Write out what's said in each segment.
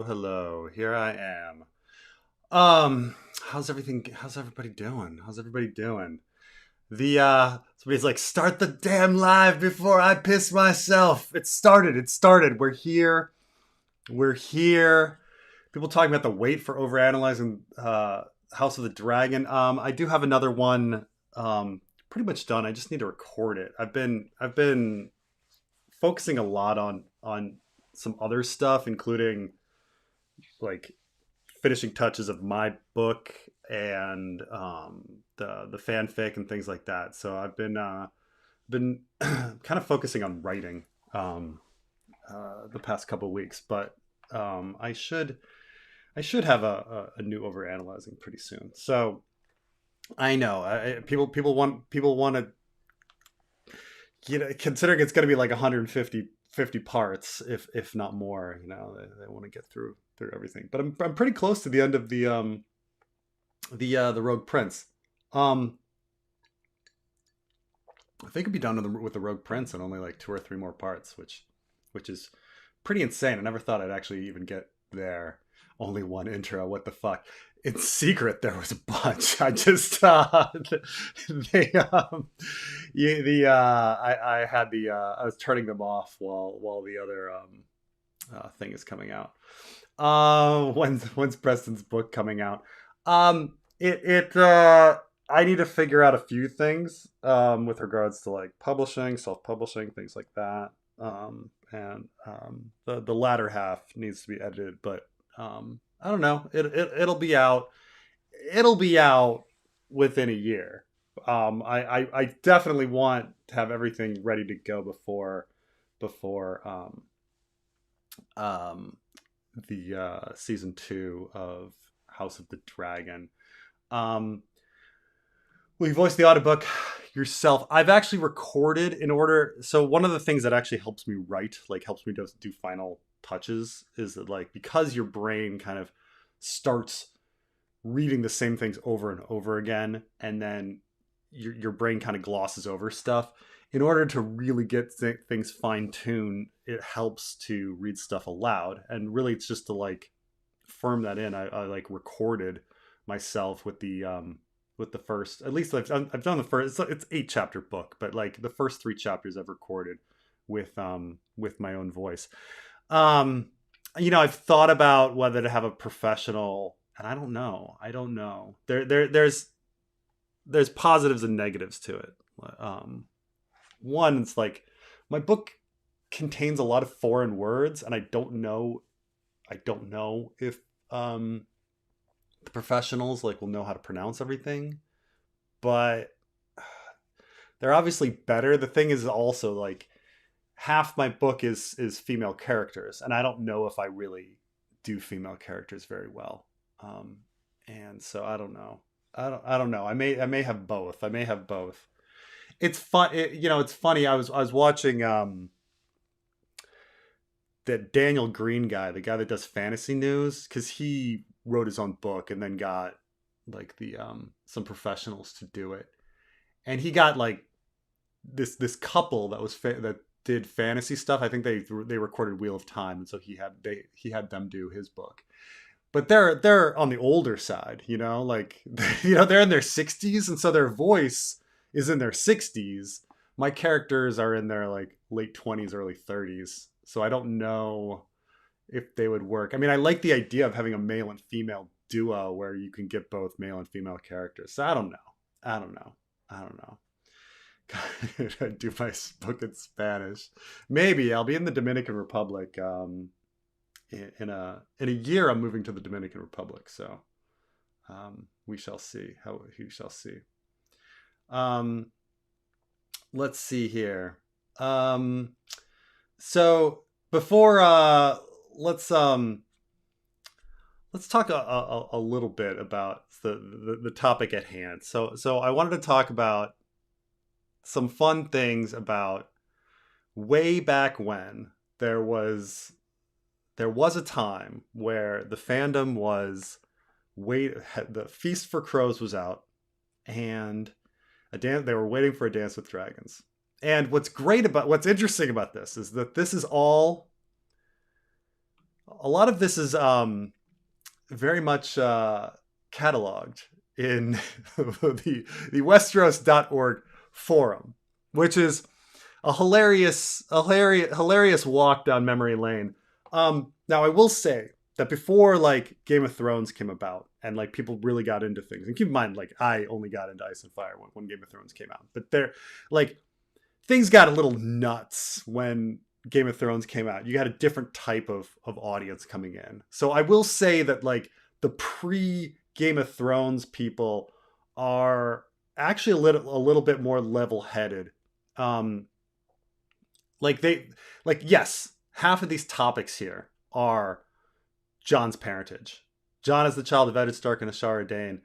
Hello, here I am. How's everything? How's everybody doing? How's everybody doing? Somebody's like, start the damn live before I piss myself. It started. It started. We're here. We're here. People talking about the wait for overanalyzing House of the Dragon. I do have another one pretty much done. I just need to record it. I've been focusing a lot on some other stuff, including like finishing touches of my book and the fanfic and things like that. So I've been kind of focusing on writing the past couple of weeks, but I should have a new overanalyzing pretty soon. So I know people want to, considering it's going to be like 150 parts, if not more. They want to get through everything. But I'm pretty close to the end of the Rogue Prince. Um, I think I'd be done with the Rogue Prince in only like two or three more parts, which is pretty insane. I never thought I'd actually even get there. Only one intro. What the fuck? In secret, there was a bunch. I just they I had I was turning them off while the other thing is coming out. When's Preston's book coming out? I need to figure out a few things with regards to like publishing, self-publishing, things like that. The latter half needs to be edited, but I don't know. It'll be out. It'll be out within a year. I definitely want to have everything ready to go before um, the season two of House of the Dragon. Um, well, you voiced the audiobook yourself. I've actually recorded in order. So one of the things that actually helps me write, like helps me just do final touches, is that like because your brain kind of starts reading the same things over and over again, and then your brain kind of glosses over stuff. In order to really get things fine tuned, it helps to read stuff aloud, and really it's just to like firm that in. I like recorded myself with the first, at least I've done the first, it's 8 chapter book, but like the first 3 chapters I've recorded with my own voice. um I've thought about whether to have a professional, and I don't know. There's positives and negatives to it. One, it's like my book contains a lot of foreign words, and I don't know if the professionals like will know how to pronounce everything, but they're obviously better. The thing is also like half my book is female characters, and I don't know if I really do female characters very well. Um, and so I don't know. I don't know. I may have both. I may have both. It's fun. It's funny. I was watching that Daniel Green guy, the guy that does fantasy news, because he wrote his own book and then got like the some professionals to do it, and he got like this couple that did fantasy stuff. I think they recorded Wheel of Time, and so he had them do his book. But they're on the older side, like they're in their 60s, and so their voice is in their 60s. My characters are in their like late 20s, early 30s, so I don't know if they would work. I mean, I like the idea of having a male and female duo where you can get both male and female characters. So I don't know. I don't know. I don't know. I do my book in Spanish. Maybe I'll be in the Dominican Republic in a year. I'm moving to the Dominican Republic, so we shall see. How we shall see. Um, let's see here. Um, so before let's talk a little bit about the topic at hand. So I wanted to talk about some fun things about way back when there was a time where the fandom was wait the Feast for Crows was out, and they were waiting for a Dance with Dragons. And what's interesting about this is that this is all a lot of this is very much cataloged in the Westeros.org forum, which is a hilarious walk down memory lane. Now I will say that before like Game of Thrones came about and like people really got into things, and keep in mind like I only got into Ice and Fire when Game of Thrones came out, but there like things got a little nuts when Game of Thrones came out. You had a different type of audience coming in. So I will say that like the pre Game of Thrones people are actually a little bit more level headed. Like they like yes, half of these topics here are Jon's parentage. Jon is the child of Eddard Stark and Ashara Dayne.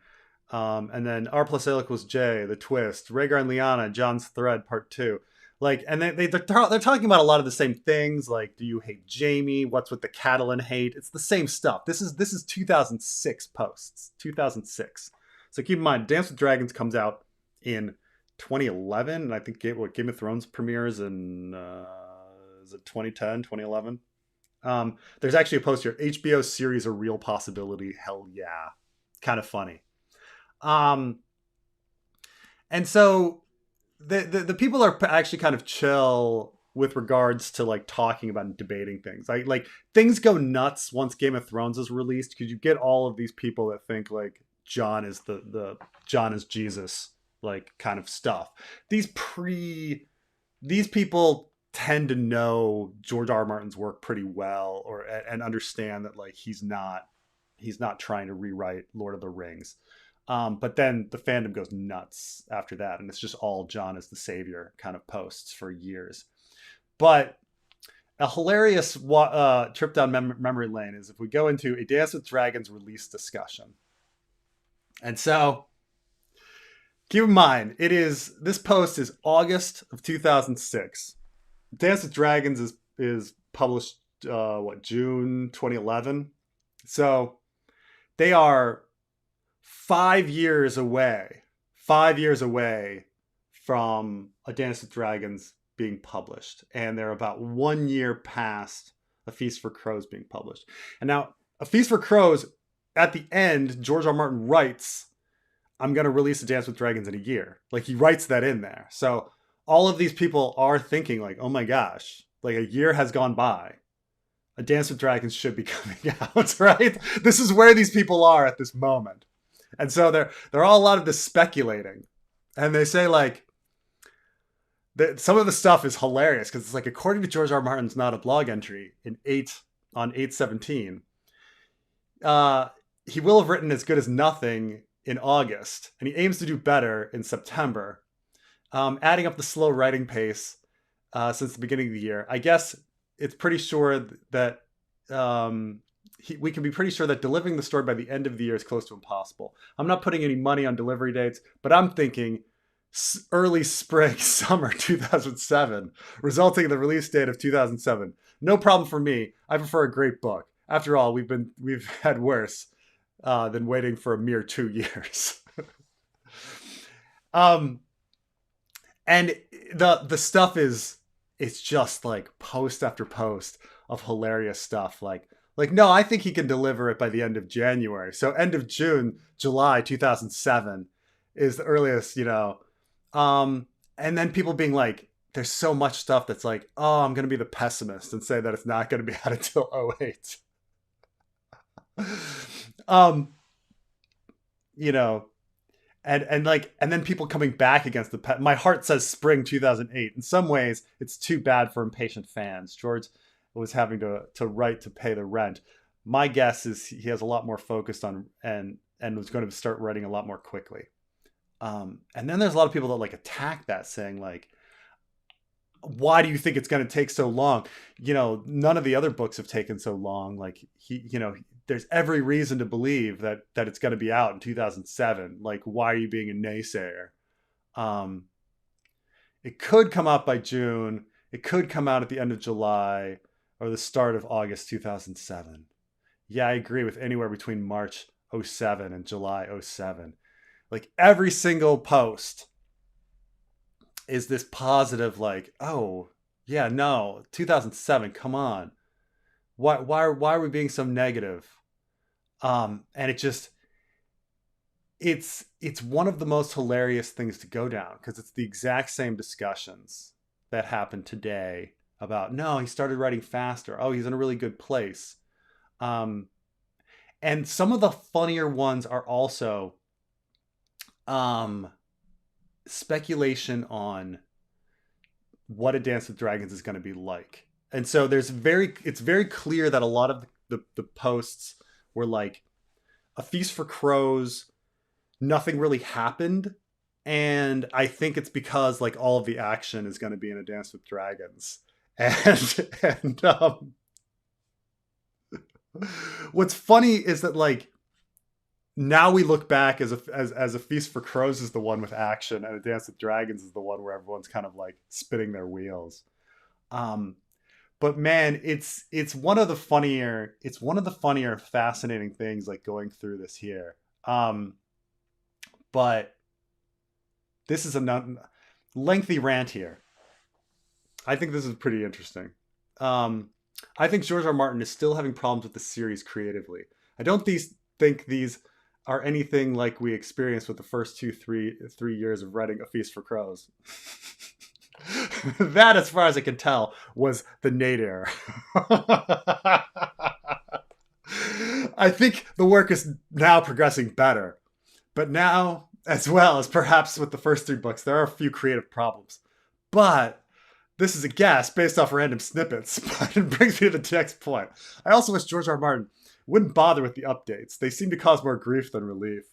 And then R plus A equals J, the twist, Rhaegar and Lyanna, Jon's thread, part 2. Like, and they're talking about a lot of the same things. Like, do you hate Jaime? What's with the Catelyn hate? It's the same stuff. This is 2006 posts, 2006. So keep in mind, Dance with Dragons comes out in 2011, and I think Game of Thrones premieres in is it 2010, 2011? There's actually a post here. HBO series a real possibility? Hell yeah, kind of funny. And so the people are actually kind of chill with regards to like talking about and debating things. Like things go nuts once Game of Thrones is released because you get all of these people that think like Jon is the Jon is Jesus like kind of stuff. These people tend to know George R. R. Martin's work pretty well and understand that like he's not trying to rewrite Lord of the Rings. But then the fandom goes nuts after that, and it's just all Jon is the savior kind of posts for years. But a hilarious trip down memory lane is if we go into a Dance with Dragons release discussion. And so keep in mind, this post is August of 2006. Dance with Dragons is published June 2011. So they are 5 years away from A Dance with Dragons being published. And they're about 1 year past A Feast for Crows being published. And now, A Feast for Crows, at the end, George R. R. Martin writes, I'm going to release A Dance with Dragons in a year. Like, he writes that in there. So all of these people are thinking like, oh my gosh, like a year has gone by. A Dance with Dragons should be coming out, right? This is where these people are at this moment. And so they're all a lot of this speculating. And they say like, some of the stuff is hilarious because it's like, according to George R. R. Martin's not a blog entry on 8/17, he will have written as good as nothing in August, and he aims to do better in September, adding up the slow writing pace since the beginning of the year. I guess it's pretty sure that we can be pretty sure that delivering the story by the end of the year is close to impossible. I'm not putting any money on delivery dates, but I'm thinking early spring, summer 2007, resulting in the release date of 2007. No problem for me. I prefer a great book. After all, we've had worse than waiting for a mere 2 years. And the stuff it's just like post after post of hilarious stuff. Like, no, I think he can deliver it by the end of January. So end of July 2007 is the earliest, and then people being like, there's so much stuff that's like, oh, I'm going to be the pessimist and say that it's not going to be out until 2008. And then people coming back against my heart says spring 2008. In some ways, it's too bad for impatient fans. George was having to write to pay the rent. My guess is he has a lot more focused on and was going to start writing a lot more quickly. And then there's a lot of people that like attack that, saying like, why do you think it's going to take so long? None of the other books have taken so long. Like there's every reason to believe that it's going to be out in 2007. Like, why are you being a naysayer? It could come out by June. It could come out at the end of July or the start of August 2007. Yeah, I agree with anywhere between March 2007 and July 2007. Like, every single post is this positive, like, oh, yeah, no, 2007, come on. why are we being so negative? And it's one of the most hilarious things to go down, because it's the exact same discussions that happened today about, no, he started writing faster. Oh, he's in a really good place. And some of the funnier ones are also speculation on what A Dance with Dragons is going to be like. And so it's very clear that a lot of the posts were like, A Feast for Crows, nothing really happened. And I think it's because like all of the action is going to be in A Dance with Dragons. And what's funny is that like now we look back as A Feast for Crows is the one with action, and A Dance with Dragons is the one where everyone's kind of like spinning their wheels. But man, it's one of the funnier fascinating things like going through this here. But this is a lengthy rant here. I think this is pretty interesting. I think George R. R. Martin is still having problems with the series creatively. I don't think these are anything like we experienced with the first three years of writing A Feast for Crows. That, as far as I can tell, was the nadir. I think the work is now progressing better. But now, as well as perhaps with the first 3 books, there are a few creative problems. But this is a guess based off random snippets, but it brings me to the next point. I also wish George R. R. Martin wouldn't bother with the updates. They seem to cause more grief than relief.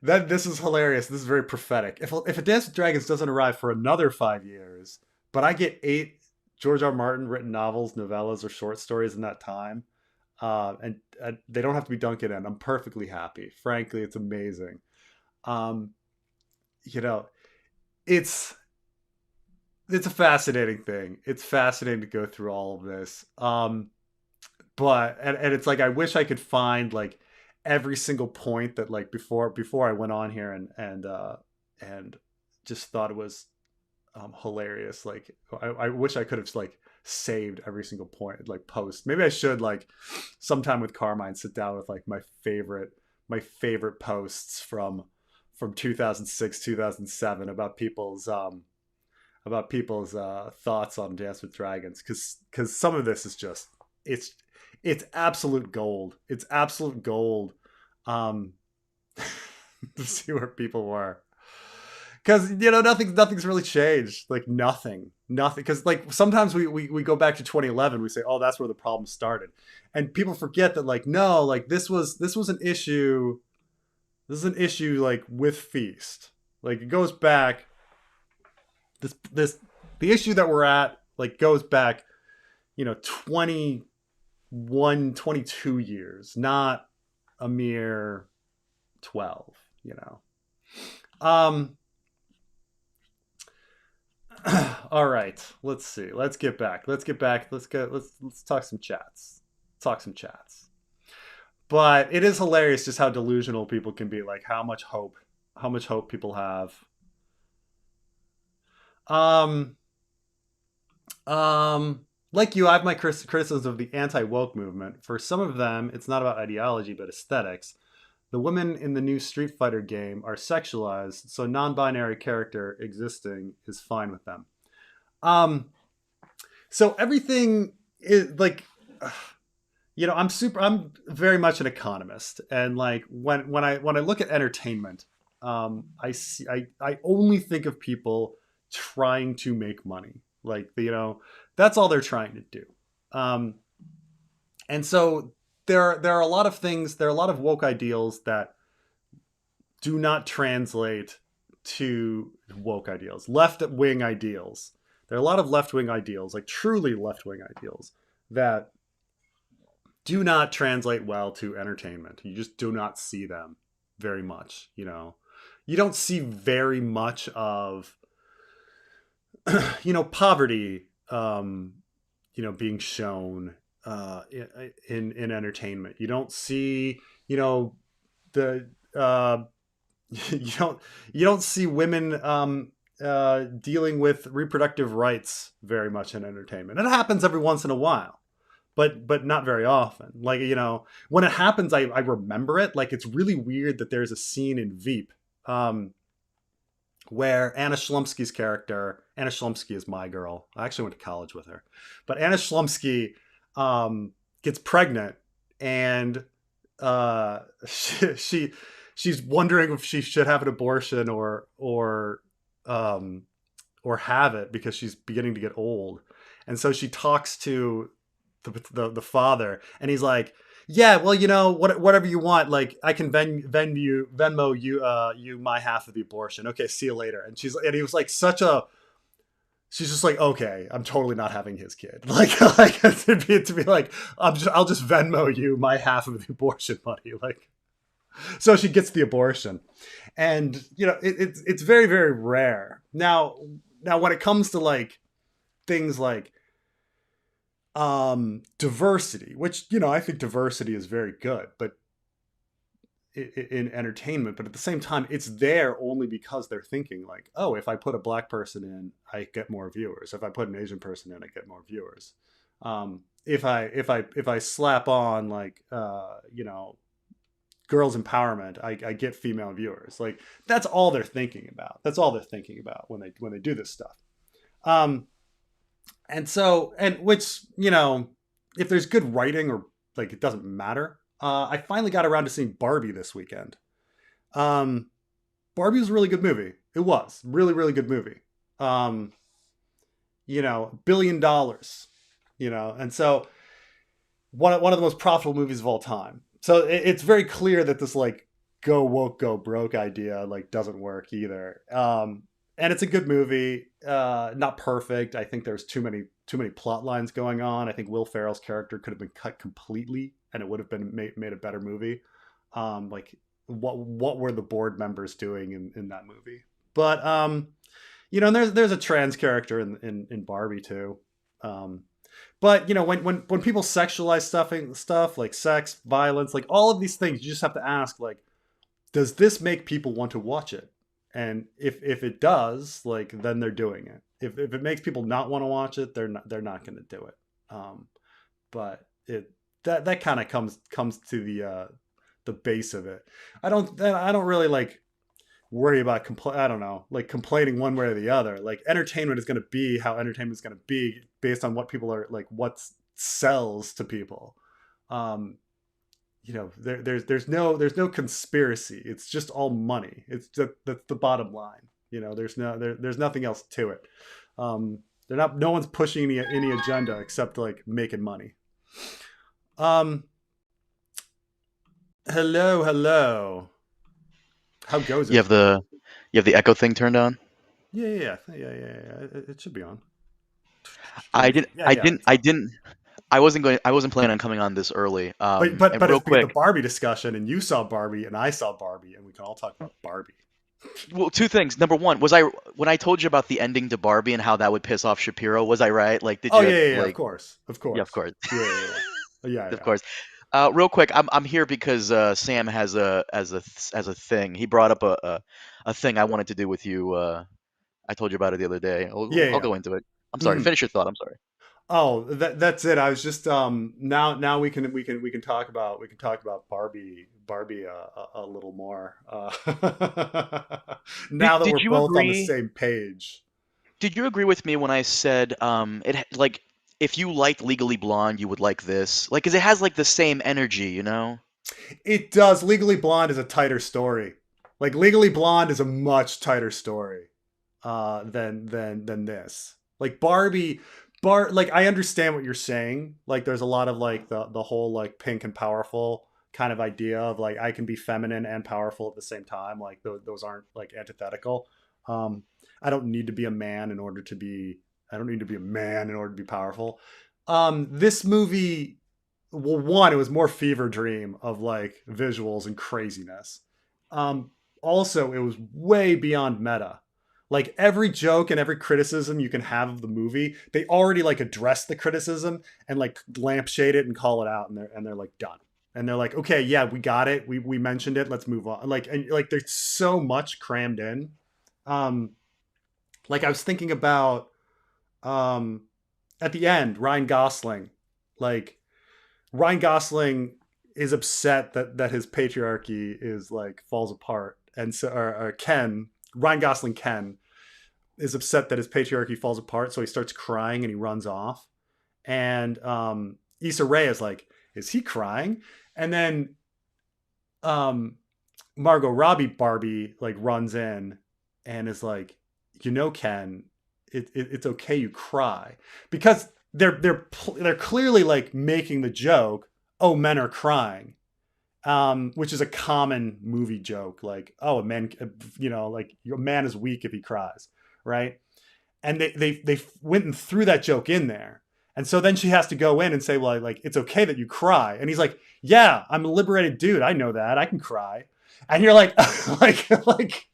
This is hilarious. This is very prophetic. If A Dance with Dragons doesn't arrive for another 5 years, but I get 8 George R. R. Martin written novels, novellas, or short stories in that time, and they don't have to be Duncan in, I'm perfectly happy. Frankly, it's amazing. It's a fascinating thing. It's fascinating to go through all of this. But it's like, I wish I could find like every single point that like before I went on here and just thought it was hilarious. Like I wish I could have like saved every single point, like post. Maybe I should like sometime with Carmine sit down with like my favorite posts from 2006, 2007 about people's thoughts on Dance with Dragons, because some of this is just it's absolute gold. It's absolute gold. To see where people were, because nothing's really changed. Like nothing. Because like sometimes we go back to 2011, we say, oh, that's where the problem started, and people forget that like no, like this was an issue. This is an issue like with Feast. Like it goes back. The issue that we're at like goes back, 21, 22 years, not a mere 12. All right, let's see. Let's get back. Let's talk some chats. But it is hilarious just how delusional people can be. Like how much hope people have. Like you, I have my criticisms of the anti-woke movement. For some of them, it's not about ideology, but aesthetics. The women in the new Street Fighter game are sexualized, so non-binary character existing is fine with them. So everything is like, I'm very much an economist, and like when I look at entertainment, I only think of people trying to make money. Like, that's all they're trying to do. And so there are a lot of things, there are a lot of woke ideals that do not translate to woke ideals, left-wing ideals. There are a lot of left-wing ideals, like truly left-wing ideals, that do not translate well to entertainment. You just do not see them very much, You don't see very much of, poverty, being shown in entertainment. You don't see, the you don't see women dealing with reproductive rights very much in entertainment. It happens every once in a while, but not very often. Like, when it happens, I remember it. Like, it's really weird that there's a scene in Veep where Anna Shlumsky's character, Anna Shlumsky is my girl. I actually went to college with her, but Anna Shlumsky gets pregnant, and she's wondering if she should have an abortion or have it because she's beginning to get old. And so she talks to the father, and he's like, yeah, well, whatever you want, like, I can Venmo you my half of the abortion. Okay, see you later. And he was like, she's just like, okay, I'm totally not having his kid. Like to be like, I'll just Venmo you my half of the abortion money. Like, so she gets the abortion, and it's very, very rare. Now when it comes to like things like diversity, which I think diversity is very good, but in entertainment, but at the same time, it's there only because they're thinking like, oh, if I put a black person in, I get more viewers. If I put an Asian person in, I get more viewers. If I slap on like girls empowerment, I get female viewers. Like, that's all they're thinking about. That's all they're thinking about when they do this stuff. Which, if there's good writing, or like, it doesn't matter. I finally got around to seeing Barbie this weekend. Barbie was a really good movie. It was really, really good movie. $1 billion, and so one of the most profitable movies of all time. So it's very clear that this like go woke, go broke idea like doesn't work either. And it's a good movie, not perfect. I think there's too many plot lines going on. I think Will Ferrell's character could have been cut completely, and it would have been made a better movie. Like, what were the board members doing in that movie? But and there's a trans character in Barbie too. But when people sexualize stuff like sex, violence, like all of these things, you just have to ask, like, does this make people want to watch it? And if it does, like, then they're doing it. If it makes people not want to watch it, they're not going to do it. But that kind of comes to the base of it. I don't really like worry about complaining one way or the other. Like, entertainment is going to be how entertainment is going to be based on what people are like, what sells to people. There's no conspiracy. It's just all money. It's just, that's the bottom line. There's nothing else to it. No one's pushing any agenda except like making money. Hello. How goes it? You have the echo thing turned on? Yeah. It should be on. I didn't Yeah, I yeah. didn't I didn't I wasn't planning on coming on this early. But And real it's the quick, Barbie discussion, and you saw Barbie, and I saw Barbie, and we can all talk about Barbie. well, two things. Number one, was I when I told you about the ending to Barbie and how that would piss off Shapiro, was I right? Like, did Oh you yeah. Of like? course. Yeah, of course. Yeah. Of course. Real quick, I'm here because Sam has a thing. He brought up a thing I wanted to do with you. I told you about it the other day. I'll Yeah. go into it. I'm sorry. Mhm. Finish your thought. I'm sorry. Oh, that's it. I was just now we can talk about Barbie a little more. Now that Did we're you both on the agree? same page. Did you agree with me when I said like if you liked Legally Blonde, you would like this? Like, 'cause it has like the same energy, you know? It does. Legally Blonde is a tighter story. Like, Legally Blonde is a much tighter story than this. Like, like, I understand what you're saying. Like, there's a lot of like the whole like pink and powerful kind of idea of like, I can be feminine and powerful at the same time. Like, those aren't like antithetical. Um, I don't need to be a man in order to be. I don't need to be a man in order to be powerful. This movie, well, one, it was more fever dream of like visuals and craziness. Also, it was way beyond meta. Like, every joke and every criticism you can have of the movie, they already like address the criticism and like lampshade it and call it out, and they're like done. And they're like, okay, yeah, we got it. We mentioned it. Let's move on. Like, and like, there's so much crammed in. Um, Like I was thinking about um at the end, Ryan Gosling. Like Ryan Gosling is upset that his patriarchy is like falls apart, and so or Ken Ryan Gosling Ken is upset that his patriarchy falls apart, so he starts crying and he runs off. And Issa Rae is like, "Is he crying?" And then um, Margot Robbie Barbie like runs in and is like, Ken, it's okay you cry, because they're clearly like making the joke, oh, men are crying, which is a common movie joke, like, oh, a man, like a man is weak if he cries, right? And they went and threw that joke in there. And so then she has to go in and say, well, like, it's okay that you cry. And he's like, yeah, I'm a liberated dude. I know that. I can cry. And you're like, like,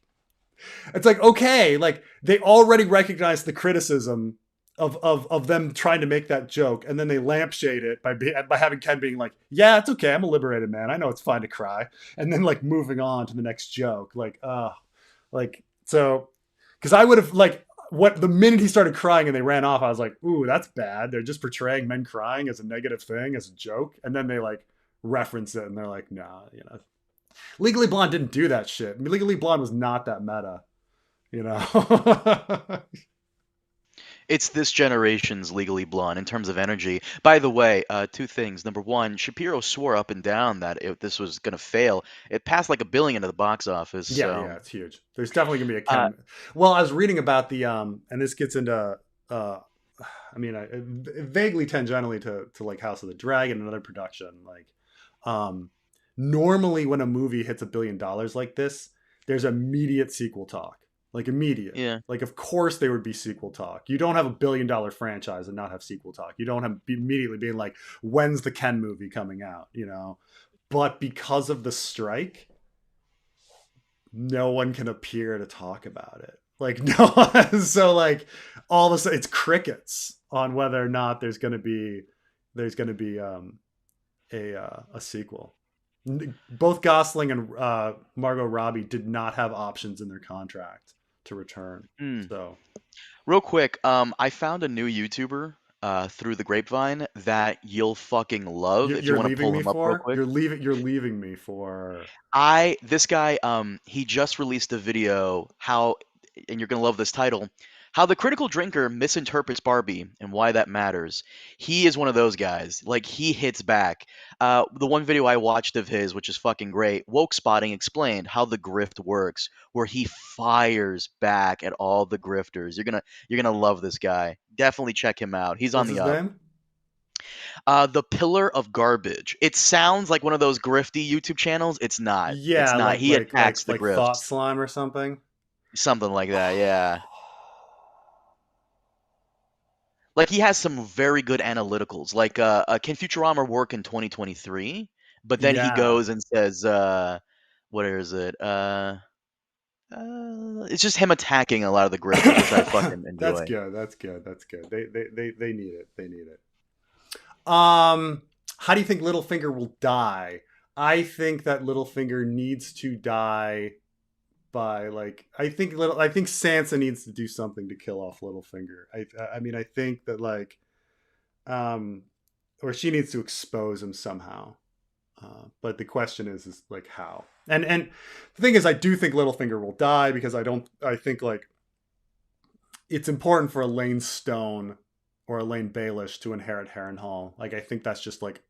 it's like, okay, like they already recognize the criticism of them trying to make that joke, and then they lampshade it by having Ken being like, yeah, it's okay, I'm a liberated man, I know it's fine to cry, and then like moving on to the next joke, like so, because I would have like, what, the minute he started crying and they ran off, I was like, ooh, that's bad. They're just portraying men crying as a negative thing, as a joke, and then they like reference it and they're like, nah, Legally Blonde didn't do that shit. I mean, Legally Blonde was not that meta, you know. It's this generation's Legally Blonde in terms of energy. By the way, two things. Number one, Shapiro swore up and down that this was going to fail. It passed like 1 billion at the box office. Yeah, So, yeah, it's huge. There's definitely gonna be a uh, Ken. Well, I was reading about the and this gets into I mean, vaguely tangentially to like House of the Dragon and other production. Like, um, normally when a movie hits $1 billion like this, there's immediate sequel talk. Like immediate. yeah. Like of course there would be sequel talk. You don't have $1 billion franchise and not have sequel talk. You don't have immediately being like, when's the Ken movie coming out? But because of the strike, no one can appear to talk about it. Like no one, so like all of a sudden it's crickets on whether or not there's gonna be a sequel. Both Gosling and Margot Robbie did not have options in their contract to return. Mm. So Real quick, I found a new YouTuber through the grapevine that you'll fucking love if you you're want to leaving pull me him up real for quick. you're leaving me for This guy, he just released a video how, and you're gonna love this title, how the critical drinker misinterprets Barbie and why that matters. He is one of those guys. Like he hits back. The one video I watched of his, which is fucking great, Woke Spotting explained how the grift works, where he fires back at all the grifters. You're gonna love this guy. Definitely check him out. He's on what's the his up. name? The Pillar of Garbage. It sounds like one of those grifty YouTube channels. It's not. It's Yeah, not. like He like attacks like the like Thought grifts. Slime or something. Something like that, yeah. Like he has some very good analyticals. Like, can Futurama work in 2023? But then he Yeah, goes and says, what is it? It's just him attacking a lot of the grifters, which I fucking that's enjoy. good. That's good. That's good. They need it. They need it. How do you think Littlefinger will die? I think that Littlefinger needs to die by like I think Sansa needs to do something to kill off Littlefinger. I mean I think that like um or she needs to expose him somehow. But the question is like how. And the thing is I do think Littlefinger will die because I think like it's important for Elaine Stone or Elaine Baelish to inherit Harrenhal. Like I think that's just like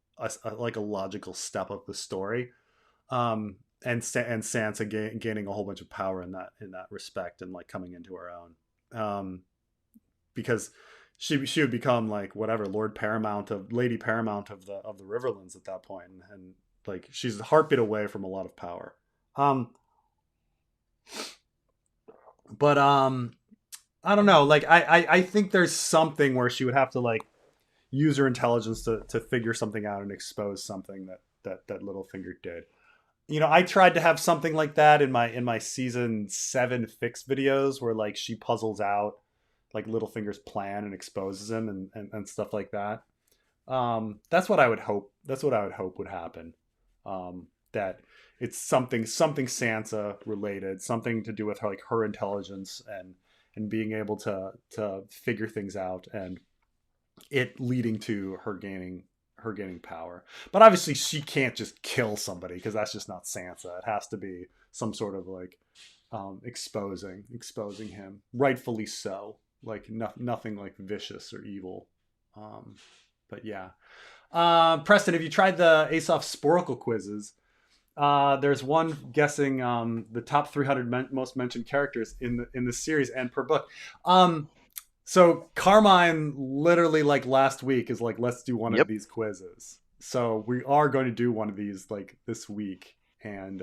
like a logical step of the story. And Sansa gaining a whole bunch of power in that respect and like coming into her own. Because she would become like whatever Lady Paramount of the Riverlands at that point, and like she's a heartbeat away from a lot of power. Um, but I don't know. Like I think there's something where she would have to like use her intelligence to figure something out and expose something that Littlefinger did. I tried to have something like that in my season 7 fix videos where like she puzzles out like Littlefinger's plan and exposes him and stuff like that. That's what I would hope. That's what I would hope would happen. That it's something Sansa related, something to do with her, like her intelligence and being able to figure things out, and it leading to her gaining power. But obviously she can't just kill somebody because that's just not Sansa. It has to be some sort of like exposing him, rightfully so. Like nothing like vicious or evil. But yeah. Preston, have you tried the Aesop Sporcle quizzes? There's one guessing the top 300 most mentioned characters in the series and per book. So Carmine literally like last week is like, let's do one of Yep. these quizzes. So we are going to do one of these like this week, and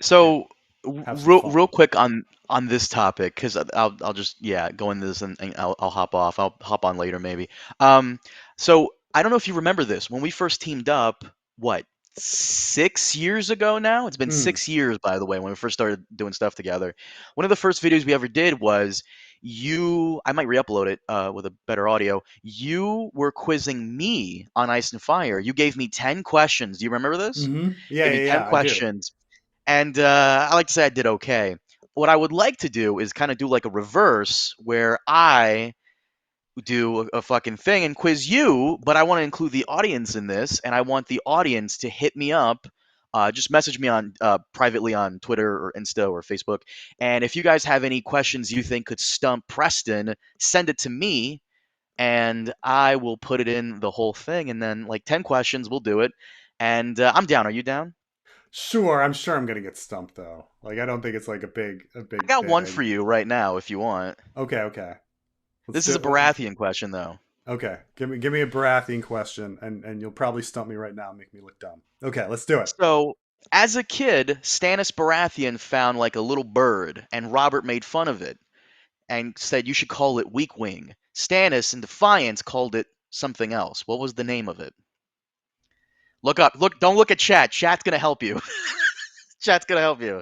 So have some real fun. quick on this topic, because I'll just go into this and I'll hop off. I'll hop on later maybe. So I don't know if you remember this when we first teamed up. What, 6 years ago now? It's been Mm. 6 years, by the way, when we first started doing stuff together. One of the first videos we ever did was you. I might re-upload it with a better audio. You were quizzing me on Ice and Fire. You gave me 10 questions. Do you remember this? Mm-hmm. Yeah, Gave me yeah, 10 yeah. I do. questions. And I like to say I did okay. What I would like to do is kind of do like a reverse where I do a fucking thing and quiz you, but I want to include the audience in this, and I want the audience to hit me up. Just message me on privately on Twitter or Insta or Facebook. And if you guys have any questions you think could stump Preston, send it to me, and I will put it in the whole thing. And then like 10 questions, we'll do it. And I'm down. Are you down? Sure, I'm sure I'm gonna get stumped though. Like I don't think it's like a I big got one for thing. you right now if you want. Okay, okay. Let's This do is a it. Baratheon question, though. Okay, give me a Baratheon question, and you'll probably stump me right now and make me look dumb. Okay, let's do it. So, as a kid, Stannis Baratheon found like a little bird, and Robert made fun of it and said you should call it Weak Wing. Stannis, in defiance, called it something else. What was the name of it? Look up. Look. Don't look at chat. Chat's gonna help you. Chat's gonna help you.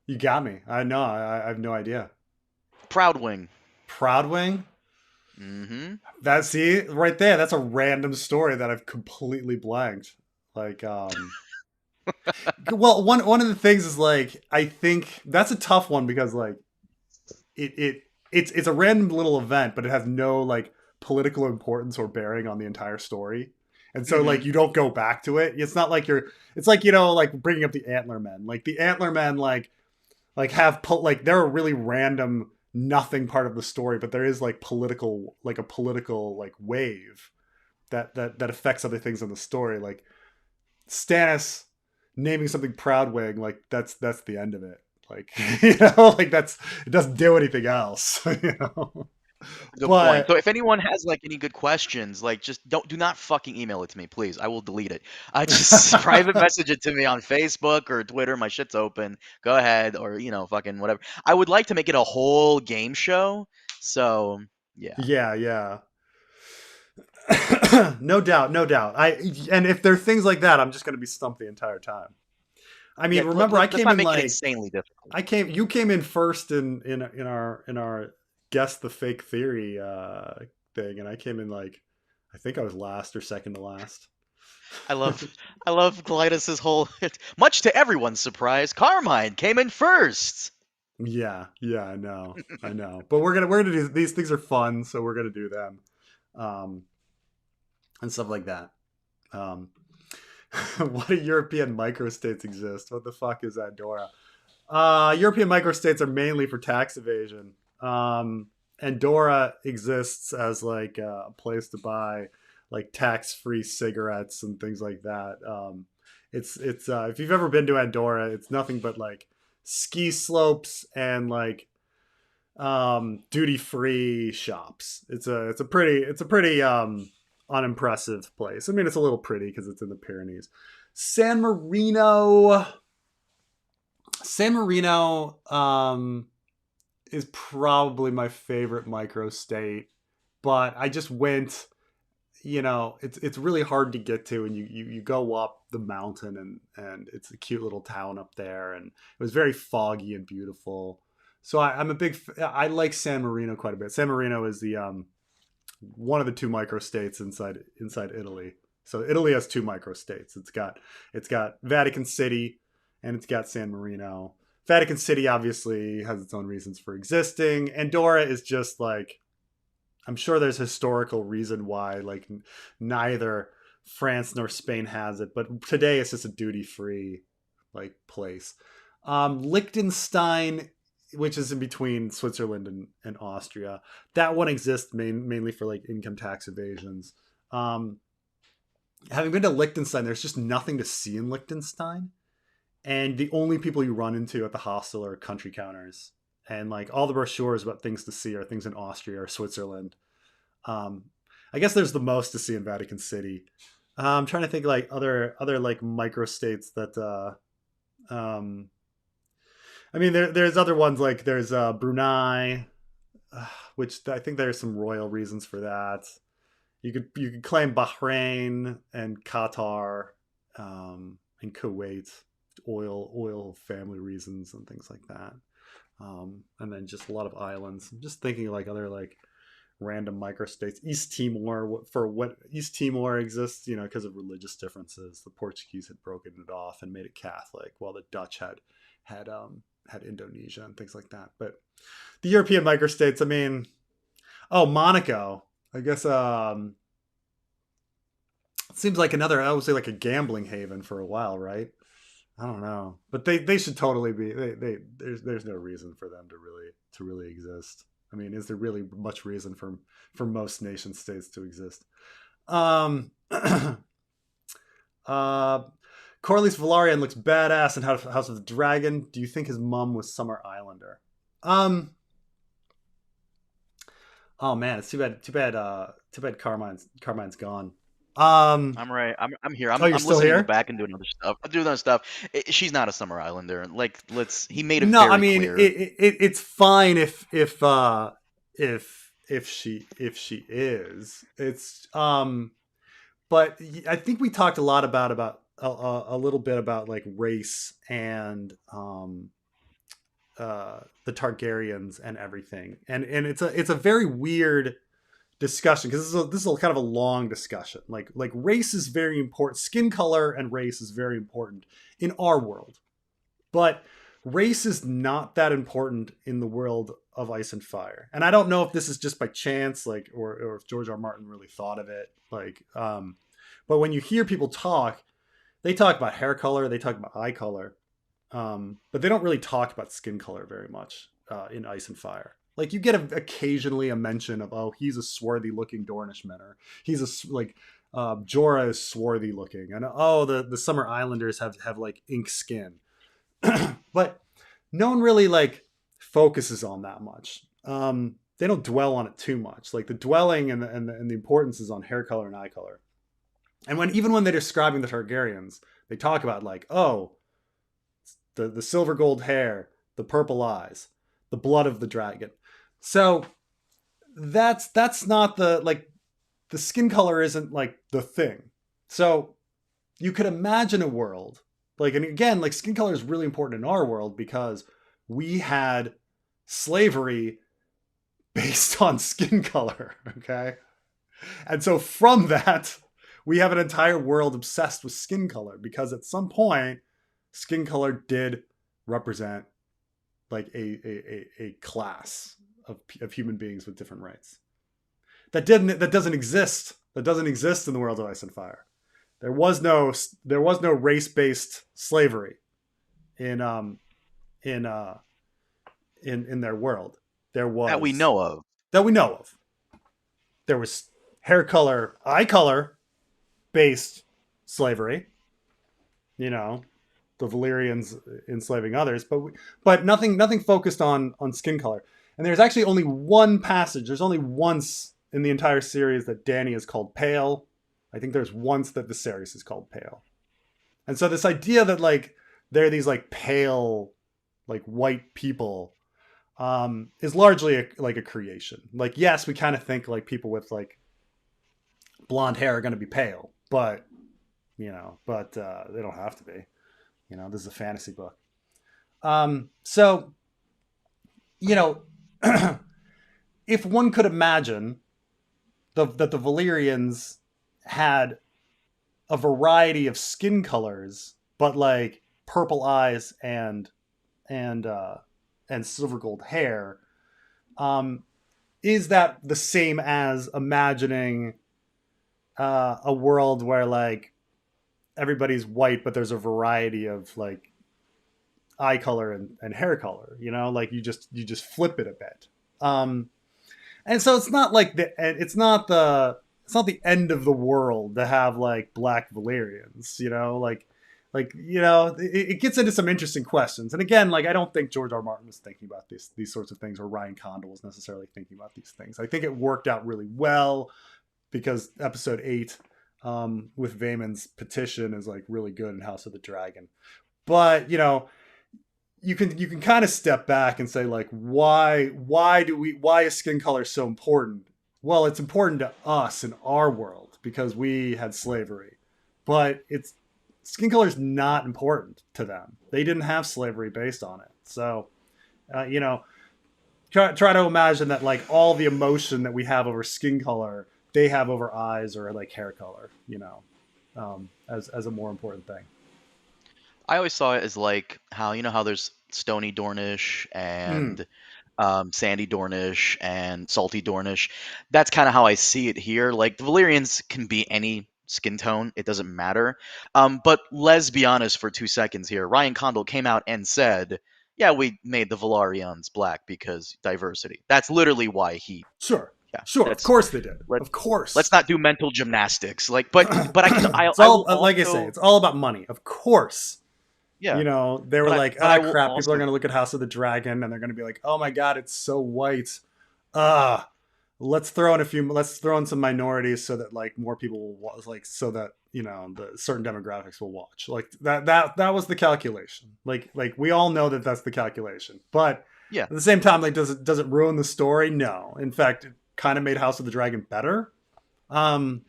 You got me. I know. I have no idea. Proudwing. Proudwing. Mm-hmm. That see right there. That's a random story that I've completely blanked. Like, well, one of the things is like I think that's a tough one because like it's a random little event, but it has no like political importance or bearing on the entire story. And so Mm-hmm. like you don't go back to it. It's not like you're. It's like like bringing up the Antler Men. Like the Antler Men like have like they're a really random nothing part of the story, but there is like a political like wave that affects other things in the story. Like Stannis naming something Proudwing, like that's the end of it. Like like that's it doesn't do anything else. Good point. But So if anyone has like any good questions, like just do not fucking email it to me, please. I will delete it. I just private message it to me on Facebook or Twitter. My shit's open. Go ahead, or fucking whatever. I would like to make it a whole game show. So yeah. yeah, yeah. No doubt, no doubt. And if there are things like that, I'm just going to be stumped the entire time. I Yeah, mean, remember I let's came not in make it like insanely difficult. you came in first in our guess the fake theory thing, and I came in like I think I was last or second to last. I love I love Glidus's whole much to everyone's surprise, Carmine came in first. Yeah, yeah, I know. But we're gonna do these things are fun, so we're gonna do them, um, and stuff like that. Um, what do European microstates exist? What the fuck is that, Dora? European microstates are mainly for tax evasion. Andorra exists as like a place to buy like tax-free cigarettes and things like that. It's if you've ever been to Andorra, it's nothing but like ski slopes and like duty-free shops. It's a pretty unimpressive place. I mean, it's a little pretty because it's in the Pyrenees. San Marino. San Marino is probably my favorite microstate, but I just went. It's really hard to get to, and you go up the mountain, and it's a cute little town up there, and it was very foggy and beautiful. So I'm a big. I like San Marino quite a bit. San Marino is the one of the two microstates inside Italy. So Italy has 2 microstates. It's got Vatican City and it's got San Marino. Vatican City obviously has its own reasons for existing. Andorra is just like, I'm sure there's historical reason why like neither France nor Spain has it, but today it's just a duty free like place. Liechtenstein, which is in between Switzerland and Austria, that one exists mainly for like income tax evasions. Um, Having been to Liechtenstein, there's just nothing to see in Liechtenstein, and the only people you run into at the hostel are country counters, and like all the brochures about things to see are things in Austria or Switzerland. Um, I guess there's the most to see in Vatican City. I'm trying to think like other like microstates that. Um, I mean, there's other ones like there's Brunei, which I think there's some royal reasons for that. You could claim Bahrain and Qatar, and Kuwait, oil family reasons and things like that. And then just a lot of islands. I'm just thinking like other like random microstates. East Timor, for what East Timor exists, because of religious differences. The Portuguese had broken it off and made it Catholic, while the Dutch had Indonesia and things like that. But the European microstates, I mean, Monaco. I guess it seems like I would say like a gambling haven for a while, right? I don't know, but they should totally be. There's no reason for them to really exist. I mean, is there really much reason for most nation states to exist? Um, Corlys Velaryon looks badass in House of the Dragon. Do you think his mom was Summer Islander? Oh man, it's too bad. Too bad Carmine's gone. I'm right. I'm here. Oh, you're I'm still listening in the here? back and doing other stuff. I'm doing other stuff. She's not a Summer Islander. Like, he made it No, I very mean clear. it's fine if she is. It's but I think we talked a lot about a little bit about like race and the Targaryens and everything, and it's a very weird discussion because this is a kind of a long discussion. Like race is very important. Skin color and race is very important in our world, but race is not that important in the world of Ice and Fire. And I don't know if this is just by chance, like, or if George R. R. Martin really thought of it. Like, but when you hear people talk, they talk about hair color, they talk about eye color, but they don't really talk about skin color very much in Ice and Fire. Like you get occasionally a mention of, oh, he's a swarthy looking Dornishman, or he's Jorah is swarthy looking, and oh, the Summer Islanders have like ink skin. But no one really like focuses on that much. They don't dwell on it too much. Like the dwelling and the importance is on hair color and eye color. And even when they're describing the Targaryens, they talk about like, oh, the silver gold hair, the purple eyes, the blood of the dragon. So that's not the skin color isn't like the thing. So you could imagine a world like, and again, like skin color is really important in our world because we had slavery based on skin color. Okay. And so from that, we have an entire world obsessed with skin color because at some point, skin color did represent like a class of human beings with different rights. That doesn't exist. That doesn't exist in the world of Ice and Fire. There was no race-based slavery in their world. There was That we know of. There was hair color, eye color based slavery. The Valyrians enslaving others, but nothing focused on skin color. And there's actually only one passage. There's only once in the entire series that Dany is called pale. I think there's once that Viserys is called pale. And so this idea that like they're these like pale, like white people, is largely a creation. Like, yes, we kind of think like people with like blonde hair are going to be pale, but they don't have to be. This is a fantasy book. So, if one could imagine that the Valyrians had a variety of skin colors, but like purple eyes and and silver gold hair, um, is that the same as imagining a world where like everybody's white, but there's a variety of like eye color and hair color? You know, like you just flip it a bit. Um, and so it's not like it's not the end of the world to have like black Valyrians, you know, like you know, it gets into some interesting questions. And again, like I don't think George R. R. Martin was thinking about these sorts of things, or Ryan Condal was necessarily thinking about these things. I think it worked out really well because episode 8 with Vaemon's petition is like really good in House of the Dragon. But you know, you can kind of step back and say like why is skin color so important? Well, it's important to us in our world because we had slavery, but it's skin color is not important to them. They didn't have slavery based on it. So you know, try to imagine that like all the emotion that we have over skin color they have over eyes or like hair color, you know, as a more important thing. I always saw it as like how how there's stony Dornish Mm, and sandy Dornish and salty Dornish. That's kind of how I see it here. Like the Valyrians can be any skin tone; it doesn't matter. But let's be honest for 2 seconds here. Ryan Condal came out and said, "Yeah, we made the Velaryons black because diversity." That's literally why he. sure, Yeah, sure. Of that's course they did. let Of let's course. not do mental gymnastics. Like, but I can It's I will all like I say. also It's all about money. Of course, yeah. you know they were But like, I will crap. People are also going to look at House of the Dragon and they're going to be like, oh my god, it's so white. Ah, let's throw in a few. Let's throw in some minorities so that like more people will watch. Like so that you know the certain demographics will watch. Like that was the calculation. Like we all know that that's the calculation. But yeah. at the same time, like does it ruin the story? No. In fact, it kind of made House of the Dragon better. Um,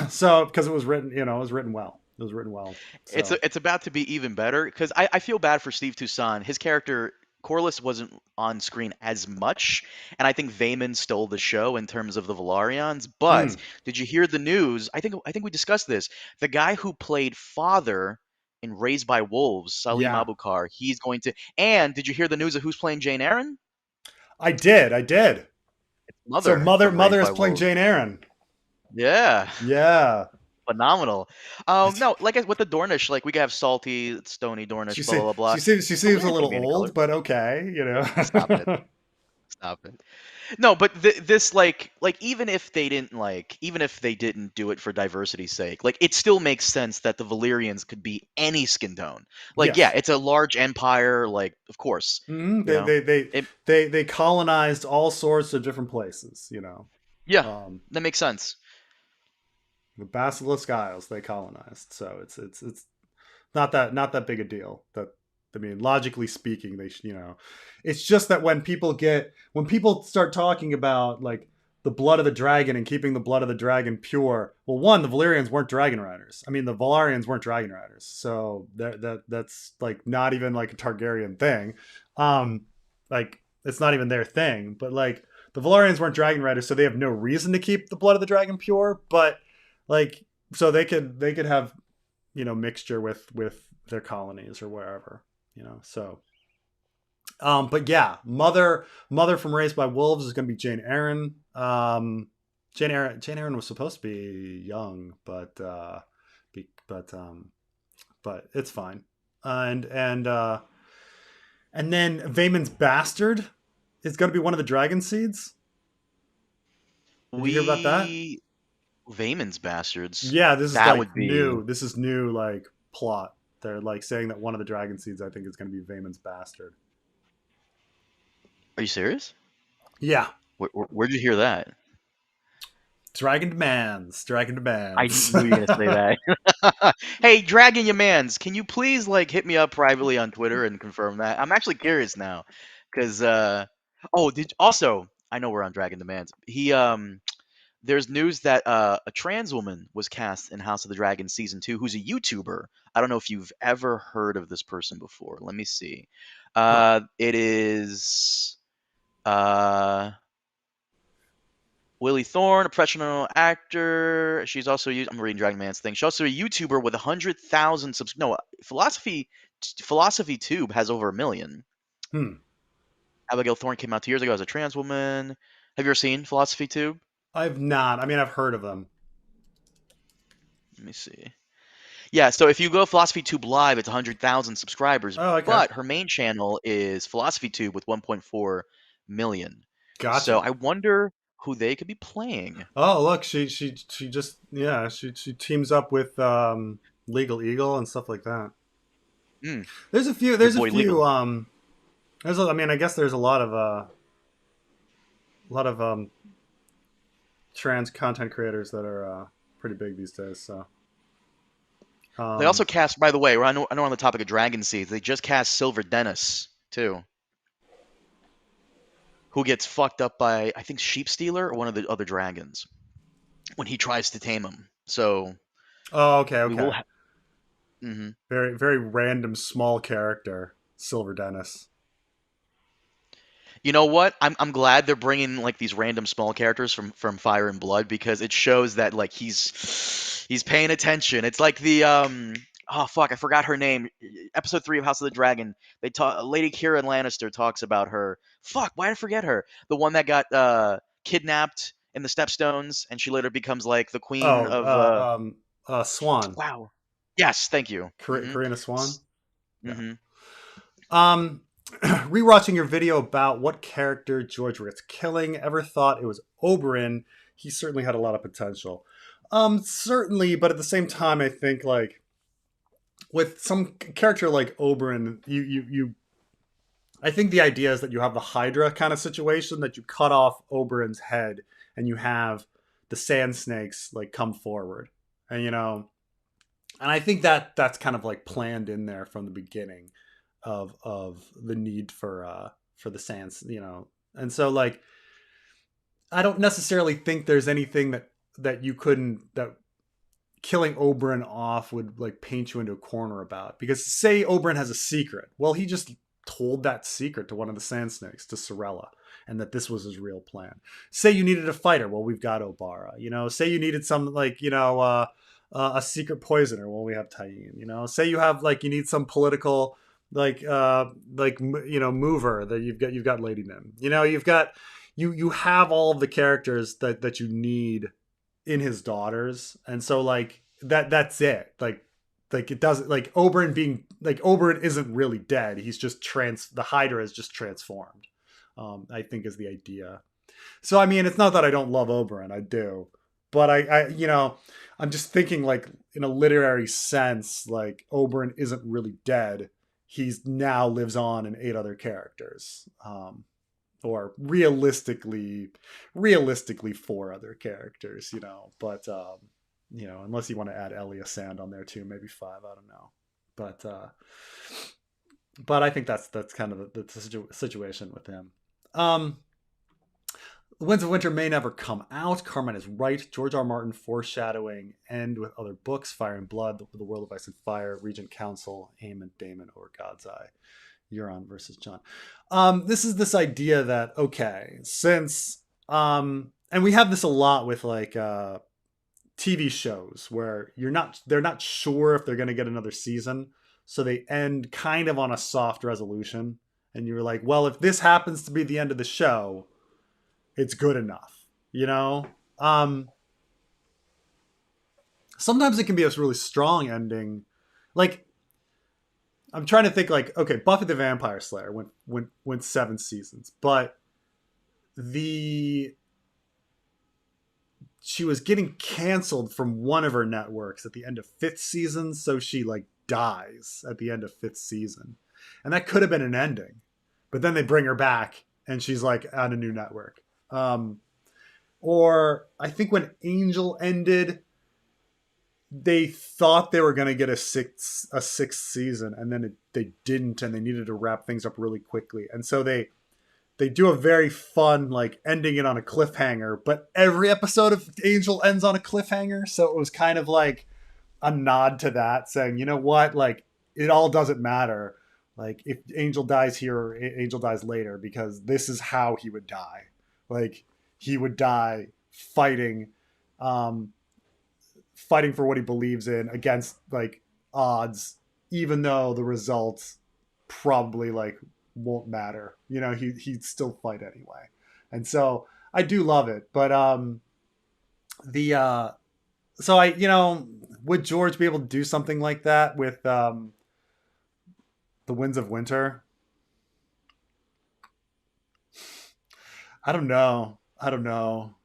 so because it was written, you know, it was written well. It was written well. So It's about to be even better because I feel bad for Steve Toussaint. His character Corlys wasn't on screen as much, and I think Vaemon stole the show in terms of the Velaryons. But mm, did you hear the news? I think we discussed this. The guy who played father in Raised by Wolves, Salim yeah, Abukar, he's going to. And did you hear the news of who's playing Jane Eyre? I did. I did. So Mother mother from mother Raised is by playing Wolves. Jane Eyre. Yeah. Yeah. Phenomenal. No, like with the Dornish, like we could have salty, stony She Dornish, blah say blah blah blah. she seems a Valyrian can little be any old, color. but okay, you know. Stop it. Stop it. No, but this like even if they didn't do it for diversity's sake, like it still makes sense that the Valyrians could be any skin tone. Like yeah, Yes. it's a large empire. Like of course, Hmm. you They, know. they they It they colonized all sorts of different places, you know. yeah, Um, that makes sense. the Basilisk Isles they colonized, so it's not that big a deal. That I mean, logically speaking, you know, it's just that when people start talking about like the blood of the dragon and keeping the blood of the dragon pure. Well, one, the Valyrians weren't dragon riders. I mean, the Valyrians weren't dragon riders, so that's like not even like a Targaryen thing. Um, like it's not even their thing. But like the Valyrians weren't dragon riders, so they have no reason to keep the blood of the dragon pure. But like, so they could have mixture with their colonies or wherever, so but yeah, mother from Raised by Wolves is going to be Jane Eyre. Jane Eyre was supposed to be young, but it's fine. And then Vaemon's bastard is going to be one of the dragon seeds. Did you hear about that? We Vaemon's bastards. Yeah, this is That like would be. new. This is new, like plot. They're like saying that one of the dragon seeds, I think, is going to be Vaemon's bastard. Are you serious? Yeah, Where'd you hear that? dragon demands. Dragon I demands. knew you were gonna say that. Hey, Dragon Yamans, can you please like hit me up privately on Twitter and confirm that? I'm actually curious now, because oh, did also I know we're on Dragon Demands. There's news that a trans woman was cast in House of the Dragon season 2, who's a YouTuber. I don't know if you've ever heard of this person before. Let me see. Huh. It is uh Willie Thorne, a professional actor. She's also I'm reading Dragon Man's thing. She's also a YouTuber with 100,000 subs. No, Philosophy Tube has over 1 million. Hmm. Abigail Thorne came out 2 years ago as a trans woman. Have you ever seen Philosophy Tube? I've not. I mean, I've heard of them. Let me see. Yeah, so if you go Philosophy Tube Live, it's 100,000 subscribers, Oh, okay. but her main channel is Philosophy Tube with 1.4 million. So Gotcha. I wonder who they could be playing. Oh, look, she just yeah, she teams up with Legal Eagle and stuff like that. Mm, There's a few. your There's a boy few. Legal. I mean, I guess there's a lot of trans content creators that are pretty big these days. So, They um, also cast, by the way, I know on the topic of Dragon Seeds, they just cast Silver Dennis too, who gets fucked up by I think Sheep Stealer or one of the other dragons when he tries to tame him. So oh, okay, we will. okay. Mm-hmm. Very, very random small character, Silver Dennis. You know what? I'm glad they're bringing like these random small characters from Fire and Blood because it shows that like he's paying attention. It's like the oh fuck, I forgot her name. Episode 3 of House of the Dragon. They talk Lady Kira Lannister talks about her. Fuck, why did I forget her? The one that got kidnapped in the Stepstones and she later becomes like the queen Oh, of Swan, wow. Yes, thank you. Mhm. Karina Swan. Yeah. Mhm. Um, rewatching your video about what character George Ritt's killing, ever thought it was Oberyn? He certainly had a lot of potential. Certainly, but at the same time, I think like with some character like Oberyn, you I think the idea is that you have the Hydra kind of situation that you cut off Oberyn's head and you have the Sand Snakes like come forward, and and I think that that's kind of like planned in there from the beginning of the need for the Sands, and so like I don't necessarily think there's anything that you couldn't that killing Oberyn off would like paint you into a corner about. Because say Oberyn has a secret. Well, he just told that secret to one of the Sand Snakes, to Sorella, and that this was his real plan. Say you needed a fighter. Well, we've got Obara. Say you needed some like, a secret poisoner. Well, we have Tyene. Say you have like you need some political mover that you've got Lady Nim. You've got you have all of the characters that you need in his daughters, and so like that's it. Like it doesn't like Oberyn isn't really dead. He's just the Hydra is just transformed. I think is the idea. So I mean, it's not that I don't love Oberyn, I do, but I'm just thinking like in a literary sense, like Oberyn isn't really dead. He's now lives on in 8 other characters. Or realistically 4 other characters, but unless you want to add Elia Sand on there too, maybe 5, I don't know, but I think that's kind of the situation with him. Winds of Winter may never come out. Carmine is right. George R. R. Martin foreshadowing end with other books: Fire and Blood, The World of Ice and Fire, Regent Council, Aemon Daemon over God's Eye, Euron versus Jon. This is this idea that okay, since and we have this a lot with like TV shows where they're not sure if they're going to get another season, so they end kind of on a soft resolution, and you're like, well, if this happens to be the end of the show, it's good enough, Sometimes it can be a really strong ending, like I'm trying to think like, okay, Buffy the Vampire Slayer went 7 seasons, but she was getting canceled from one of her networks at the end of 5th season, so she like dies at the end of 5th season. And that could have been an ending. But then they bring her back and she's like on a new network. Or I think when Angel ended, they thought they were going to get a sixth season, and then they didn't, and they needed to wrap things up really quickly. And so they do a very fun like ending it on a cliffhanger, but every episode of Angel ends on a cliffhanger, so it was kind of like a nod to that, saying, you know what, like it all doesn't matter, like if Angel dies here or Angel dies later, because this is how he would die. Like he would die fighting, um, fighting for what he believes in against like odds, even though the results probably like won't matter. You know, he'd still fight anyway. And so I do love it. But the so I, you know, would George be able to do something like that with the Winds of Winter? I don't know. I don't know.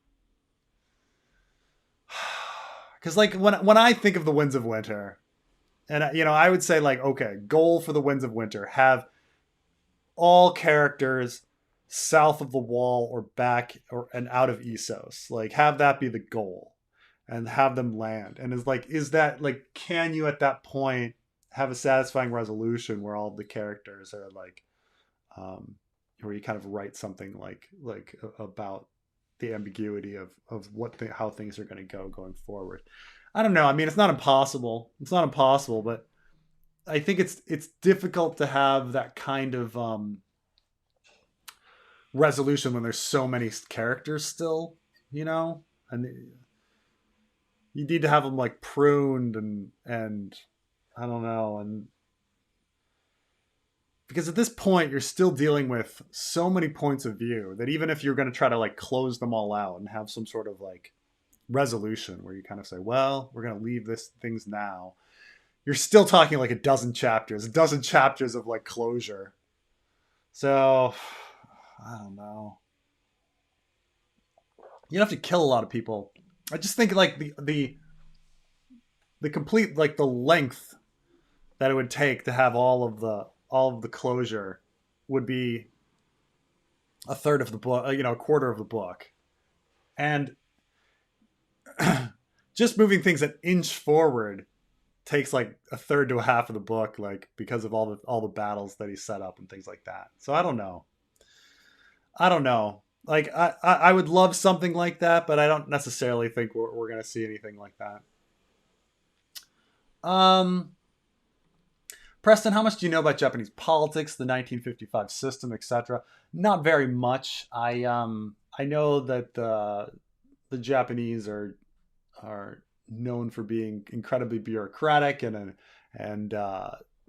Because like when I think of the Winds of Winter, and you know, I would say like, okay, goal for the Winds of Winter: have all characters south of the Wall or back or and out of Essos. Like have that be the goal, and have them land. And is that like, can you at that point have a satisfying resolution where all of the characters are like, where you kind of write something like about the ambiguity of how things are going to go going forward. I don't know. I mean, it's not impossible. It's not impossible, but I think it's difficult to have that kind of resolution when there's so many characters still, you know, and you need to have them like pruned and I don't know, and because at this point you're still dealing with so many points of view that even if you're going to try to like close them all out and have some sort of like resolution where you kind of say, well, we're going to leave this things now, you're still talking like a dozen chapters of like closure. So I don't know. You have to kill a lot of people. I just think like the complete like the length that it would take to have all of the closure would be a third of the book, you know, a quarter of the book. And just moving things an inch forward takes like a third to a half of the book, like because of all the battles that he set up and things like that. So I don't know. Like I would love something like that, but I don't necessarily think we're going to see anything like that. Preston, how much do you know about Japanese politics, the 1955 system, etc.? Not very much. I know that the Japanese are known for being incredibly bureaucratic and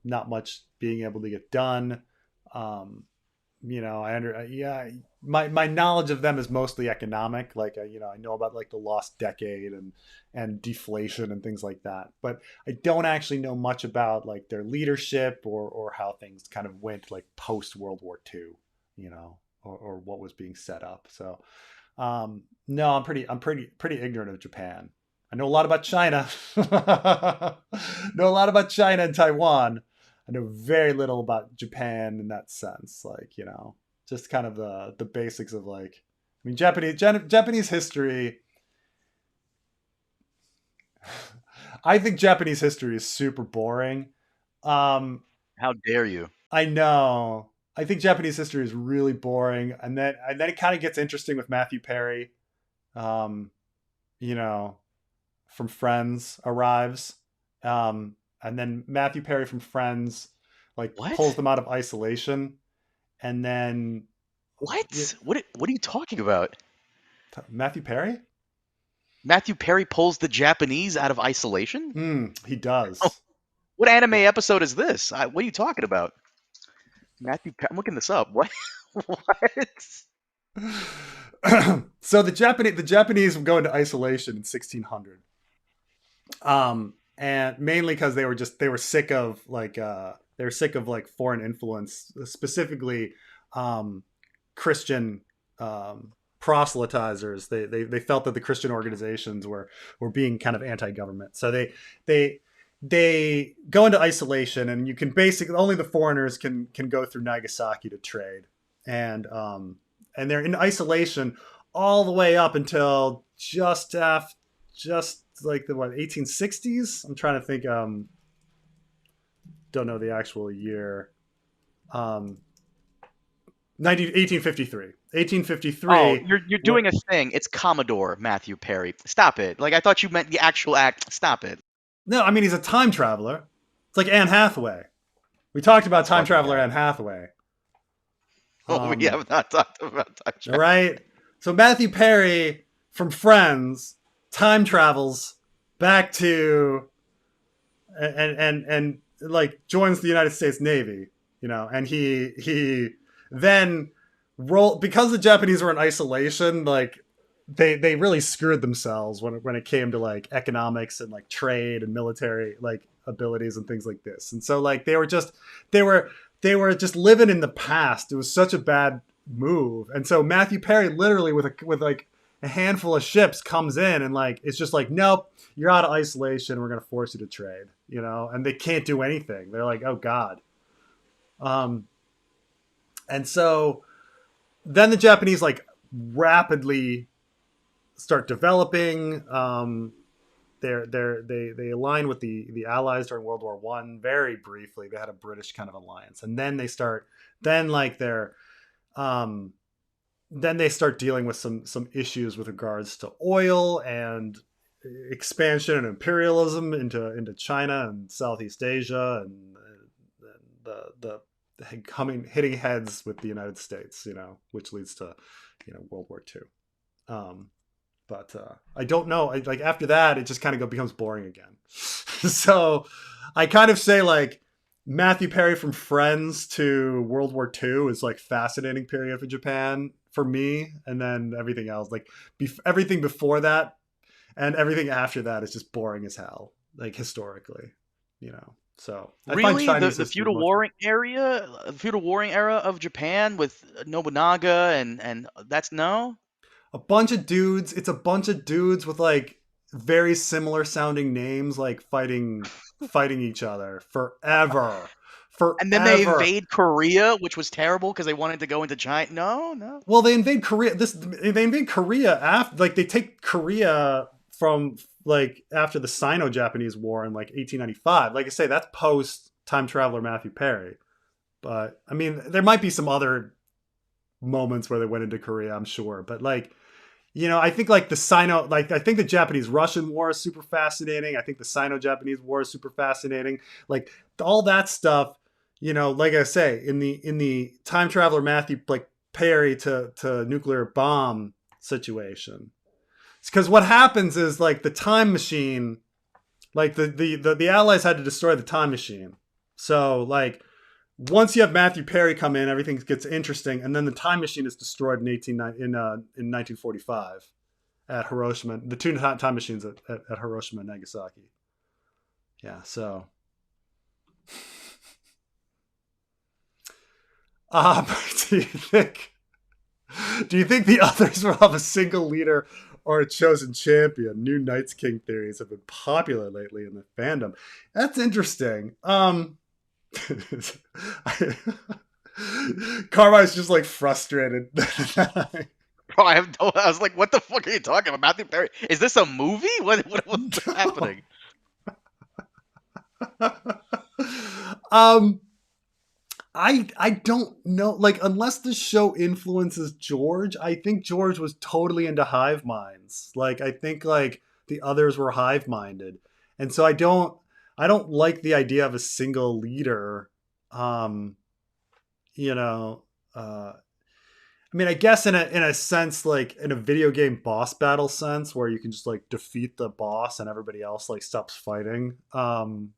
not much being able to get done. You know, my knowledge of them is mostly economic. Like, you know, I know about like the lost decade and deflation and things like that. But I don't actually know much about like their leadership or how things kind of went like post World War II, you know, or what was being set up. So, no, I'm pretty ignorant of Japan. I know a lot about China. Know a lot about China and Taiwan. I know very little about Japan in that sense. Like, you know, just kind of the basics of like, I mean, Japanese history. I think Japanese history is super boring. How dare you? I know. I think Japanese history is really boring, and then it kind of gets interesting with Matthew Perry. You know, from Friends arrives. And then Matthew Perry from Friends like pulls them out of isolation, and then what are you talking about? Matthew Perry? Matthew Perry pulls the Japanese out of isolation? He does. Oh, what anime episode is this? What are you talking about? I'm looking this up. What? What? So the Japanese go into isolation in 1600. And mainly because they were sick of like foreign influence, specifically Christian proselytizers. They felt that the Christian organizations were being kind of anti-government, so they go into isolation, and you can basically only the foreigners can go through Nagasaki to trade, and they're in isolation all the way up until just like the 1860s. I'm trying to think. Don't know the actual year. 1853. 1853. Oh, you're doing a thing. It's Commodore Matthew Perry. Stop it. Like, I thought you meant the actual act. Stop it. No, I mean, he's a time traveler. It's like Anne Hathaway. We talked about time traveler Anne Hathaway. Oh, we have not talked about time traveler. Right? So Matthew Perry from Friends time travels back to and like joins the United States Navy, you know, and he then roll because the Japanese were in isolation, like they really screwed themselves when it came to like economics and like trade and military like abilities and things like this. And so like they were they were just living in the past. It was such a bad move. And so Matthew Perry literally with like a handful of ships comes in and like it's just like, nope, you're out of isolation, we're gonna force you to trade, you know, and they can't do anything. They're like, oh god. um and so then the Japanese like rapidly start developing. They align with the Allies during World War One very briefly. They had a British kind of alliance, and then they start then like they're um, then they start dealing with some issues with regards to oil and expansion and imperialism into China and Southeast Asia, and the coming hitting heads with the United States, you know, which leads to, you know, World War Two. Um, but I don't know. Like after that, it just kind of becomes boring again. So I kind of say like Matthew Perry from Friends to World War II is like fascinating period for Japan for me, and then everything else like everything before that and everything after that is just boring as hell, like historically, you know. So I find Really, Chinese the history feudal much. warring area, feudal warring era of Japan with Nobunaga and that's no. A bunch of dudes. It's a bunch of dudes with like very similar sounding names, like fighting each other forever, And then they forever. invade Korea, which was terrible because they wanted to go into China. No, no. Well, they invade Korea. They invade Korea after, like they take Korea from like after the Sino-Japanese War in like 1895. Like I say, that's post time traveler Matthew Perry. But I mean, there might be some other moments where they went into Korea, I'm sure. But like, you know, I think like the Sino, like I think the Japanese-Russian War is super fascinating. I think the Sino-Japanese War is super fascinating. Like all that stuff, you know, like I say, in the time traveler Matthew like Perry to nuclear bomb situation. Because what happens is like the time machine, like the Allies had to destroy the time machine. So like once you have Matthew Perry come in, everything gets interesting, and then the time machine is destroyed in 1945 at Hiroshima. The two time machines at Hiroshima and Nagasaki. Yeah. So, um, do you think do you think the others will have a single leader or a chosen champion? New Knights King theories have been popular lately in the fandom. That's interesting. Carmine's just like frustrated. Bro, I have no. I was like, what the fuck are you talking about, Matthew Perry? Is this a movie? What's happening? um, I don't know. Like, unless the show influences George, I think George was totally into hive minds. Like, I think like the others were hive minded, and so I don't like the idea of a single leader. Um, you know, I mean, I guess in a sense, like in a video game boss battle sense, where you can just like defeat the boss and everybody else like stops fighting, and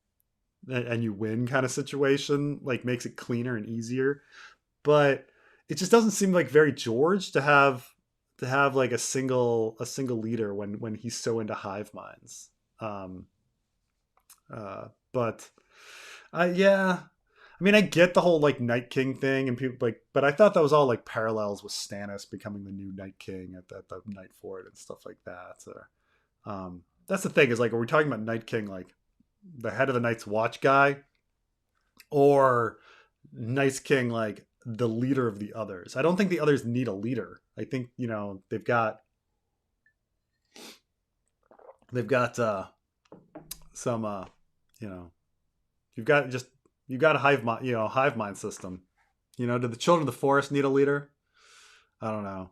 you win kind of situation, like makes it cleaner and easier. But it just doesn't seem like very George to have like a single leader when he's so into hive minds. Um, but yeah, I mean, I get the whole like Night King thing and people like, but I thought that was all like parallels with Stannis becoming the new Night King at the Night Fort and stuff like that. So, that's the thing is like, are we talking about Night King like the head of the Night's Watch guy, or Night's King like the leader of the others? I don't think the others need a leader. I think, you know, they've got some you know, you've got a hive mind system. You know, do the children of the forest need a leader? I don't know.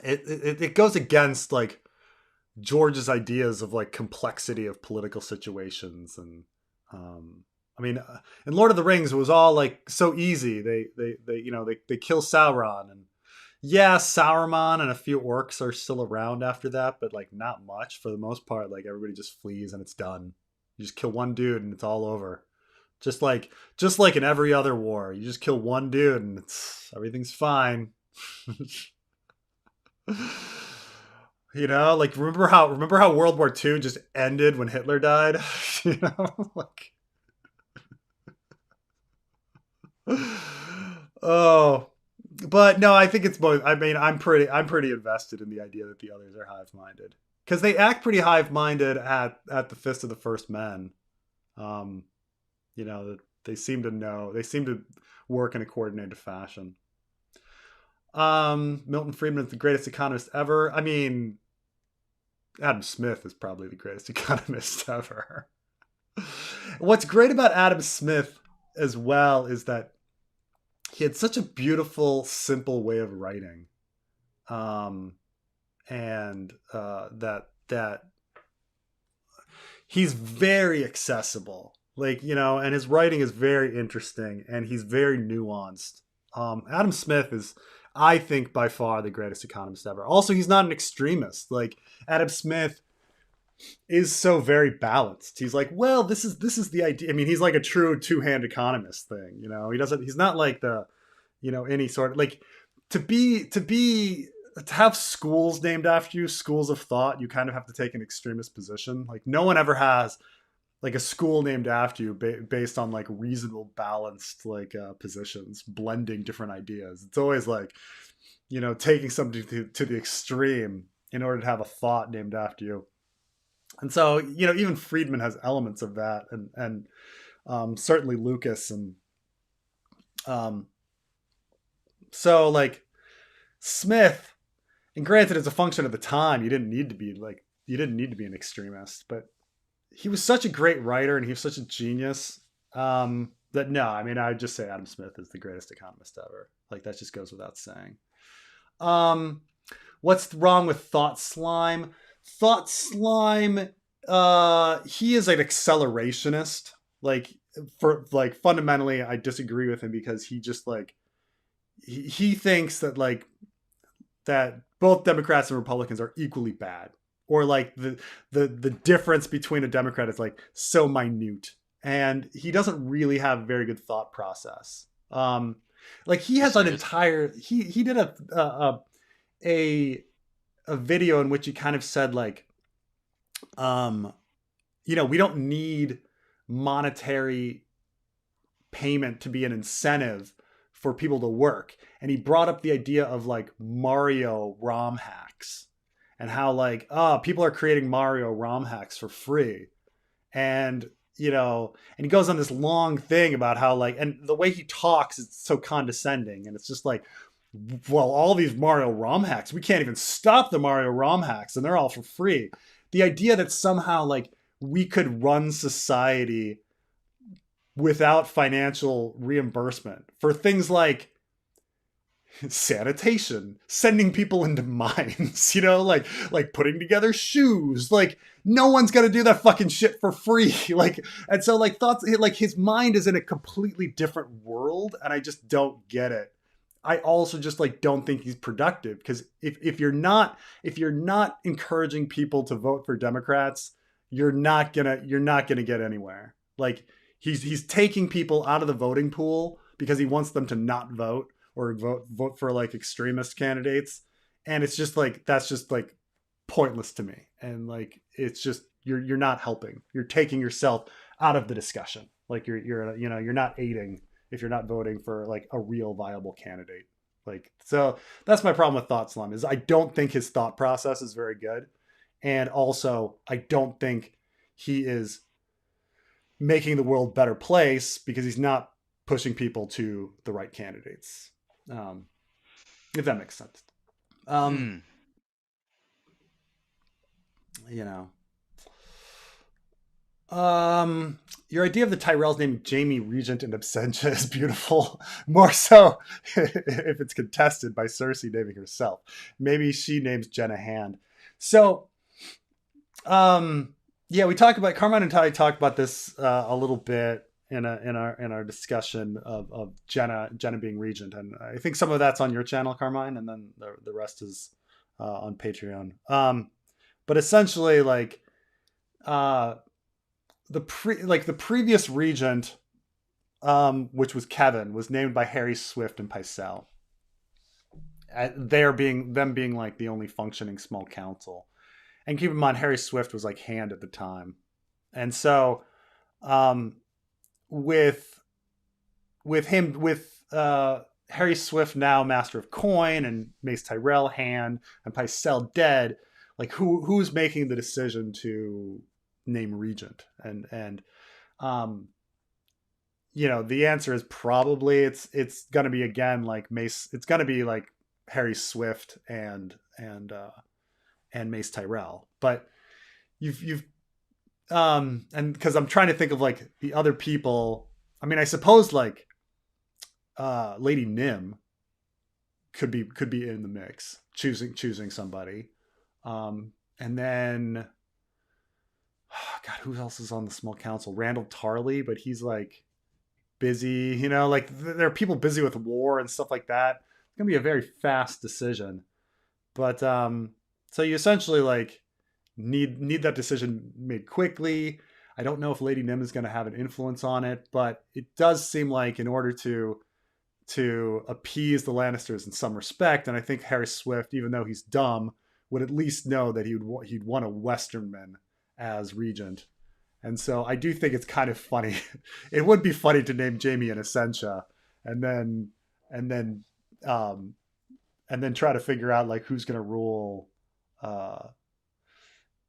It goes against like George's ideas of like complexity of political situations. And I mean, in Lord of the Rings, it was all like so easy. They kill Sauron, and Yeah, Sauron and a few orcs are still around after that, but like not much. For the most part, like everybody just flees and it's done. You just kill one dude and it's all over. Just like in every other war, you just kill one dude and everything's fine. Like remember how World War II just ended when Hitler died? Like oh, but no, I think it's both. I mean, I'm pretty invested in the idea that the others are hive-minded because they act pretty hive-minded at the Fist of the First Men. Um, they seem to know. They seem to work in a coordinated fashion. Milton Friedman is the greatest economist ever. I mean, Adam Smith is probably the greatest economist ever. What's great about Adam Smith as well is that he had such a beautiful, simple way of writing, and that he's very accessible. And his writing is very interesting, and he's very nuanced. Adam Smith is, I think, by far the greatest economist ever. Also, he's not an extremist. Like Adam Smith is so very balanced. He's like, well, this is the idea. I mean, he's like a true two-hand economist thing. He's not like any sort of like to have schools named after you, schools of thought. You kind of have to take an extremist position. Like no one ever has like a school named after you based on like reasonable, balanced positions, blending different ideas. It's always like taking something to the extreme in order to have a thought named after you. And so, even Friedman has elements of that, and certainly Lucas, and so like Smith. And granted, it's a function of the time. You didn't need to be an extremist, but he was such a great writer and he was such a genius that no, I mean, I would just say Adam Smith is the greatest economist ever. Like that just goes without saying. What's wrong with Thought Slime? Thought Slime, he is an accelerationist. Fundamentally, I disagree with him because he just he thinks that both Democrats and Republicans are equally bad, or like the difference between a Democrat is like so minute, and he doesn't really have a very good thought process. He has an entire he did a video in which he kind of said we don't need monetary payment to be an incentive for people to work. And he brought up the idea of Mario ROM hacks and how people are creating Mario ROM hacks for free. And and he goes on this long thing about how and the way he talks is so condescending, and it's just well, all these Mario ROM hacks, we can't even stop the Mario ROM hacks and they're all for free. The idea that somehow we could run society without financial reimbursement for things like sanitation, sending people into mines, putting together shoes. No one's gonna do that fucking shit for free. And so thoughts his mind is in a completely different world, and I just don't get it. I also just don't think he's productive, because if you're not encouraging people to vote for Democrats, you're not gonna get anywhere. He's taking people out of the voting pool because he wants them to not vote or vote for extremist candidates, and it's just that's just pointless to me. And it's just you're not helping. You're taking yourself out of the discussion. You're not aiding if you're not voting for a real viable candidate. So that's my problem with Thought Slum, is I don't think his thought process is very good, and also I don't think he is making the world a better place because he's not pushing people to the right candidates. If that makes sense. Your idea of the Tyrells naming Jaime Regent and Absentia is beautiful. More so if it's contested by Cersei naming herself. Maybe she names Jenna Hand. So, we talked about, Carmine and Ty talked about this a little bit, our discussion of Jenna being regent, and I think some of that's on your channel, Carmine, and then the rest is on Patreon. But essentially, like the previous regent, which was Kevin, was named by Harry Swift and Pycelle. Them being like the only functioning small council, and keep in mind Harry Swift was like Hand at the time, and so with Harry Swift now Master of Coin and Mace Tyrell Hand and Pycelle dead, like who's making the decision to name regent? And the answer is probably it's gonna be again like Mace. It's gonna be like Harry Swift and Mace Tyrell. But you've and because I'm trying to think of like the other people. I mean, I suppose like Lady Nim could be in the mix, choosing somebody. And then God, who else is on the small council? Randall Tarley, but he's like busy, like there are people busy with war and stuff like that. It's gonna be a very fast decision. But so you essentially like need that decision made quickly. I don't know if Lady Nim is going to have an influence on it, but it does seem like in order to appease the Lannisters in some respect, and I think Harry Swift, even though he's dumb, would at least know that he'd want a Westernman as regent. And so I do think it's kind of funny. It would be funny to name Jaime an Essentia, and then try to figure out like who's going to rule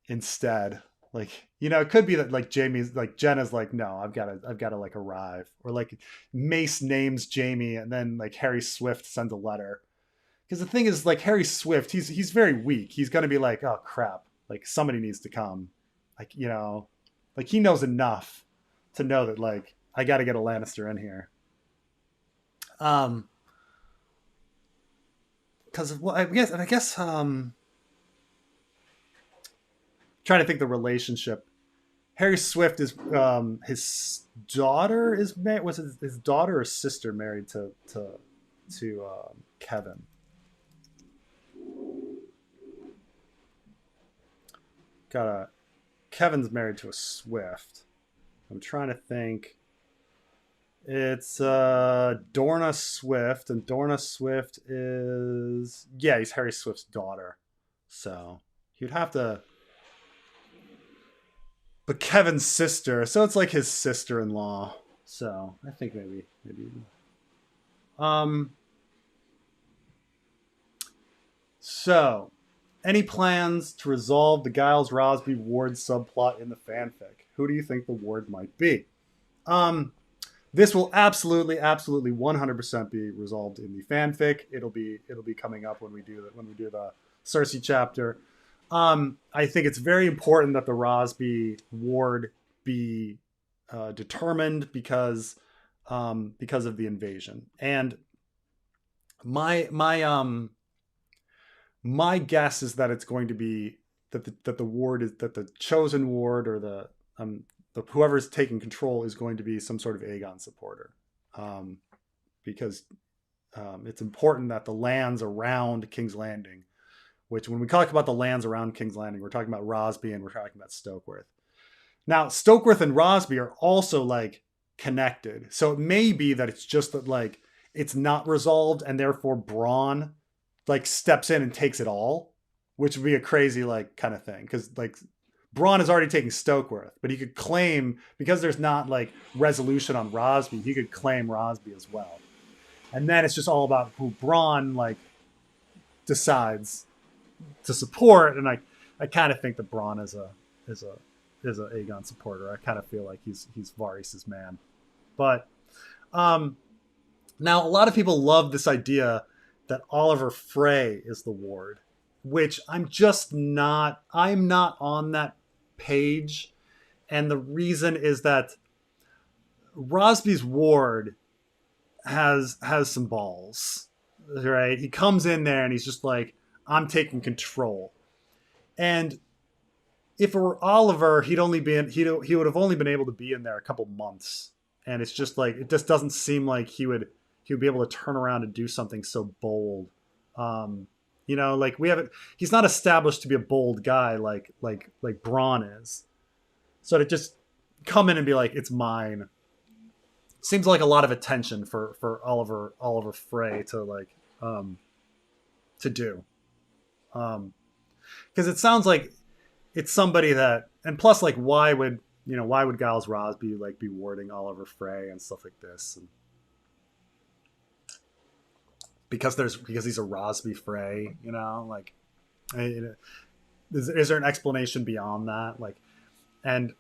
instead. Like, it could be that like Jaime's like Jenna's like, no, I've got to like arrive, or like Mace names Jaime and then like Harry Swift sends a letter. Because the thing is, like Harry Swift, he's very weak. He's gonna be like, oh crap, like somebody needs to come, like like he knows enough to know that like I got to get a Lannister in here. Because well, I guess trying to think the relationship. Harry Swift is his daughter is married. Was his daughter or sister married to Kevin? Kevin's married to a Swift. I'm trying to think. It's Dorna Swift, and Dorna Swift is he's Harry Swift's daughter. So you'd have to. But Kevin's sister, so it's like his sister-in-law. So I think maybe. So, any plans to resolve the Gyles Rosby Ward subplot in the fanfic? Who do you think the Ward might be? This will absolutely 100% be resolved in the fanfic. It'll be coming up when we do the Cersei chapter. I think it's very important that the Rosby Ward be determined because of the invasion. And my guess is that it's going to be that the ward is that the chosen ward, or the whoever's taking control is going to be some sort of Aegon supporter, because it's important that the lands around King's Landing, which when we talk about the lands around King's Landing, we're talking about Rosby and we're talking about Stokeworth. Now, Stokeworth and Rosby are also like connected. So it may be that it's just that like it's not resolved and therefore Bronn like steps in and takes it all, which would be a crazy like kind of thing. Because like Bronn is already taking Stokeworth, but he could claim, because there's not like resolution on Rosby, he could claim Rosby as well. And then it's just all about who Bronn like decides to support. And I kind of think that Bronn is a Aegon supporter. I kind of feel like he's Varys' man. But now a lot of people love this idea that Oliver Frey is the ward, which I'm not on that page. And the reason is that Rosby's ward has some balls, right? He comes in there and he's just like, I'm taking control. And if it were Oliver, he would have only been able to be in there a couple months, and it's just like it just doesn't seem like he would be able to turn around and do something so bold. You know, like he's not established to be a bold guy like Bronn is. So to just come in and be like, it's mine, seems like a lot of attention for Oliver Frey to like to do. Because it sounds like it's somebody that, and plus like why would Gyles Rosby like be warding Oliver Frey and stuff like this? And because he's a Rosby Frey, you know, like is there an explanation beyond that? Like, and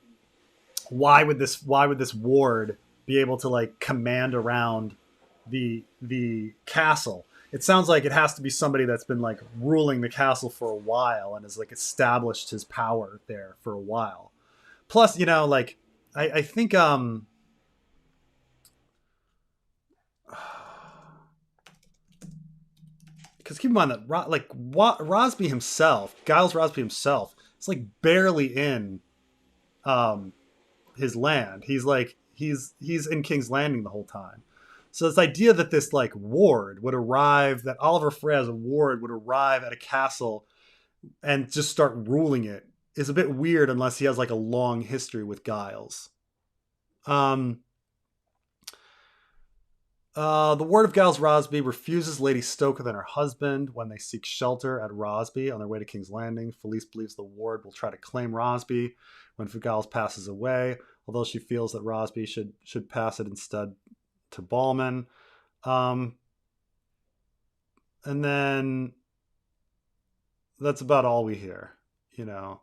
why would this ward be able to like command around the castle? It sounds like it has to be somebody that's been like ruling the castle for a while and has like established his power there for a while. Plus, you know, like I think because keep in mind that Rosby himself, Gyles Rosby himself, is like barely in his land. He's in King's Landing the whole time. So this idea that this like ward would arrive, that Oliver Frey as a ward would arrive at a castle and just start ruling it, is a bit weird unless he has like a long history with Gyles. The ward of Gyles Rosby refuses Lady Stoke and her husband when they seek shelter at Rosby on their way to King's Landing. Felice believes the ward will try to claim Rosby when Gyles passes away, although she feels that Rosby should pass it instead to Balman. And then that's about all we hear, you know.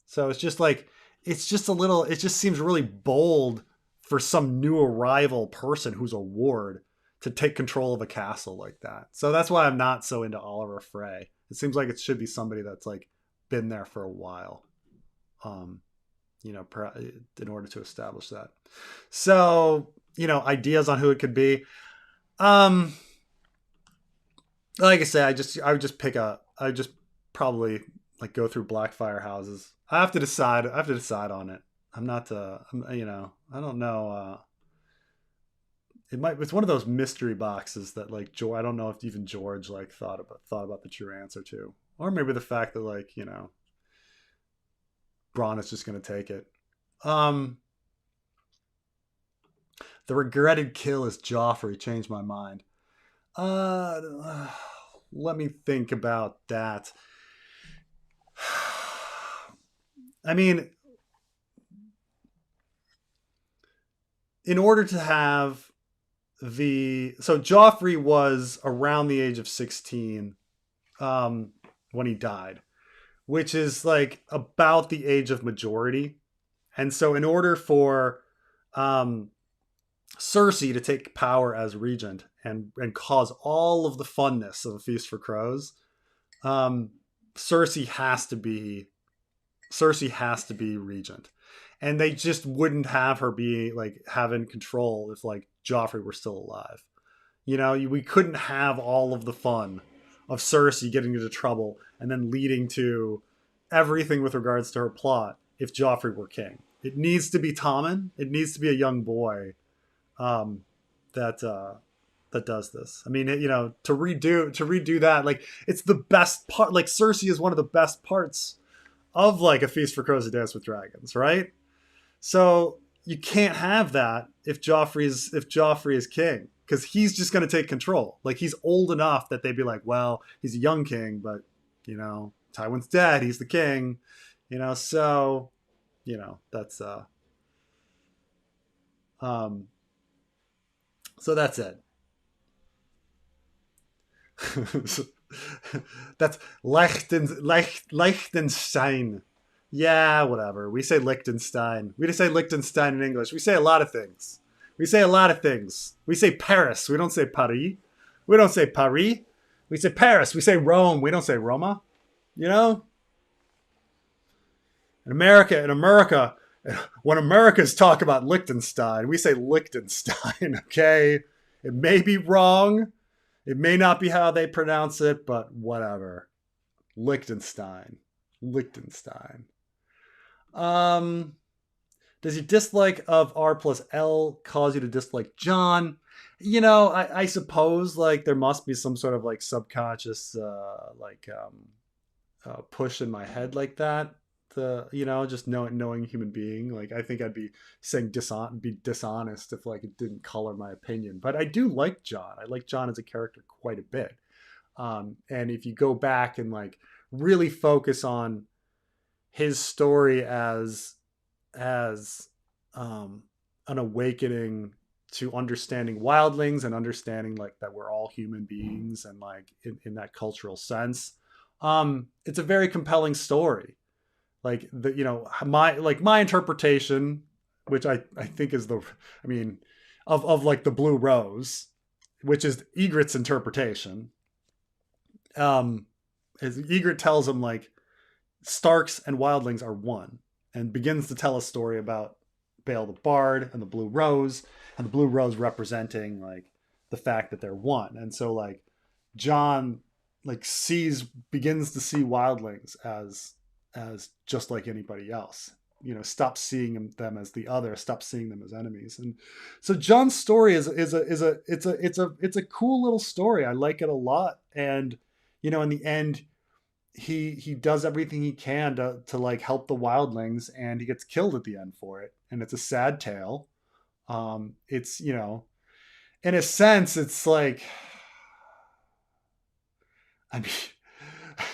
So it's just like, it just seems really bold for some new arrival person who's a ward to take control of a castle like that. So that's why I'm not so into Oliver Frey. It seems like it should be somebody that's like been there for a while, you know, in order to establish that. So, you know, ideas on who it could be. Like I say, I would just probably like go through Blackfire houses. I have to decide on it. I'm not, you know, I don't know. It's one of those mystery boxes that like I don't know if even George like thought about the true answer to, or maybe the fact that like, you know, Bronn is just going to take it. The regretted kill is Joffrey changed my mind. Let me think about that. I mean, in order to have so Joffrey was around the age of 16 when he died, which is like about the age of majority. And so in order for Cersei to take power as regent and cause all of the funness of A Feast for Crows, Cersei has to be regent. And they just wouldn't have her be like having control if like Joffrey were still alive. You know, we couldn't have all of the fun of Cersei getting into trouble and then leading to everything with regards to her plot if Joffrey were king. It needs to be Tommen. It needs to be a young boy that does this. I mean, you know, to redo that, like, it's the best part. Like, Cersei is one of the best parts of like A Feast for Crows, A Dance with Dragons, right? So you can't have that if Joffrey is king, because he's just going to take control. Like, he's old enough that they'd be like, well, he's a young king, but you know, Tywin's dead, he's the king, you know. So, you know, that's so that's it. That's Liechtenstein. Yeah, whatever. We say Liechtenstein. We just say Liechtenstein in English. We say a lot of things. We say Paris. We don't say Paris. We don't say Paris. We say Paris. We say Rome. We don't say Roma. You know? In America, when Americans talk about Liechtenstein, we say Liechtenstein, okay? It may be wrong. It may not be how they pronounce it, but whatever. Liechtenstein. The Does your dislike of R plus L cause you to dislike Jon? You know, I suppose like there must be some sort of like subconscious push in my head like that. The just knowing human being. Like I think I'd be saying dishonest if like it didn't color my opinion. But I do like Jon. I like Jon as a character quite a bit. And if you go back and like really focus on his story as an awakening to understanding wildlings and understanding like that we're all human beings and like in that cultural sense, it's a very compelling story. Like my interpretation, which I think is of like the blue rose, which is Egret's interpretation. As Egret tells him like Starks and wildlings are one, and begins to tell a story about Bale the Bard and the Blue Rose, and the Blue Rose representing like the fact that they're one. And so like Jon like begins to see wildlings as just like anybody else. Stop seeing them as the other, stop seeing them as enemies. And so Jon's story is a cool little story. I like it a lot. And in the end, he does everything he can to like help the wildlings, and he gets killed at the end for it. And it's a sad tale. It's in a sense, it's like, I mean,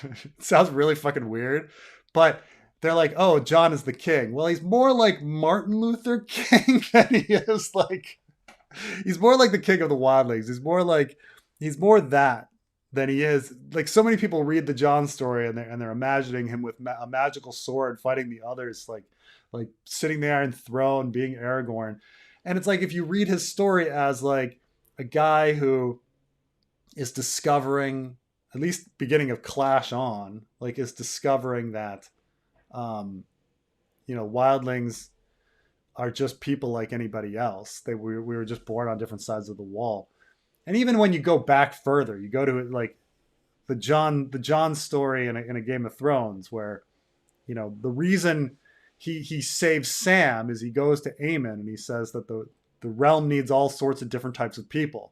it sounds really fucking weird, but they're like, oh, Jon is the king. Well, he's more like Martin Luther King than he is like, he's more like the king of the wildlings. He's more that than he is. Like so many people read the Jon story and they're imagining him with a magical sword fighting the others, like sitting the Iron Throne, being Aragorn. And it's like, if you read his story as like a guy who is discovering, at least beginning of Clash on, like is discovering that, wildlings are just people like anybody else. We were just born on different sides of the wall. And even when you go back further, you go to like the Jon story in a Game of Thrones, where, the reason he saves Sam is he goes to Aemon and he says that the realm needs all sorts of different types of people,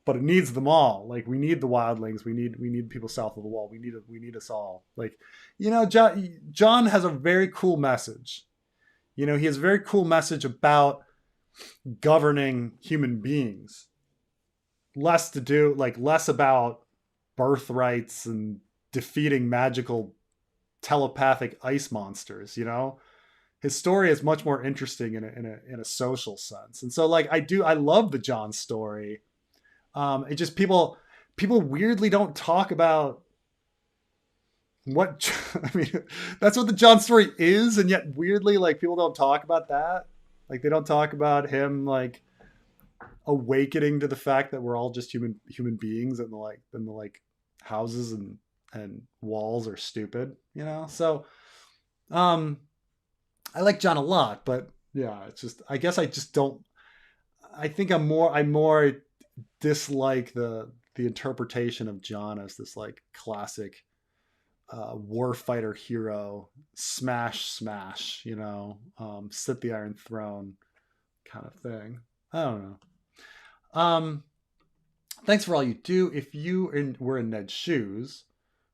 but it needs them all. Like we need the wildlings, we need people south of the wall. We need us all. Like, Jon has a very cool message. He has a very cool message about governing human beings. Less about birthrights and defeating magical telepathic ice monsters. His story is much more interesting in a social sense. And so like I love the Jon story. It just people weirdly don't talk about what I mean. That's what the Jon story is, and yet weirdly, like people don't talk about that. Like they don't talk about him like awakening to the fact that we're all just human beings, and the houses and walls are stupid. So I like Jon a lot, but yeah, it's just I guess I just don't. I think I more dislike the interpretation of Jon as this like classic warfighter hero, smash, sit the Iron Throne kind of thing. I don't know. Thanks for all you do. If you were in Ned's shoes,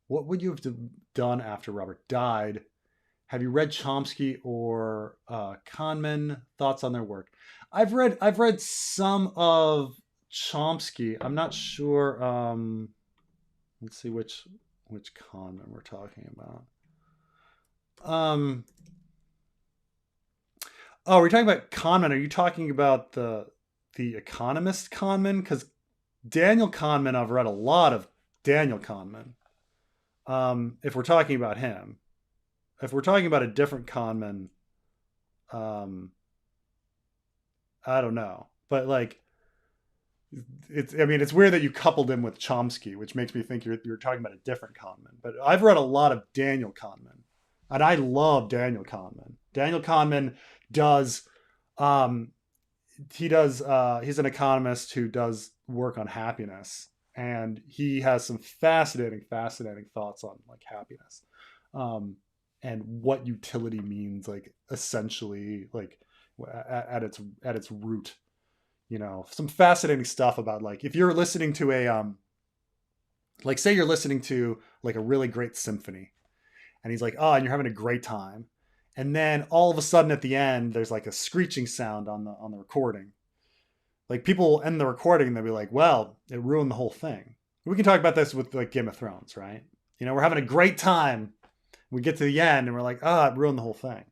what would you have done after Robert died? Have you read Chomsky or Kahneman? Thoughts on their work? I've read some of Chomsky. I'm not sure. Let's see which Kahneman we're talking about. Oh, we're talking about Kahneman. Are you talking about the economist Kahneman? Because Daniel Kahneman, I've read a lot of Daniel Kahneman. If we're talking about him, if we're talking about a different Kahneman, I don't know, but like. It's weird that you coupled him with Chomsky, which makes me think you're talking about a different Kahneman. But I've read a lot of Daniel Kahneman, and I love Daniel Kahneman. Daniel Kahneman does, he's an economist who does work on happiness, and he has some fascinating thoughts on like happiness. and what utility means, like essentially, like at its root. You know, some fascinating stuff about like if you're listening to a like say you're listening to like a really great symphony, and he's like, oh, and you're having a great time, and then all of a sudden at the end there's like a screeching sound on the recording. Like people end the recording and they'll be like, well, it ruined the whole thing. We can talk about this with like Game of Thrones, right? You know, we're having a great time. We get to the end and we're like, oh, it ruined the whole thing.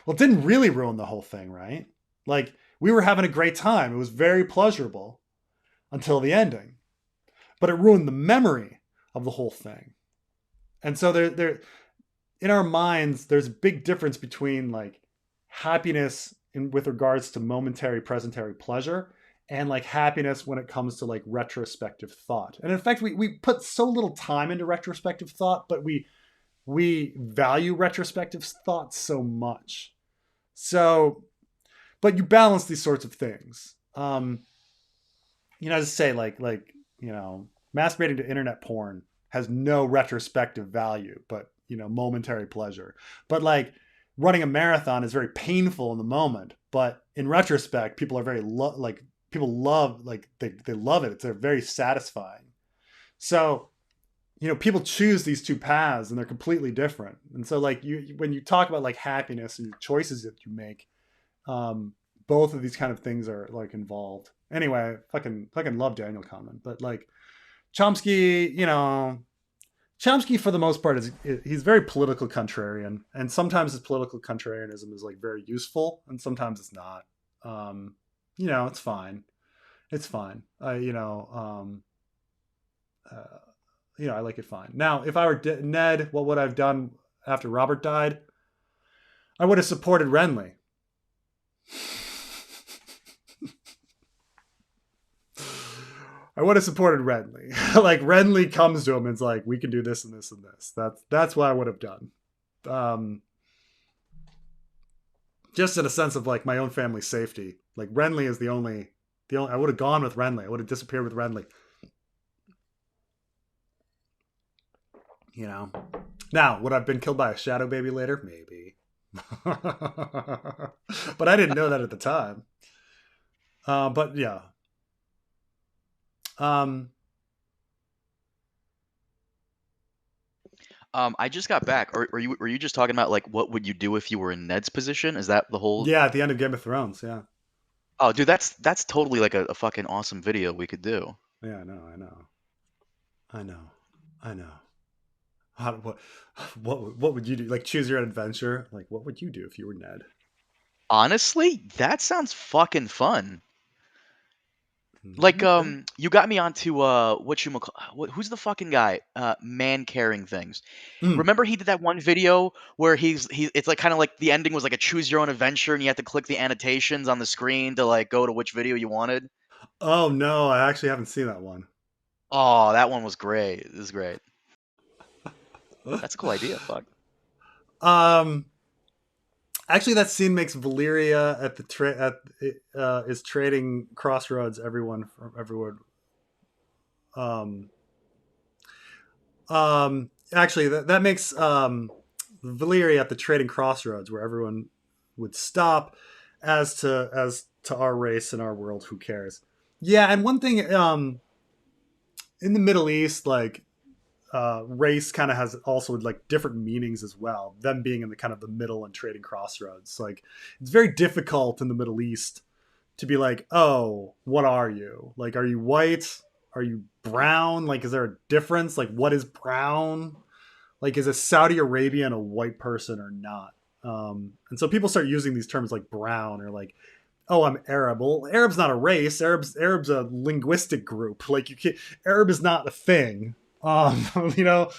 Well, it didn't really ruin the whole thing, right? Like we were having a great time. It was very pleasurable until the ending, but it ruined the memory of the whole thing. And so there in our minds, there's a big difference between like happiness with regards to momentary presentary pleasure and like happiness when it comes to like retrospective thought. And in fact, we put so little time into retrospective thought, but we value retrospective thought so much. So, but you balance these sorts of things. You know, just say like, you know, masturbating to internet porn has no retrospective value, but, you know, momentary pleasure. But like running a marathon is very painful in the moment, but in retrospect, people are very people love, like they love it. It's very satisfying. So, you know, people choose these two paths and they're completely different. And so like when you talk about like happiness and the choices that you make, both of these kind of things are like involved. Anyway, fucking love Daniel Kahneman, but like Chomsky, you know, Chomsky for the most part he's very political contrarian, and sometimes his political contrarianism is like very useful, and sometimes it's not. You know, it's fine. It's fine. You know, I like it fine. Now, if I were Ned, what would I have done after Robert died? I would have supported Renly. I would have supported Renly. Like Renly comes to him and is like, "We can do this and this and this." That's what I would have done. Just in a sense of like my own family's safety. Like Renly is the only. I would have gone with Renly. I would have disappeared with Renly. You know. Now, would I have been killed by a shadow baby later? Maybe. But I didn't know that at the time. But yeah. I just got back. Were you just talking about like what would you do if you were in Ned's position? Is that the whole? Yeah, at the end of Game of Thrones, yeah. Oh, dude, that's totally like a fucking awesome video we could do. Yeah, I know. I know. How, what would you do? Like choose your own adventure? Like what would you do if you were Ned? Honestly, that sounds fucking fun. Like, Okay. you got me onto who's the fucking guy? Man carrying things. Mm. Remember he did that one video where it's like kind of like the ending was like a choose your own adventure and you had to click the annotations on the screen to like go to which video you wanted. Oh no, I actually haven't seen that one. Oh, that one was great. It was great. That's a cool idea. Fuck. um, actually, that scene makes Valyria at is trading crossroads. Everyone. Um, actually, that makes Valyria at the trading crossroads where everyone would stop. As to our race and our world, who cares? Yeah, and one thing, in the Middle East, like race kind of has also like different meanings as well. Them being in the kind of the middle and trading crossroads. Like it's very difficult in the Middle East to be like, oh, what are you? Like, are you white? Are you brown? Like, is there a difference? Like, what is brown? Like, is a Saudi Arabian a white person or not? And so people start using these terms like brown or like, oh, I'm Arab. Well, Arab's not a race. Arab's a linguistic group. Like you can't, Arab is not a thing. You know,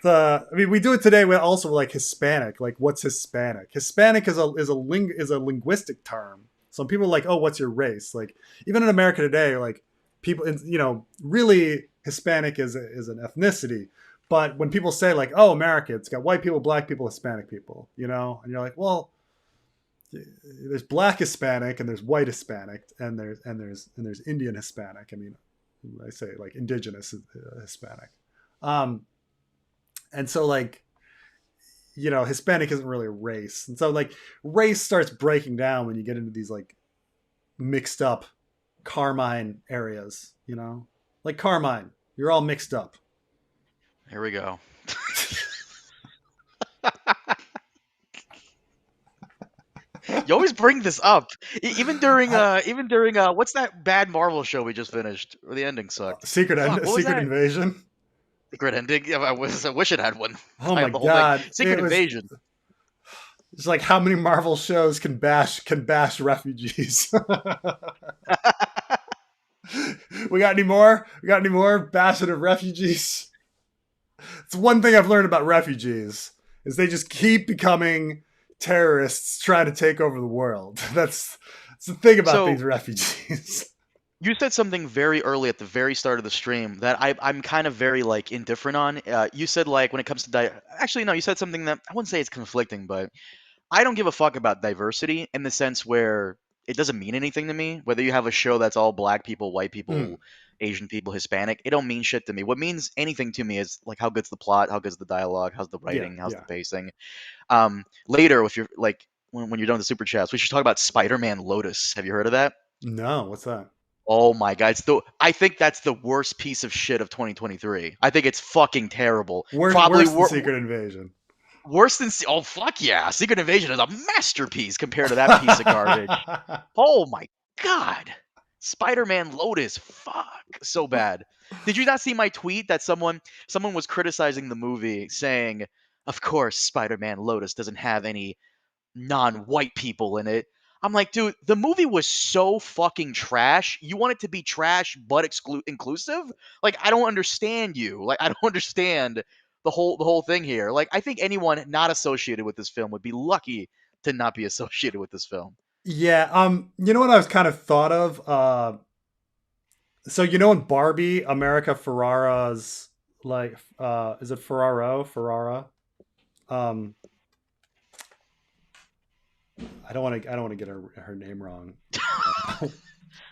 I mean, we do it today with also like Hispanic. Like, what's Hispanic? Hispanic is a linguistic term. Some people are like, oh, what's your race? Like, even in America today, like people, you know, really Hispanic is an ethnicity. But when people say like, oh, America, it's got white people, black people, Hispanic people, you know, and you're like, well, there's black Hispanic and there's white Hispanic and there's Indian Hispanic. I mean, I say like indigenous Hispanic. And so like, Hispanic isn't really a race. And so like race starts breaking down when you get into these like mixed up Carmine areas, like Carmine, you're all mixed up. Here we go. You always bring this up, even during what's that bad Marvel show we just finished? Where the ending sucked. Secret that? Invasion. Secret ending. Yeah, I wish it had one. Oh I my have the whole thing. god! Secret Invasion. It's like how many Marvel shows can bash refugees? We got any more? Bashing of refugees? It's one thing I've learned about refugees is they just keep becoming terrorists trying to take over the world. That's the thing about these refugees. You said something very early at the very start of the stream that I'm kind of very like indifferent on. You said like when it comes to actually no, you said something that I wouldn't say it's conflicting, but I don't give a fuck about diversity in the sense where it doesn't mean anything to me. Whether you have a show that's all black people, white people, Asian people, Hispanic, it don't mean shit to me. What means anything to me is like how good's the plot, how good's the dialogue, how's the writing, how's the pacing. Later, if you're like when you're done with the super chats, we should talk about Spider-Man Lotus. Have you heard of that? No, what's that? Oh my god, I think that's the worst piece of shit of 2023. I think it's fucking terrible. Probably worse than Secret Invasion. Worse than oh fuck yeah, Secret Invasion is a masterpiece compared to that piece of garbage. Oh my god, Spider-Man Lotus, fuck, so bad. Did you not see my tweet that someone was criticizing the movie, saying, "Of course, Spider-Man Lotus doesn't have any non-white people in it." I'm like, dude, the movie was so fucking trash. You want it to be trash but inclusive? Like, I don't understand you. Like, I don't understand the whole thing here. Like, I think anyone not associated with this film would be lucky to not be associated with this film. Yeah, you know what I was kind of thought of? So in Barbie, America Ferrara's like is it Ferrara? I don't want to get her name wrong.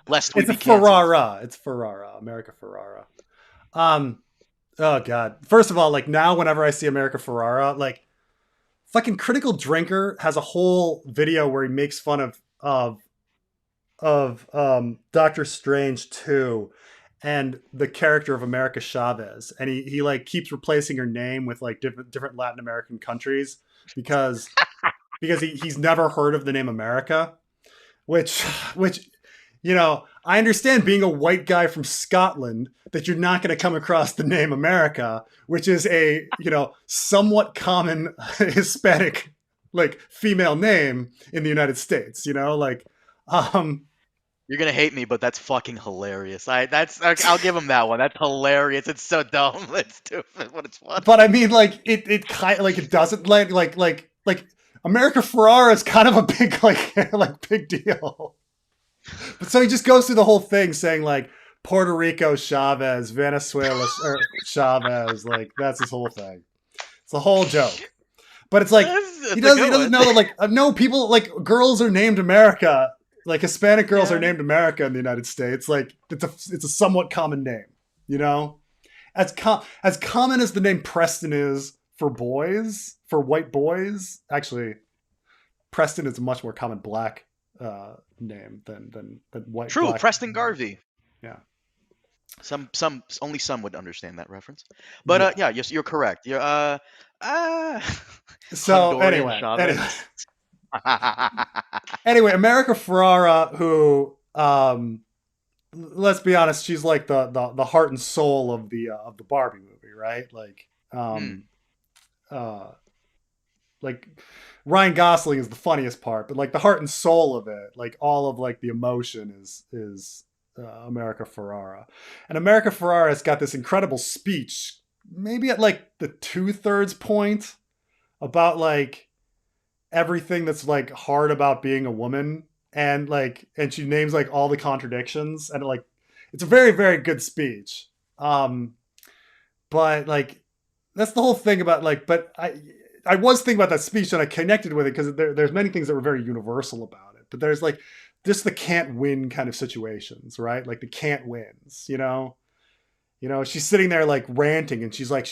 Lest it's Ferrara. It's Ferrara. America Ferrara. Oh god. First of all, like now whenever I see America Ferrara, like fucking Critical Drinker has a whole video where he makes fun of Doctor Strange 2 and the character of America Chavez, and he like keeps replacing her name with like different Latin American countries because he's never heard of the name America, which I understand being a white guy from Scotland that you're not going to come across the name America, which is a somewhat common Hispanic like female name in the United States. You're gonna hate me, but that's fucking hilarious. I'll give him that one. That's hilarious. It's so dumb. It's stupid, but it's fun. But I mean, like it kind of like it doesn't like America Ferrara is kind of a big like big deal. But so he just goes through the whole thing saying like Puerto Rico Chavez, Venezuela Chavez, like that's his whole thing. It's a whole joke. But it's like he doesn't know that like no people like girls are named America. Like Hispanic girls are named America in the United States. Like it's a somewhat common name, as common as the name Preston is for boys, for white boys. Actually, Preston is a much more common black name than white. True, black. Preston Garvey. Yeah. Only some would understand that reference. But yes, you're correct. You're so anyway, America Ferrara, who let's be honest, she's like the heart and soul of the Barbie movie, right? Like Ryan Gosling is the funniest part, but like the heart and soul of it, like all of like the emotion is America Ferrara. And America Ferrara has got this incredible speech, maybe at like the 2/3 point, about like everything that's like hard about being a woman, and she names like all the contradictions, and like it's a very, very good speech. But like that's the whole thing about like, but I was thinking about that speech and I connected with it because there's many things that were very universal about it, but there's like just the can't win kind of situations, right? Like the can't wins, You know, she's sitting there like ranting, and she's like,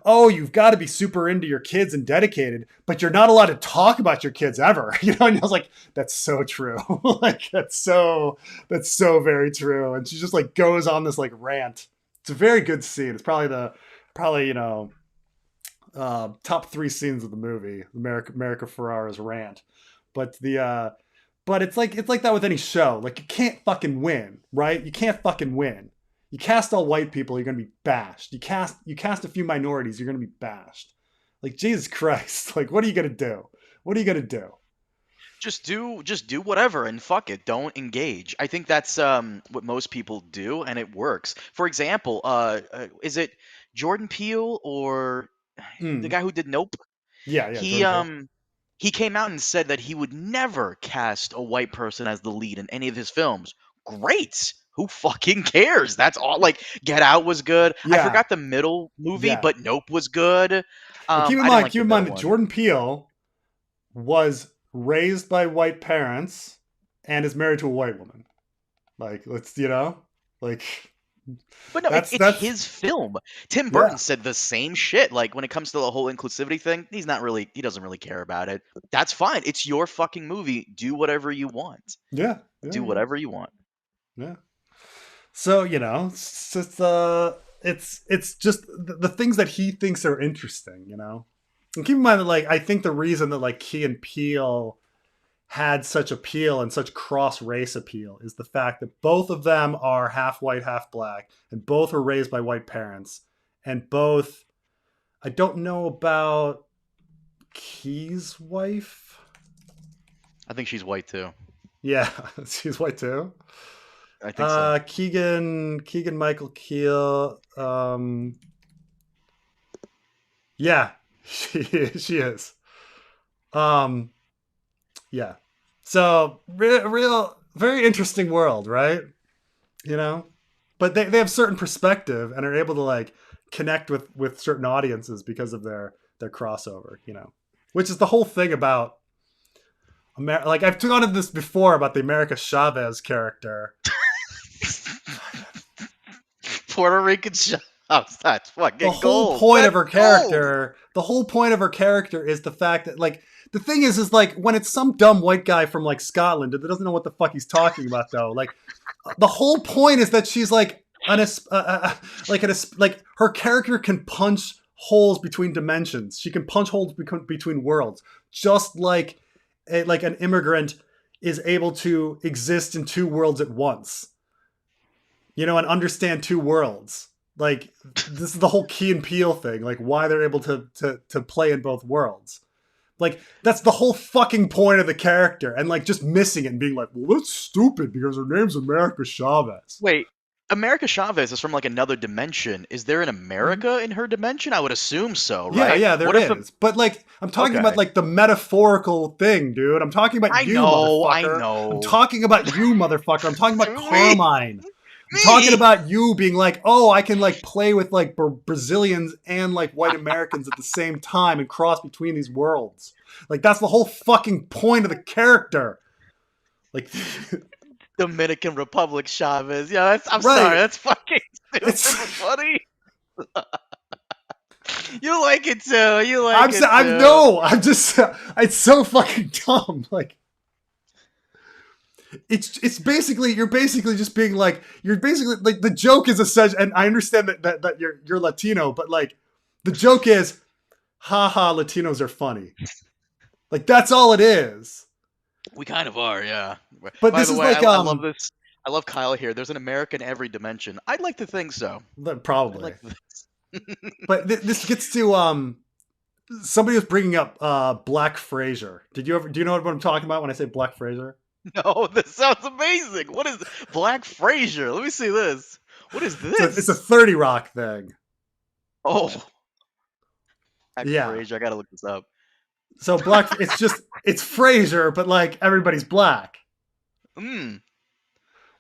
"Oh, you've got to be super into your kids and dedicated, but you're not allowed to talk about your kids ever." You know, and I was like, "That's so true. Like that's so very true." And she just like goes on this like rant. It's a very good scene. It's probably you know top 3 scenes of the movie, America Ferrera's rant. But but it's like that with any show. Like you can't fucking win, right? You can't fucking win. You cast all white people, you're gonna be bashed. You cast a few minorities, you're gonna be bashed. Like Jesus Christ, like what are you gonna do? What are you gonna do? Just do whatever and fuck it. Don't engage. I think that's what most people do, and it works. For example, is it Jordan Peele or the Mm. guy who did Nope? Yeah, He Jordan Peele. he came out and said that he would never cast a white person as the lead in any of his films. Great. Who fucking cares? That's all. Like Get Out was good. I Yeah, forgot the middle movie, yeah. but Nope was good. And I didn't like keep the in middle mind that one. Jordan Peele was raised by white parents and is married to a white woman. Like, let's like But no, it's that's his film. Tim yeah, Burton said the same shit. Like when it comes to the whole inclusivity thing, he doesn't really care about it. That's fine. It's your fucking movie. Do whatever you want. yeah, Do yeah, whatever you want. yeah. So it's just the things that he thinks are interesting, you know. And keep in mind that like I think the reason that like Key and Peele had such appeal and such cross race appeal is the fact that both of them are half white, half black, and both were raised by white parents, and both. I don't know about Key's wife. I think she's white too. Yeah, she's white too. I think so. Keegan Michael Keel. Yeah, she is. Um, yeah. So real, very interesting world, right? You know, but they have certain perspective and are able to like connect with certain audiences because of their crossover. You know, which is the whole thing about like I've gone into this before about the America Chavez character. Puerto Rican shops. That's The fucking whole gold. point of That's her gold. character, the whole point of her character is the fact that like the thing is like when it's some dumb white guy from like Scotland that doesn't know what the fuck he's talking about though. Like the whole point is that she's like like her character can punch holes between dimensions. She can punch holes between worlds, just like like an immigrant is able to exist in 2 worlds at once. You know, and understand 2 worlds. Like this is the whole Key and Peele thing, like why they're able to play in both worlds. Like that's the whole fucking point of the character, and like just missing it and being like, well, that's stupid because her name's America Chavez. Wait, America Chavez is from like another dimension. Is there an America in her dimension? I would assume so, Yeah, right? yeah, there What if? is. But like, I'm talking about Okay. like the metaphorical thing, dude. I'm talking about I you, know. I motherfucker. I'm know. talking about you, motherfucker. I'm talking about Me. Carmine. I'm talking Me. about you being like, oh, I can like play with like Brazilians and like white Americans at the same time and cross between these worlds. Like that's the whole fucking point of the character. Like, Dominican Republic Chavez. Yeah, I'm sorry. right? That's fucking stupid It's funny. You like it too. You like it I'm too. no. I'm just. It's so fucking dumb. Like. It's basically you're basically just being like you're basically like the joke is essential, and I understand that you're Latino, but like the joke is haha Latinos are funny, like that's all it is. We kind of are, yeah. But By this the is way, like I love this. I love Kyle here. There's an America in every dimension. I'd like to think so. I'd probably, like to think. but this gets to somebody was bringing up Black Fraser. Do you know what I'm talking about when I say Black Fraser? No, this sounds amazing. What is Black Fraser? Let me see this. What is It's a this? 30 Rock thing. Oh, Black Yeah. Fraser. I gotta look this up. So it's Fraser, but like everybody's black. Hmm.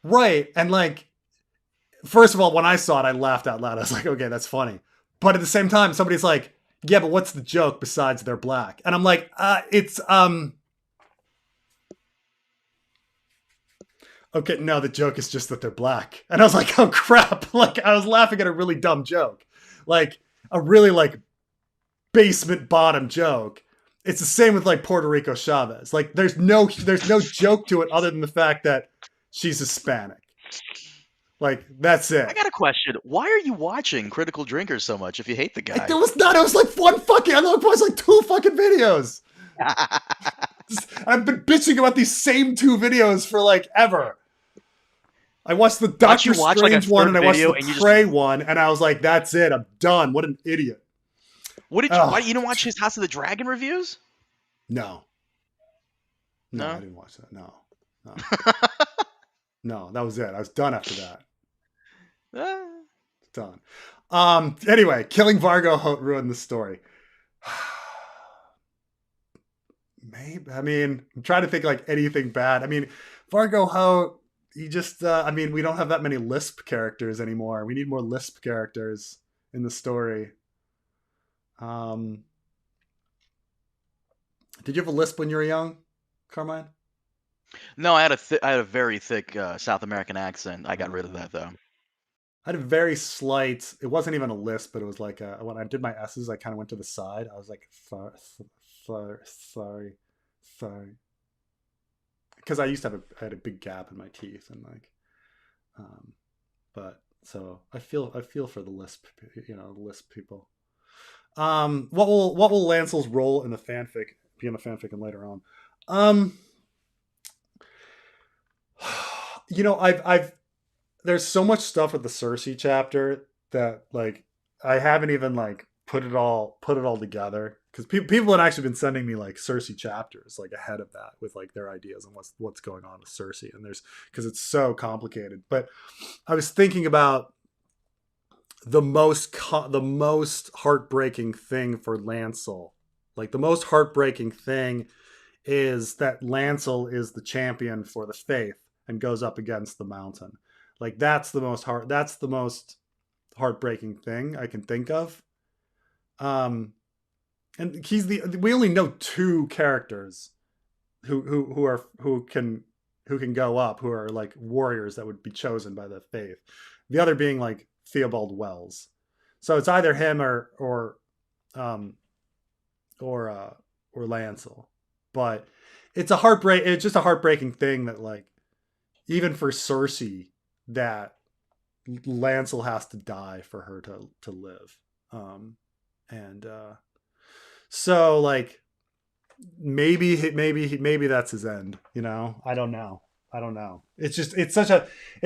Right. And like, first of all, when I saw it, I laughed out loud. I was like, okay, that's funny. But at the same time, somebody's like, yeah, but what's the joke besides they're black? And I'm like, it's Okay, no, the joke is just that they're black. And I was like, oh crap. Like I was laughing at a really dumb joke. Like a really like basement bottom joke. It's the same with like Puerto Rico Chavez. Like there's no joke to it other than the fact that she's Hispanic. Like that's I it. got a question. Why are you watching Critical Drinkers so much if you hate the It guy? was not. It was like one fucking. I know it was like 2 fucking videos. I've been bitching about these same 2 videos for like ever. I watched the Watch you Doctor watch like a Strange one third and I watched video the and you just Prey one, and I was like, "That's it. I'm done." What an idiot. what did you? Why Ugh. you didn't watch his House of the Dragon reviews? No, no, I No. didn't watch that. No, no, no. That was it. I was done after that. Ah. Done. Anyway, killing Vargo ruined the story. Maybe. I mean, I'm trying to think like anything bad. I mean, Vargo Hoat. He just. I mean, we don't have that many Lisp characters anymore. We need more Lisp characters in the story. Did you have a Lisp when you were young, Carmine? No, I had a very thick South American accent. I got rid of that though. I had a very slight. It wasn't even a lisp, but it was like when I did my S's, I kind of went to the side. I was like, sorry, because I used to have I had a big gap in my teeth, and like, but so I feel for the lisp, lisp people. What will Lancel's role in the fanfic be in the fanfic and later on? I've there's so much stuff with the Cersei chapter that like I haven't even like put it all together, because people had actually been sending me like Cersei chapters like ahead of that with like their ideas on what's going on with Cersei, and there's because it's so complicated. But I was thinking about the most heartbreaking thing for Lancel. Like the most heartbreaking thing is that Lancel is the champion for the faith and goes up against the mountain. Like that's the most heartbreaking thing I can think of. And we only know 2 characters who can go up, who are like warriors that would be chosen by the faith. The other being like Theobald Wells. So it's either him or Lancel. But it's just a heartbreaking thing that like even for Cersei, that Lancel has to die for her to live. And so like maybe that's his end, I don't know. It's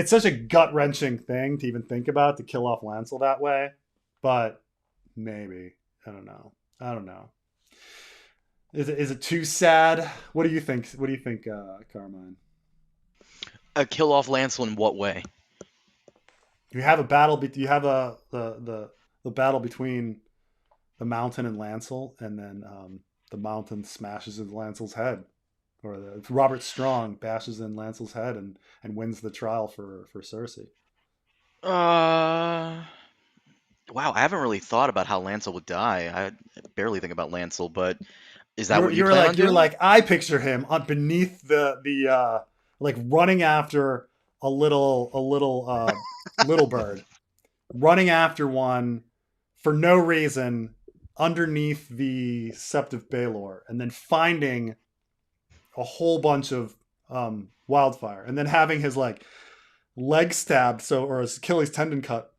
such a gut-wrenching thing to even think about, to kill off Lancel that way. But maybe, I don't know. Is it too sad? What do you think, Carmine? A kill off Lancel in what way? You have a battle. You have the battle between the Mountain and Lancel, and then the Mountain smashes into Lancel's head, or Robert Strong bashes in Lancel's head and wins the trial for Cersei. Wow, I haven't really thought about how Lancel would die. I barely think about Lancel, but is that what you plan on You were doing? like, I picture him beneath the like running after a little bird, running after one for no reason underneath the Sept of Baelor, and then finding a whole bunch of wildfire, and then having his like leg stabbed, or his Achilles tendon cut,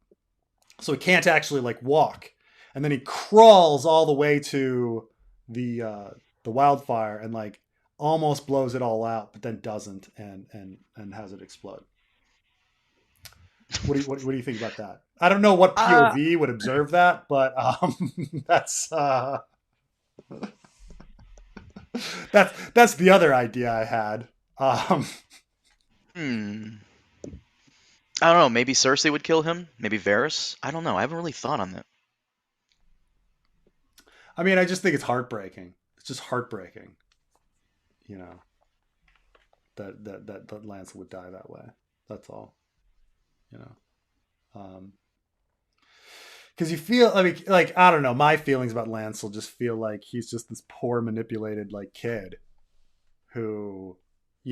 so he can't actually like walk, and then he crawls all the way to the wildfire and like almost blows it all out, but then doesn't, and has it explode. What do you think about that? I don't know what Uh, POV would observe that, but that's that's the other idea I had. hmm. I don't know. Maybe Cersei would kill him. Maybe Varys. I don't know. I haven't really thought on that. I mean, I just think it's heartbreaking. It's just heartbreaking, you know, that Lance would die that way. That's all, you know. Because you feel, I mean, like, I don't know, my feelings about Lancel just feel like he's just this poor manipulated like kid who,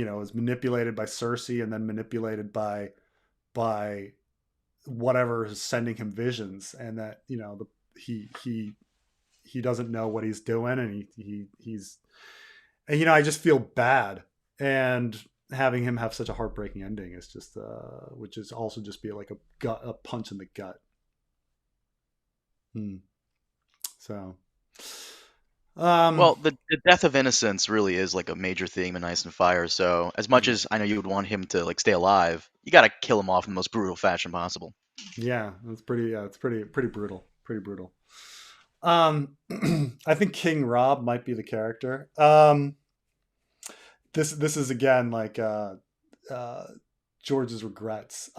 is manipulated by Cersei and then manipulated by whatever is sending him visions, and that he doesn't know what he's doing, and he's and I just feel bad, and having him have such a heartbreaking ending is just which is also just be like a punch in the gut. So Well, the death of innocence really is like a major theme in Ice and Fire. So as much as I know you would want him to like stay alive, you got to kill him off in the most brutal fashion possible. yeah, it's pretty brutal, pretty brutal. I think King Robb might be the character. This is again like George's regrets.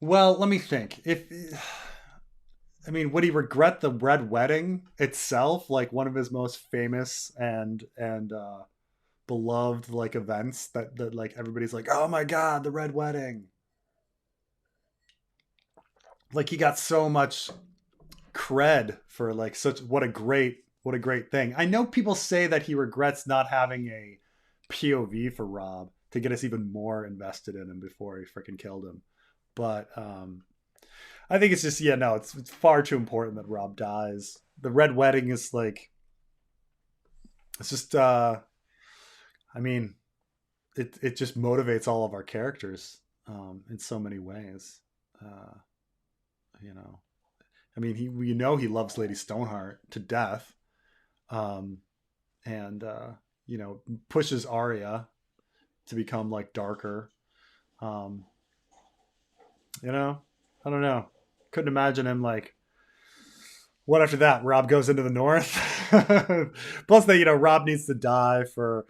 Well, let me think. Would he regret the Red Wedding itself, like one of his most famous and beloved like events that like everybody's like, oh my god, the Red Wedding. Like he got so much cred for like such what a great thing. I know people say that he regrets not having a POV for Robb to get us even more invested in him before he freaking killed him. But I think it's just it's far too important that Robb dies. The Red Wedding is like it's just it just motivates all of our characters in so many ways. He loves Lady Stoneheart to death, and pushes Arya to become like darker. I don't know. Couldn't imagine him like. What after that? Robb goes into the north. Plus, that Robb needs to die for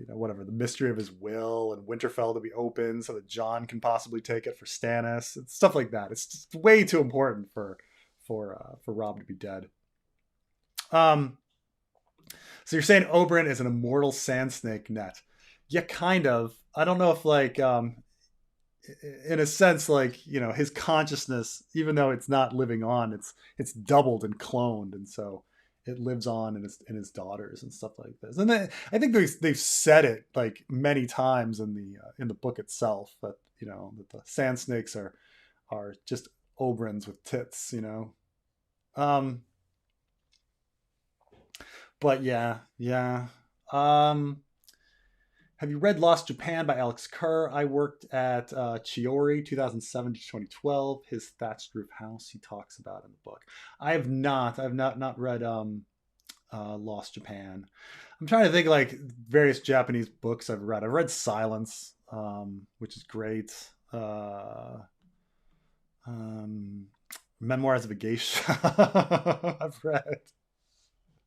whatever the mystery of his will and Winterfell to be open so that Jon can possibly take it for Stannis and stuff like that. It's just way too important for Robb to be dead. So you're saying Oberyn is an immortal sand snake net? Yeah, kind of. I don't know if like in a sense, like his consciousness, even though it's not living on, it's doubled and cloned, and so it lives on in his daughters and stuff like this. And I think they've said it like many times in the book itself that that the sand snakes are just Oberyns with tits, But yeah. Have you read Lost Japan by Alex Kerr? I worked at Chiori 2007 to 2012. His thatched roof house he talks about in the book. I've not read Lost Japan. I'm trying to think like various Japanese books I've read. I've read Silence, which is great. Memoirs of a Geisha.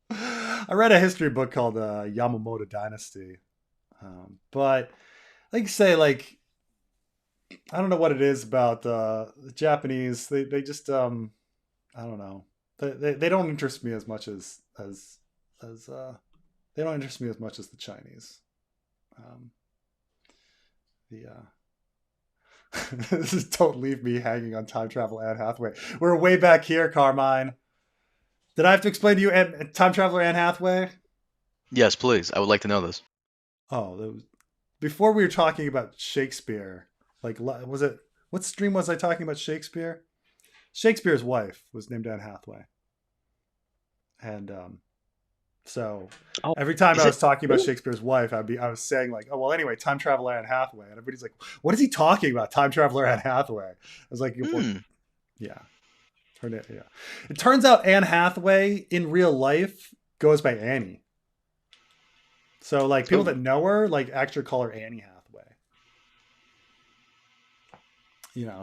I read a history book called Yamamoto Dynasty. But like say like I don't know what it is about the Japanese. They just I don't know. They don't interest me as much as they don't interest me as much as the Chinese. This is don't leave me hanging on time travel Anne Hathaway. We're way back here, Carmine. Did I have to explain to you time traveler Anne Hathaway? Yes, please. I would like to know this. Oh, before we were talking about Shakespeare, like was it what stream was I talking about Shakespeare? Shakespeare's wife was named Anne Hathaway, and so every time I was talking about Shakespeare's wife, I was saying like, oh well, anyway, time traveler Anne Hathaway, and everybody's like, what is he talking about? Time traveler Anne Hathaway. I was like, yeah. It turns out Anne Hathaway in real life goes by Annie. So like people that know her like actually call her Annie Hathaway.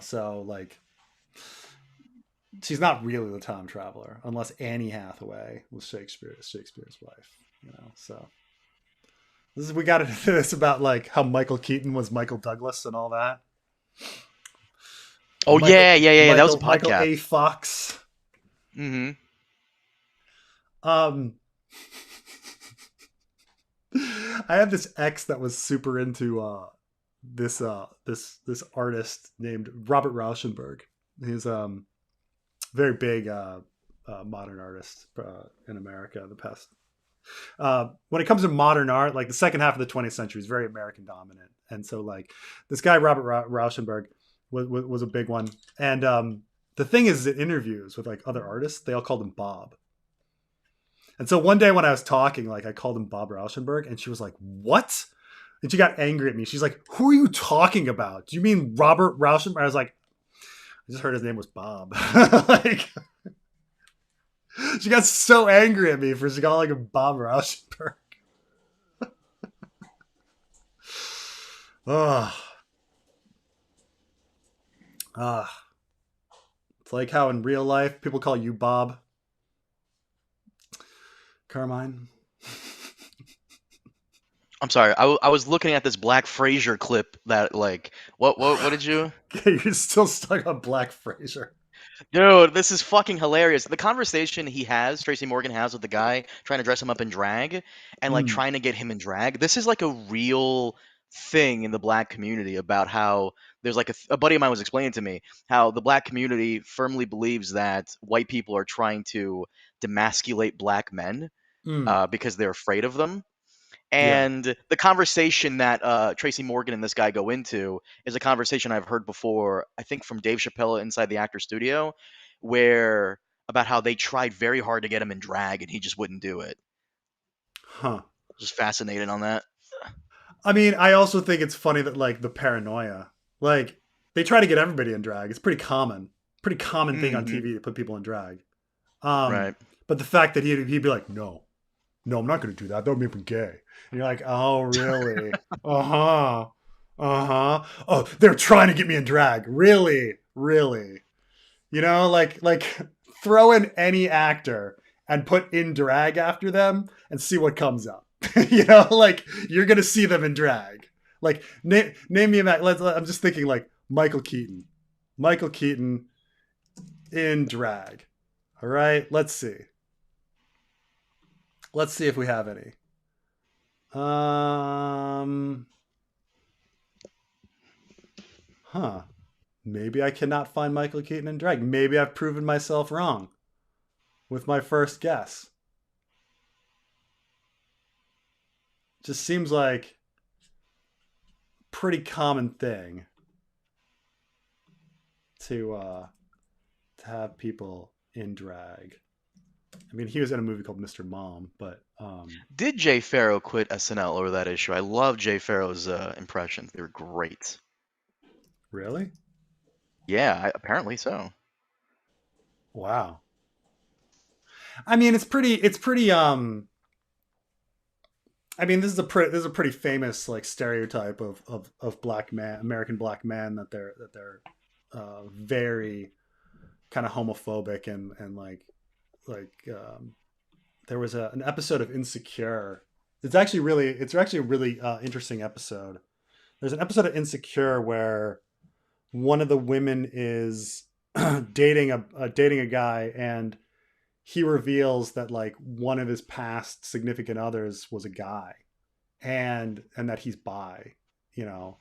So like she's not really the time traveler unless Annie Hathaway was Shakespeare's wife. So we got into this about like how Michael Keaton was Michael Douglas and all that. Oh yeah. That was a podcast. Michael A. Fox. Mm-hmm. I had this ex that was super into this artist named Robert Rauschenberg. He's very big modern artist in America the past When it comes to modern art, like the second half of the 20th century is very American dominant, and so like this guy Robert Rauschenberg was a big one. And the thing is, in interviews with like other artists, they all called him Bob. And so one day when I was talking, like I called him Bob Rauschenberg, and she was like, "What?" And she got angry at me. She's like, "Who are you talking about? Do you mean Robert Rauschenberg?" I was like, "I just heard his name was Bob." Like, she got so angry at me for calling him Bob Rauschenberg. Oh, it's like how in real life people call you Bob. Carmine. I'm sorry. I was looking at this Black Frasier clip that like what did you? You're still stuck on Black Fraser. Dude, this is fucking hilarious. The conversation Tracy Morgan has with the guy trying to dress him up in drag and like Mm. trying to get him in drag. This is like a real thing in the black community about how there's like a buddy of mine was explaining to me how the black community firmly believes that white people are trying to demasculate black men Mm. because they're afraid of them. Yeah. And the conversation that Tracy Morgan and this guy go into is a conversation I've heard before, I think from Dave Chappelle inside the actor studio, where about how they tried very hard to get him in drag and he just wouldn't do it. Huh. Just fascinated on that. I mean, I also think it's funny that like the paranoia, like they try to get everybody in drag. It's pretty common thing on Hmm. TV to put people in drag. Um, Right. but the fact that he'd be like, no, I'm not going to do that. That would make me gay. And you're like, oh, really? Uh huh. Uh huh. Oh, they're trying to get me in drag. Really, really. Like throw in any actor and put in drag after them and see what comes up. Like you're gonna see them in drag. Like name me a I'm just thinking like Michael Keaton in drag. All right, let's see if we have any. Um, huh. Maybe I cannot find Michael Keaton in drag. Maybe I've proven myself wrong with my first guess. Just seems like a pretty common thing to have people in drag. I mean, he was in a movie called Mr. Mom, but Did Jay Farrow quit SNL over that issue? I love Jay Farrow's impressions. They were great. really? Yeah, apparently so. Wow. I mean, it's pretty I mean, this is a pretty famous like stereotype of black man, American black men, that they're very kind of homophobic and like there was an episode of Insecure. It's actually a really interesting episode. There's an episode of Insecure where one of the women is dating a guy, and he reveals that like one of his past significant others was a guy, and that he's bi, you know,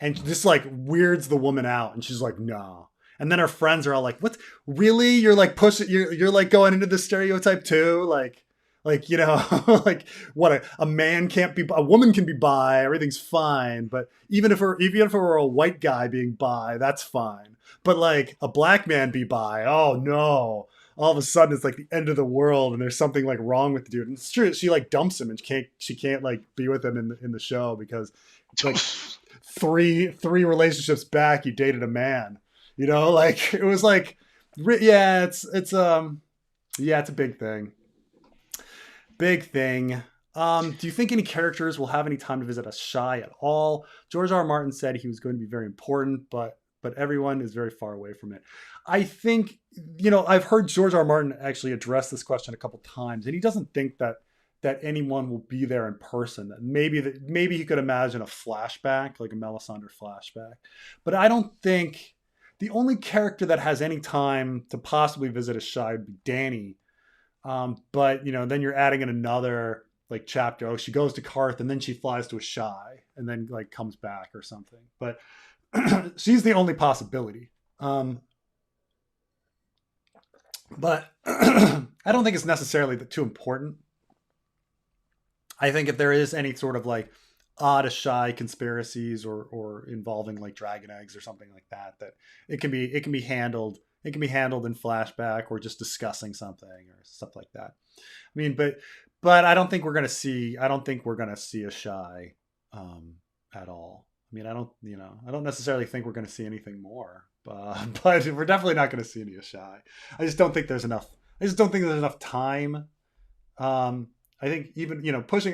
and just like weirds the woman out, and she's like, "No." And then her friends are all like, "What? Really? You're like pushing. You're like going into the stereotype too, like like what a man can't be, a woman can be bi, everything's fine. But even if it were a white guy being bi, that's fine. But like a black man be bi, oh no." All of a sudden, it's like the end of the world, and there's something like wrong with the dude. And it's true. She like dumps him, and she can't like be with him in the show because like three relationships back, he dated a man. Like it was like, yeah, it's a big thing. Big thing. Do you think any characters will have any time to visit a shy at all? George R. R. Martin said he was going to be very important, but everyone is very far away from it. I think I've heard George R. R. Martin actually address this question a couple times, and he doesn't think that anyone will be there in person. Maybe he could imagine a flashback, like a Melisandre flashback, but I don't think the only character that has any time to possibly visit a shy would be Dany. But then you're adding in another like chapter. Oh, she goes to Karth and then she flies to a shy and then like comes back or something. But she's the only possibility. But I don't think it's necessarily too important. I think if there is any sort of like odd shy conspiracies or involving like dragon eggs or something like that, that it can be handled. It can be handled in flashback or just discussing something or stuff like that. I mean, but I don't think we're gonna see. I don't think we're gonna see a shy at all. I mean, I don't necessarily think we're gonna see anything more. But we're definitely not gonna see any shy. I just don't think there's enough. I just don't think there's enough time. I think even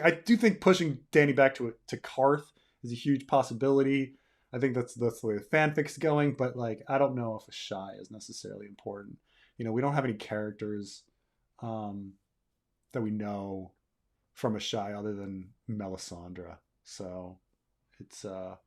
I do think pushing Dany back to Karth is a huge possibility. I think that's the way the fanfic's going, but like I don't know if a shy is necessarily important. We don't have any characters that we know from a shy other than Melisandre, so it's not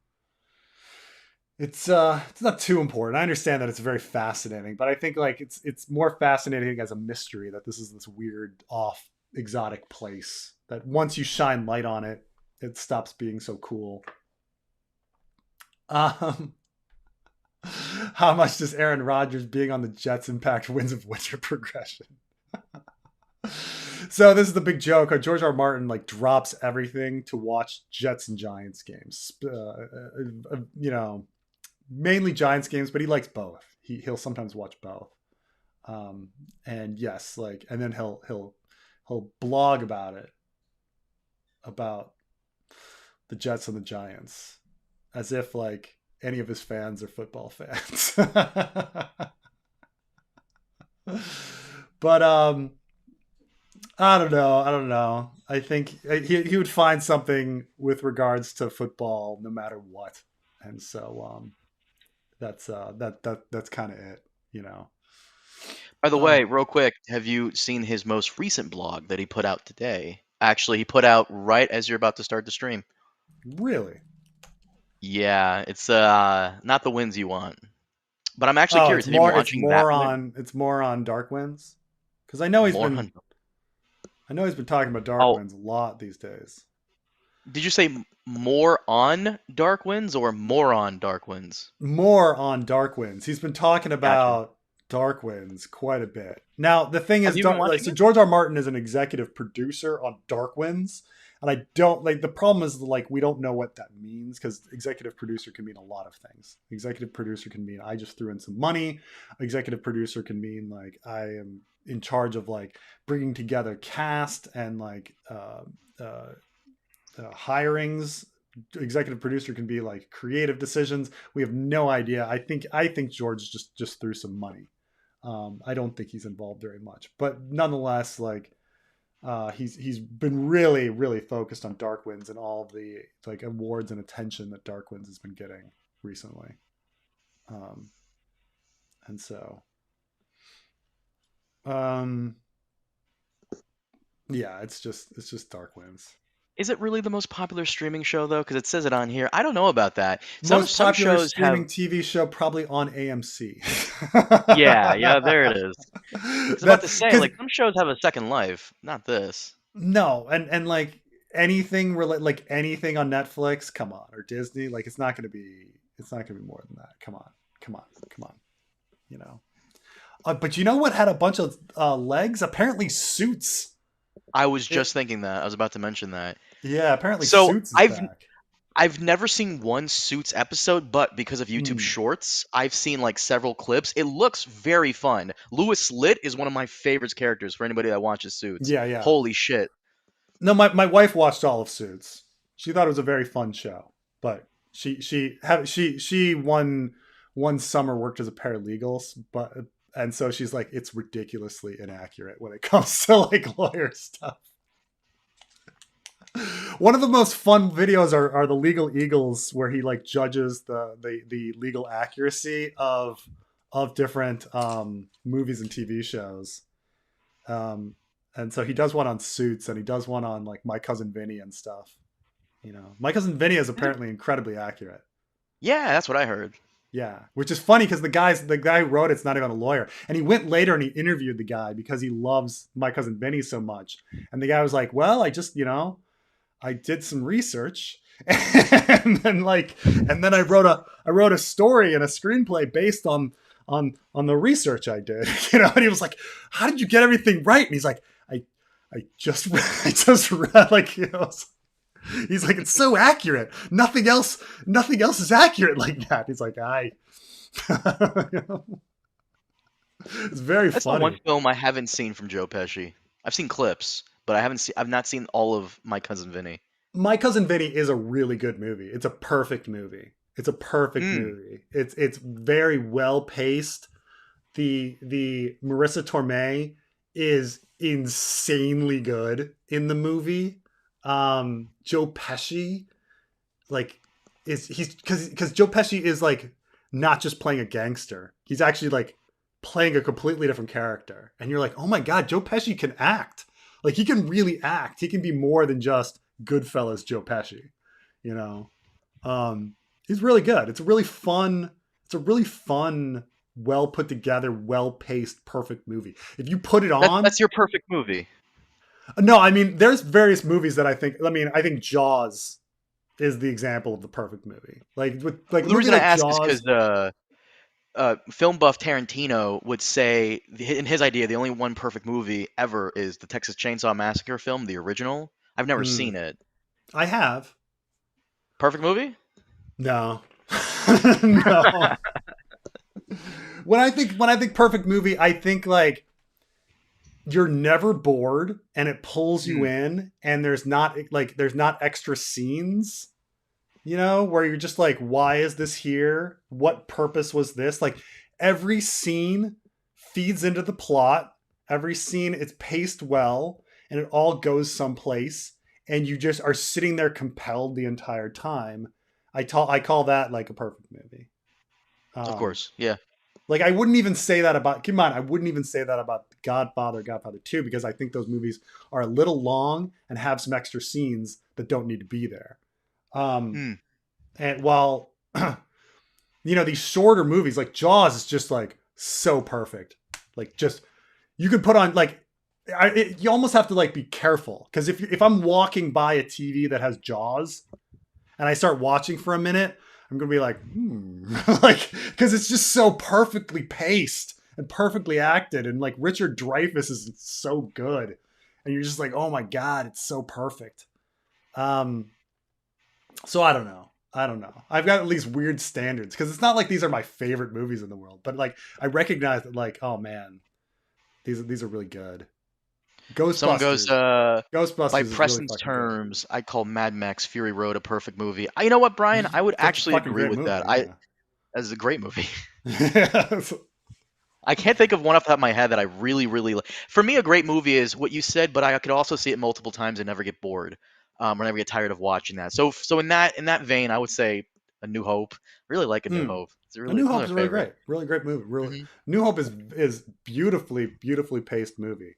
too important. I understand that it's very fascinating, but I think like it's more fascinating as a mystery that this is this weird off exotic place that once you shine light on it, it stops being so cool. How much does Aaron Rodgers being on the Jets impact Winds of Winter progression? So this is the big joke. George R. R. Martin like drops everything to watch Jets and Giants games. Mainly Giants games, but he likes both. He'll sometimes watch both. And yes, like, and then he'll blog about it, about the Jets and the Giants, as if like any of his fans are football fans. But I don't know. I think he would find something with regards to football no matter what, and so that's kind of it. By the way, real quick, have you seen his most recent blog that he put out today? Actually, he put out right as you're about to start the stream. Really? Yeah, it's not the wins you want. But I'm actually curious. Have you been watching it's more on Dark Winds, because I know he's been talking about Dark Winds a lot these days. Did you say more on Dark Winds or more on Dark Winds? More on Dark Winds. He's been talking about Dark Winds quite a bit. Now the thing is, so George R. R. Martin is an executive producer on Dark Winds, and I don't like. The problem is like we don't know what that means, because executive producer can mean a lot of things. Executive producer can mean I just threw in some money. Executive producer can mean like I am in charge of like bringing together cast and like hirings. Executive producer can be like creative decisions. We have no idea. I think George just threw some money. I don't think he's involved very much, but nonetheless, like he's been really, really focused on Dark Winds and all the like awards and attention that Dark Winds has been getting recently. And so yeah, it's just Dark Winds. Is it really the most popular streaming show though? Because it says it on here. I don't know about that. Most popular shows streaming TV show probably on AMC. yeah, there it is. I was about to say, like, some shows have a second life, not this. No, and like anything like anything on Netflix, come on, or Disney, like it's not gonna be more than that. Come on. But you know what had a bunch of legs? Apparently Suits. I was just thinking that. I was about to mention that. Yeah, apparently Suits is back. I've never seen one Suits episode, but because of YouTube Shorts, I've seen like several clips. It looks very fun. Louis Litt is one of my favorite characters for anybody that watches Suits. Yeah. Holy shit. No, my wife watched all of Suits. She thought it was a very fun show, but she one summer worked as a paralegal, and so she's like, it's ridiculously inaccurate when it comes to like lawyer stuff. One of the most fun videos are the Legal Eagles, where he like judges the legal accuracy of different movies and TV shows. And so he does one on Suits, and he does one on like My Cousin Vinny and stuff. My Cousin Vinny is apparently incredibly accurate. Yeah, that's what I heard. Yeah, which is funny because the guy who wrote it's not even a lawyer, and he went later and he interviewed the guy because he loves My Cousin Vinny so much, and the guy was like, "Well, I just I did some research, and then I wrote a story and a screenplay based on the research I did, and he was like, "How did you get everything right?" And he's like, I just read like he's like, it's so accurate. Nothing else is accurate like that. He's like, it's very That's the one funny. film I haven't seen from Joe Pesci. I've seen clips, but I've not seen all of My Cousin Vinny. My Cousin Vinny is a really good movie. It's a perfect movie. It's a perfect Hmm. movie. It's very well paced. The Marissa Tomei is insanely good in the movie. Joe Pesci, like, he's because Joe Pesci is like not just playing a gangster. He's actually like playing a completely different character, and you're like, oh my god, Joe Pesci can act. Like, he can really act. He can be more than just Goodfellas Joe Pesci. You know, he's really good. It's a really fun. It's a really fun, well put together, well paced, perfect movie. If you put it on, That's your perfect movie. no, I mean, there's various movies that I think. I mean, I think Jaws is the example of the perfect movie. Like, with like a The movie reason I like ask is Jaws. because film buff Tarantino would say, in his idea, the only one perfect movie ever is the Texas Chainsaw Massacre film, the original. I've never Hmm, seen it. I have. Perfect movie? No. No. When I think perfect movie, I think like you're never bored and it pulls you Hmm. in, and there's not extra scenes, where you're just like, why is this here? What purpose was this? Like, every scene feeds into the plot. Every scene it's paced well, and it all goes someplace, and you just are sitting there compelled the entire time. I call that like a perfect movie. Of Um, course. Yeah. like, I wouldn't even say that about, keep in mind, I wouldn't even say that about Godfather 2, because I think those movies are a little long and have some extra scenes that don't need to be there. Um, Hmm. and while these shorter movies like Jaws is just like so perfect, like, just, you can put on like, you almost have to like be careful, because if I'm walking by a TV that has Jaws and I start watching for a minute, I'm gonna be like, like, because it's just so perfectly paced and perfectly acted, and like Richard Dreyfuss is so good, and you're just like, oh my god, it's so perfect. Um, so I don't know. I've got at least weird standards, because it's not like these are my favorite movies in the world, but like I recognize that, like, oh man, these are really good. Someone goes, Ghostbusters. by Ghostbusters is really Preston's fucking good. terms, I call Mad Max Fury Road a perfect movie. You know what, Brian? I would That's a actually fucking agree great with that. movie. That's a great movie. Yeah. I can't think of one off the top of my head that I really, really like. For me, a great movie is what you said, but I could also see it multiple times and never get bored, or never get tired of watching that. So in that vein, I would say A New Hope. Really like A New Hmm. Hope. It's A really New it's one Hope of is my really favorite. great. Really great movie. Really, Hmm. New Hope is beautifully paced movie.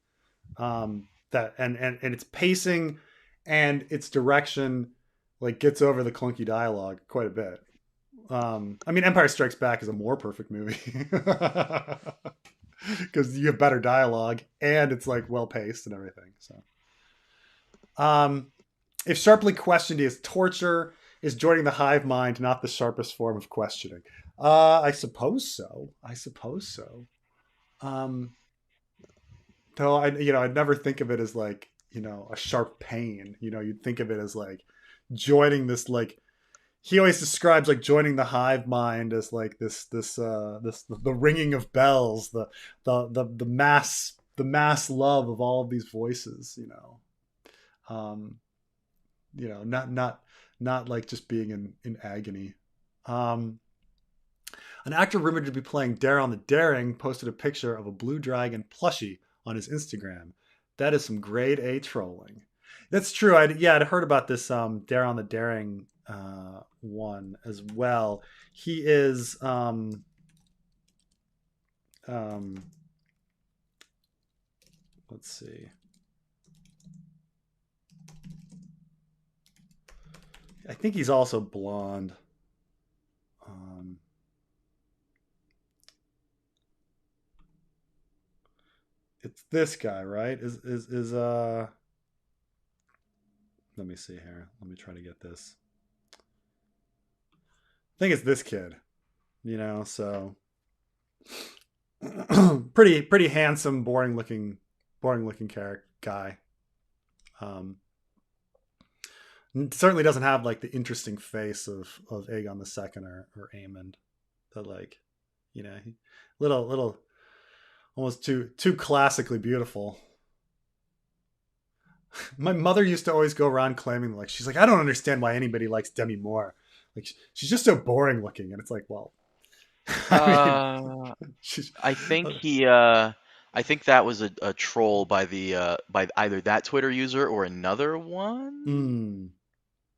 That and its pacing and its direction like gets over the clunky dialogue quite a bit. I mean, Empire Strikes Back is a more perfect movie because you have better dialogue and it's like well paced and everything. So, um, if sharply questioned is torture, is joining the hive mind not the sharpest form of questioning? I suppose so. I suppose so. Um, though I'd never think of it as like, a sharp pain. You'd think of it as like joining this, like, he always describes like joining the hive mind as like this the ringing of bells, the mass love of all of these voices. Um, not like just being in agony. Um, an actor rumored to be playing Dare on the Daring posted a picture of a blue dragon plushie on his Instagram. That is some grade A trolling. That's true. I'd heard about this Dare on the Daring one as well. He is um, let's see. I think he's also blonde. Um, it's this guy, right? Is let me see here. Let me try to get this. I think it's this kid. So pretty handsome, boring looking character guy. Um, it certainly doesn't have like the interesting face of Aegon the Second or Aemond. That like, little almost too classically beautiful. My mother used to always go around claiming like she's like, I don't understand why anybody likes Demi Moore. Like she's just so boring looking, and it's like, well, I mean, Uh, she's I think I think that was a troll by the by either that Twitter user or another one. mm,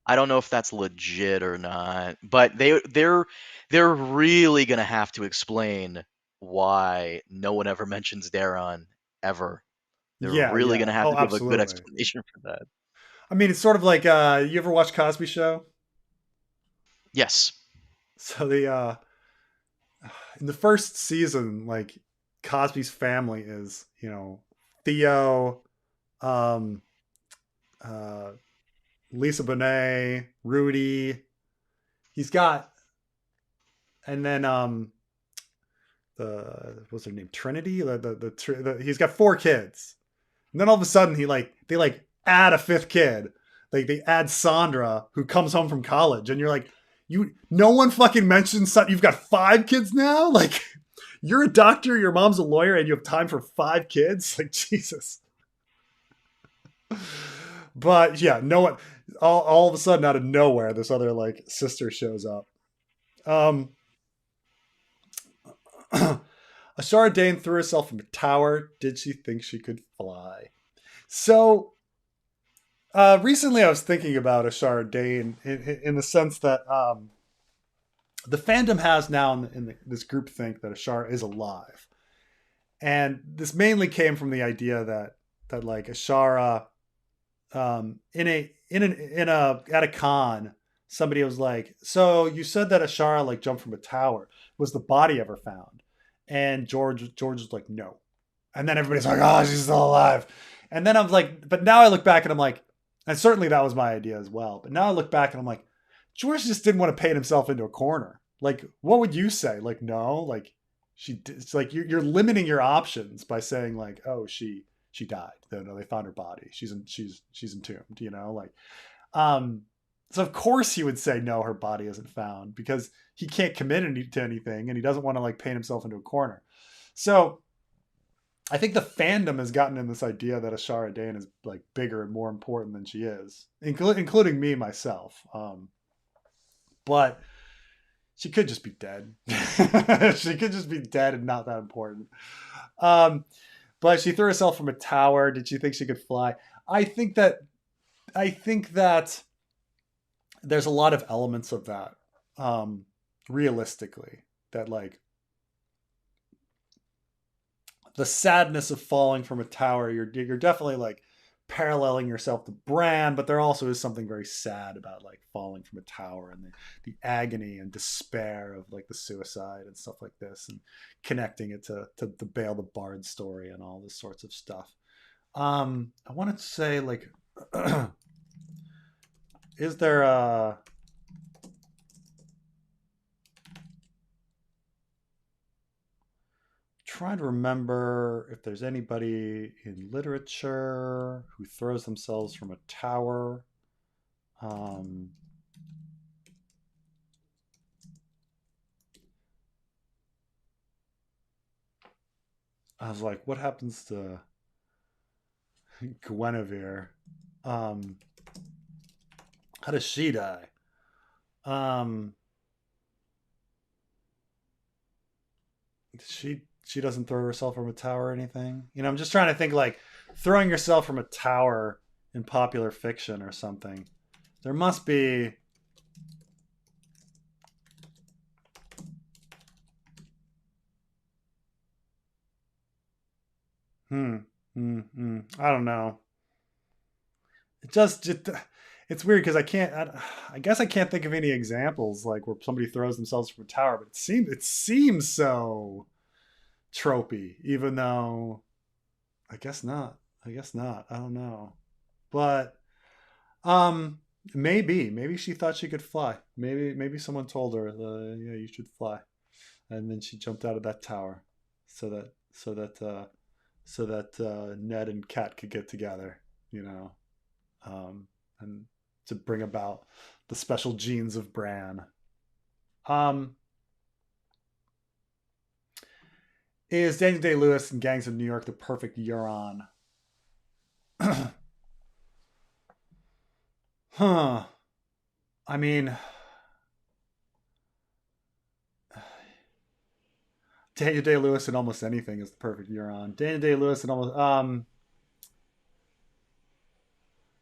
I don't know if that's legit or not, but they're really gonna have to explain why no one ever mentions Daron ever. They're yeah, really yeah. gonna have Oh, to give a good absolutely. explanation for that. I mean, it's sort of like you ever watch Cosby Show? Yes. So the in the first season, like Cosby's family is, Theo, um, uh, Lisa Bonet, Rudy. He's got, and then what's her name, Trinity. He's got four kids, and then all of a sudden they like add a fifth kid. Like they add Sandra, who comes home from college, and you're like, no one fucking mentions you've got five kids now. Like you're a doctor, your mom's a lawyer, and you have time for five kids. Like Jesus. But yeah, no one. All of a sudden, out of nowhere, this other like sister shows up. Um, Ashara Dayne threw herself from a tower. Did she think she could fly? So recently, I was thinking about Ashara Dayne in the sense that the fandom has now this group think that Ashara is alive, and this mainly came from the idea that like Ashara in a at a con, somebody was like, so you said that Ashara like jumped from a tower. Was the body ever found? And George was like, no. And then everybody's like, oh, she's still alive. And then I was like, but now I look back and I'm like, and certainly that was my idea as well. But now I look back and I'm like, George just didn't want to paint himself into a corner. Like, what would you say? Like, no, like it's like you're limiting your options by saying like, oh, she died. No, they found her body. She's entombed. Like, um, so of course he would say no, her body isn't found because he can't commit to anything and he doesn't want to like paint himself into a corner. So I think the fandom has gotten in this idea that Ashara Dayne is like bigger and more important than she is, including me myself. But she could just be dead. She could just be dead and not that important. Um, but she threw herself from a tower. Did she think she could fly? I think that I think that there's a lot of elements of that. Realistically, that like the sadness of falling from a tower, you're definitely like paralleling yourself to Bran, but there also is something very sad about like falling from a tower and the agony and despair of like the suicide and stuff like this, and connecting it to the Bale the Bard story and all this sorts of stuff. I wanted to say like, is there a trying to remember if there's anybody in literature who throws themselves from a tower. Um, I was like, what happens to Guinevere? Um, how does she die? Um, she doesn't throw herself from a tower or anything. I'm just trying to think like throwing yourself from a tower in popular fiction or something. There must be. Hmm. I don't know. It just it's weird because I guess I can't think of any examples like where somebody throws themselves from a tower, but it seems so tropey, even though I guess not. I guess not. I don't know. But um maybe she thought she could fly. Maybe someone told her, yeah, you should fly. And then she jumped out of that tower so that Ned and Kat could get together, you know. and to bring about the special genes of Bran. Um, is Daniel Day-Lewis and Gangs of New York the perfect Euron? Huh. I mean, Daniel Day-Lewis in almost anything is the perfect Euron. Daniel Day-Lewis in almost I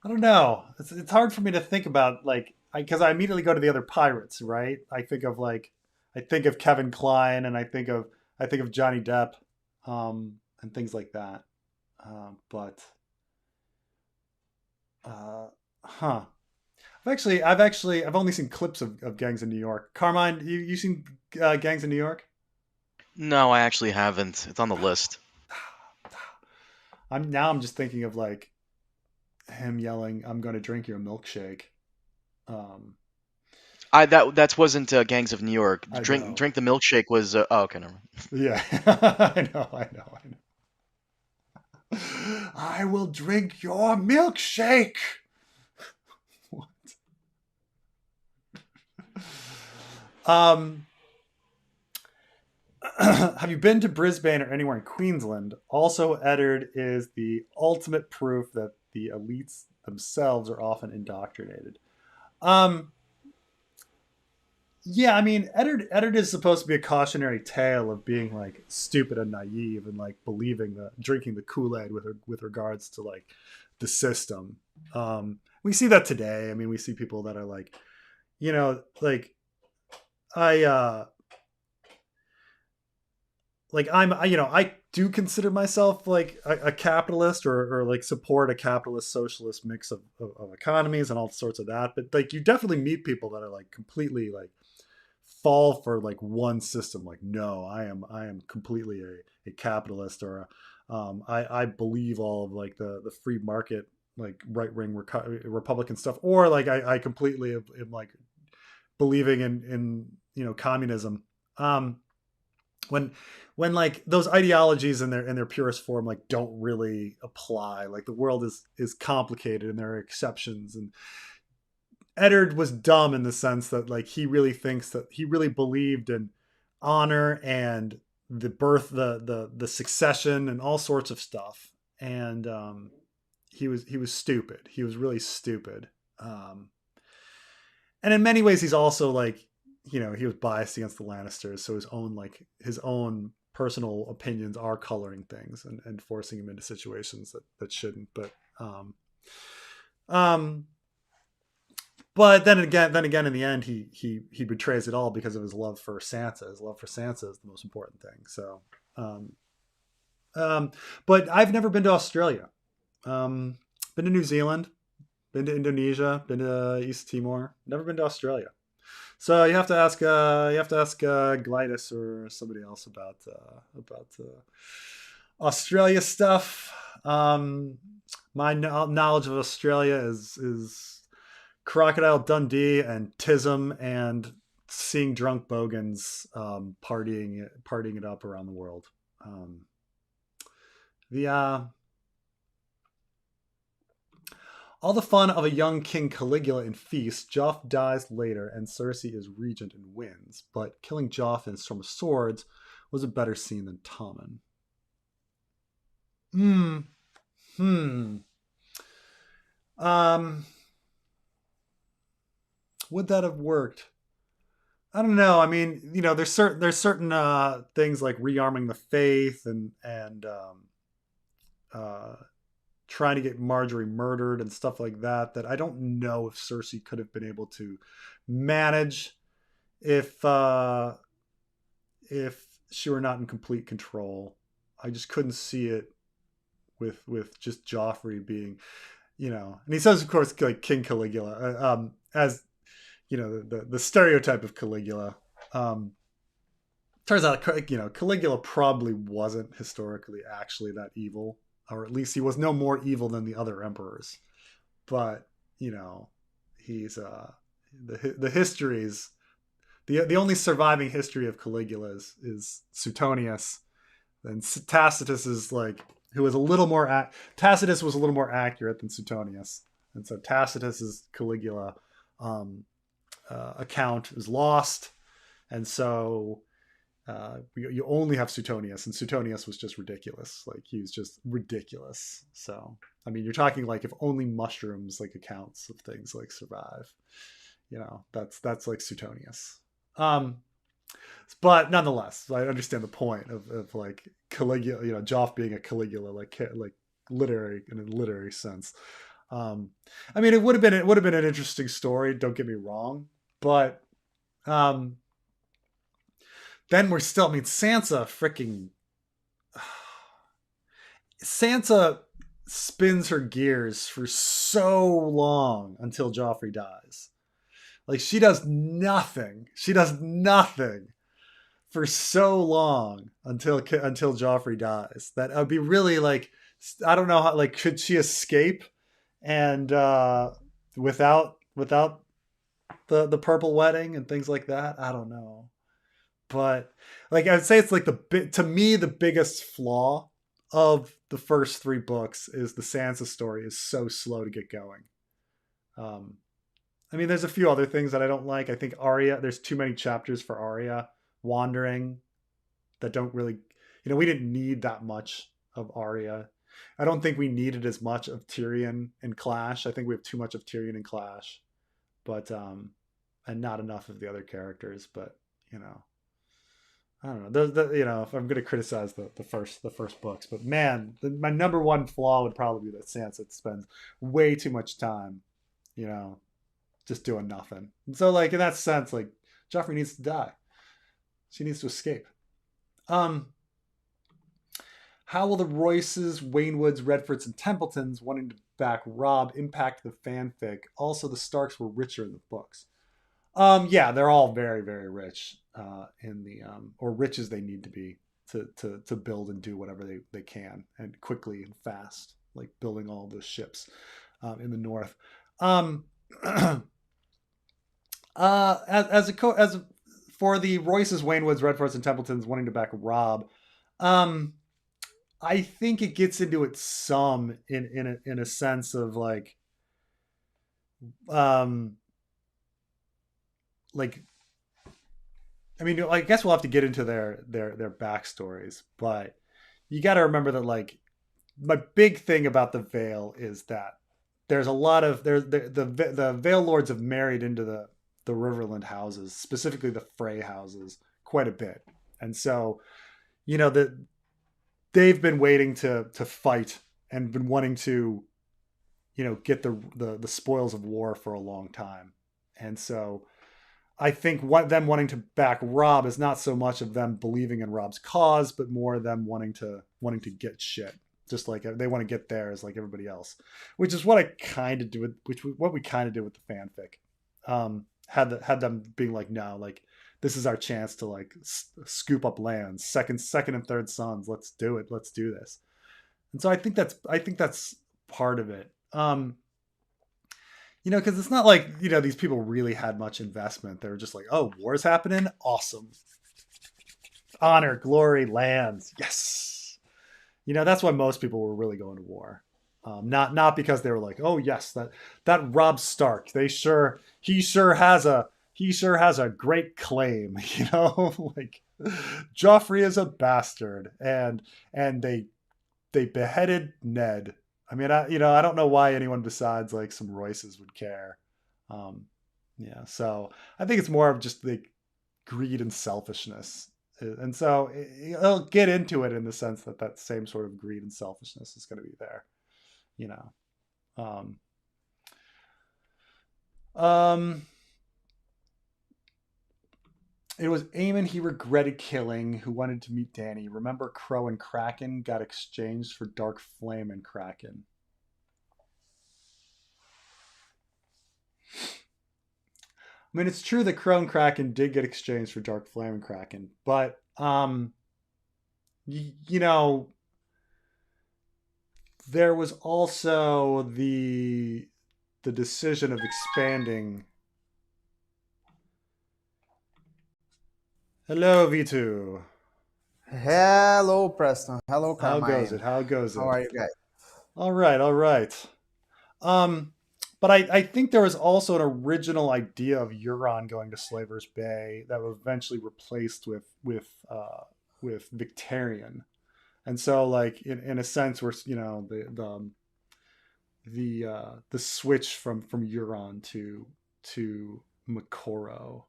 don't know. It's hard for me to think about like because I immediately go to the other pirates, right? I think of Kevin Kline and I think of Johnny Depp, and things like that. But huh. I've only seen clips of Gangs in New York. Carmine, you seen Gangs in New York? No, I actually haven't. It's on the list. I'm just thinking of like him yelling, "I'm going to drink your milkshake." Um, That wasn't Gangs of New York. I Drink know. Drink the Milkshake was oh, okay, never mind. Yeah, I know. I will drink your milkshake. What? Um, have you been to Brisbane or anywhere in Queensland? Also, Eddard is the ultimate proof that the elites themselves are often indoctrinated. Um, yeah, I mean, Eddard is supposed to be a cautionary tale of being like stupid and naive and like believing the drinking the Kool Aid with regards to like the system. We see that today. I mean, we see people that are like, like I I do consider myself like a capitalist or like support a capitalist socialist mix of economies and all sorts of that. But like you definitely meet people that are like completely like fall for like one system. Like, no, I am completely a capitalist or I believe all of like the free market, like right wing Republican stuff, or like I completely am like believing in communism. Um, when like those ideologies in their purest form like don't really apply. Like the world is complicated and there are exceptions. And Eddard was dumb in the sense that like he really believed in honor and the birth, the succession, and all sorts of stuff. And he was stupid. He was really stupid. Um, and in many ways, he's also like, he was biased against the Lannisters, so his own personal opinions are coloring things and forcing him into situations that shouldn't. Um, but then again, in the end, he betrays it all because of his love for Sansa. His love for Sansa is the most important thing. So, um, um, but I've never been to Australia. Been to New Zealand, been to Indonesia, been to East Timor. Never been to Australia. So you have to ask Glidus or somebody else about Australia stuff. My knowledge of Australia is Crocodile Dundee and Tism and seeing drunk bogans partying it up around the world. The All the fun of a young King Caligula in Feast, Joff dies later and Cersei is regent and wins, but killing Joff in Storm of Swords was a better scene than Tommen. Hmm. Hmm. Um. Would that have worked? I don't know. I mean, there's certain things like rearming the faith and uh, trying to get Marjorie murdered and stuff like that I don't know if Cersei could have been able to manage if she were not in complete control. I just couldn't see it with just Joffrey being, and he says, of course, like King Caligula, as the stereotype of Caligula. Um, Turns out, Caligula probably wasn't historically actually that evil, or at least he was no more evil than the other emperors. But he's the histories. The only surviving history of Caligula is Suetonius, and Tacitus is like who was a little more Tacitus was a little more accurate than Suetonius, and so Tacitus's Caligula account is lost, and so you only have Suetonius, and Suetonius was just ridiculous. Like he was just ridiculous. So I mean, you're talking like if only mushrooms like accounts of things like survive, that's like Suetonius. But nonetheless, I understand the point of like Caligula, Joff being a Caligula, like literary in a literary sense. I mean, it would have been an interesting story. Don't get me wrong, but then we're still. I mean, Sansa spins her gears for so long until Joffrey dies. Like she does nothing. She does nothing for so long until Joffrey dies. That would be really like, I don't know how, like, could she escape and without the purple wedding and things like that? I don't know. But like I would say it's like to me the biggest flaw of the first 3 books is the Sansa story is so slow to get going. I mean, there's a few other things that I don't like. I think Arya, there's too many chapters for Arya wandering that don't really, we didn't need that much of Arya. I don't think we needed as much of Tyrion and Clash. I think we have too much of Tyrion and Clash, but and not enough of the other characters. But I don't know. If I'm going to criticize the first books, but man, my number one flaw would probably be that Sansa spends way too much time, just doing nothing. And so, like in that sense, like Joffrey needs to die. She needs to escape. How will the Royces, Waynwoods, Redfords, and Templetons wanting to back Robb impact the fanfic? Also, the Starks were richer in the books. Yeah, they're all very, very rich in the or rich as they need to be to build and do whatever they can and quickly and fast, like building all those ships in the north. As for the Royces, Waynwoods, Redfords, and Templetons wanting to back Robb, I think it gets into it some in a sense of like I mean, I guess we'll have to get into their backstories, but you got to remember that like my big thing about the Vale is that there's a lot of the Vale lords have married into the Riverland houses, specifically the Frey houses, quite a bit, and so that they've been waiting to fight and been wanting to get the spoils of war for a long time, and so I think them wanting to back Robb is not so much of them believing in Robb's cause, but more them wanting to get shit, just like they want to get theirs like everybody else, which is what I kind of do with what we kind of did with the fanfic. Had them being like, no, like this is our chance to like scoop up lands, second and third sons. Let's do it. Let's do this. And so I think that's part of it. Because it's not like, these people really had much investment. They were just like, oh, war's happening? Awesome. Honor, glory, lands. Yes. That's why most people were really going to war. Not because they were like, oh yes, that Robb Stark, he sure has a great claim, like Joffrey is a bastard and they beheaded Ned. I mean, I don't know why anyone besides like some Royces would care. Yeah, so I think it's more of just the greed and selfishness, and so it'll get into it in the sense that same sort of greed and selfishness is going to be there. It was Aemon he regretted killing, who wanted to meet Dany. Remember, Crow and Kraken got exchanged for Dark Flame and Kraken. I mean, it's true that Crow and Kraken did get exchanged for Dark Flame and Kraken, but there was also the decision of expanding. Hello, V2. Hello, Preston. Hello, Carmine. How goes it? How are you guys? All right. But I think there was also an original idea of Euron going to Slaver's Bay that was eventually replaced with Victarion. And so, like in a sense, we're the switch from Euron to Makoro.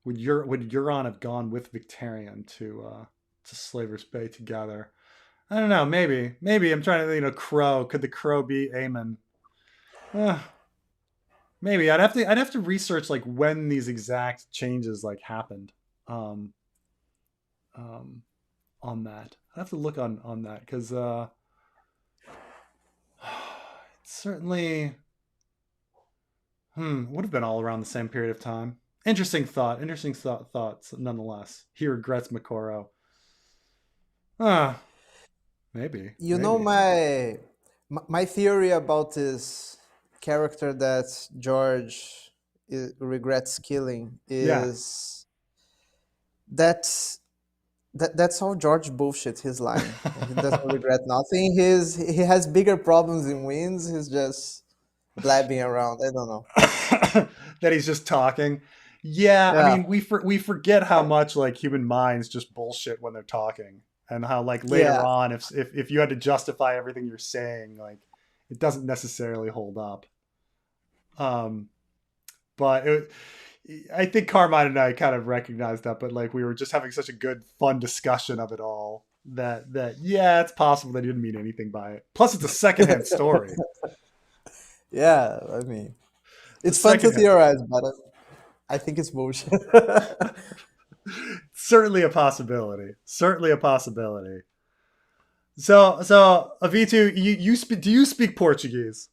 Would Euron have gone with Victarion to Slaver's Bay together? I don't know. Maybe I'm trying to Crow. Could the Crow be Aemon? Maybe I'd have to research like when these exact changes like happened. Um, on that, I have to look on that because it's certainly would have been all around the same period of time. Interesting thoughts nonetheless. He regrets Makoro. Maybe. You know my theory about this character that George regrets killing is that's all George bullshit. His line. He doesn't regret nothing. He has bigger problems in wins. He's just blabbing around. I don't know. That he's just talking. Yeah, I mean, we forget how much like human minds just bullshit when they're talking, and how like later on, if you had to justify everything you're saying, like it doesn't necessarily hold up. But I think Carmine and I kind of recognized that, but like we were just having such a good, fun discussion of it all that yeah, it's possible they didn't mean anything by it. Plus, it's a secondhand story. Yeah, I mean, it's fun to theorize, but I think it's bullshit. Certainly a possibility. Certainly a possibility. So Avitu, do you speak Portuguese?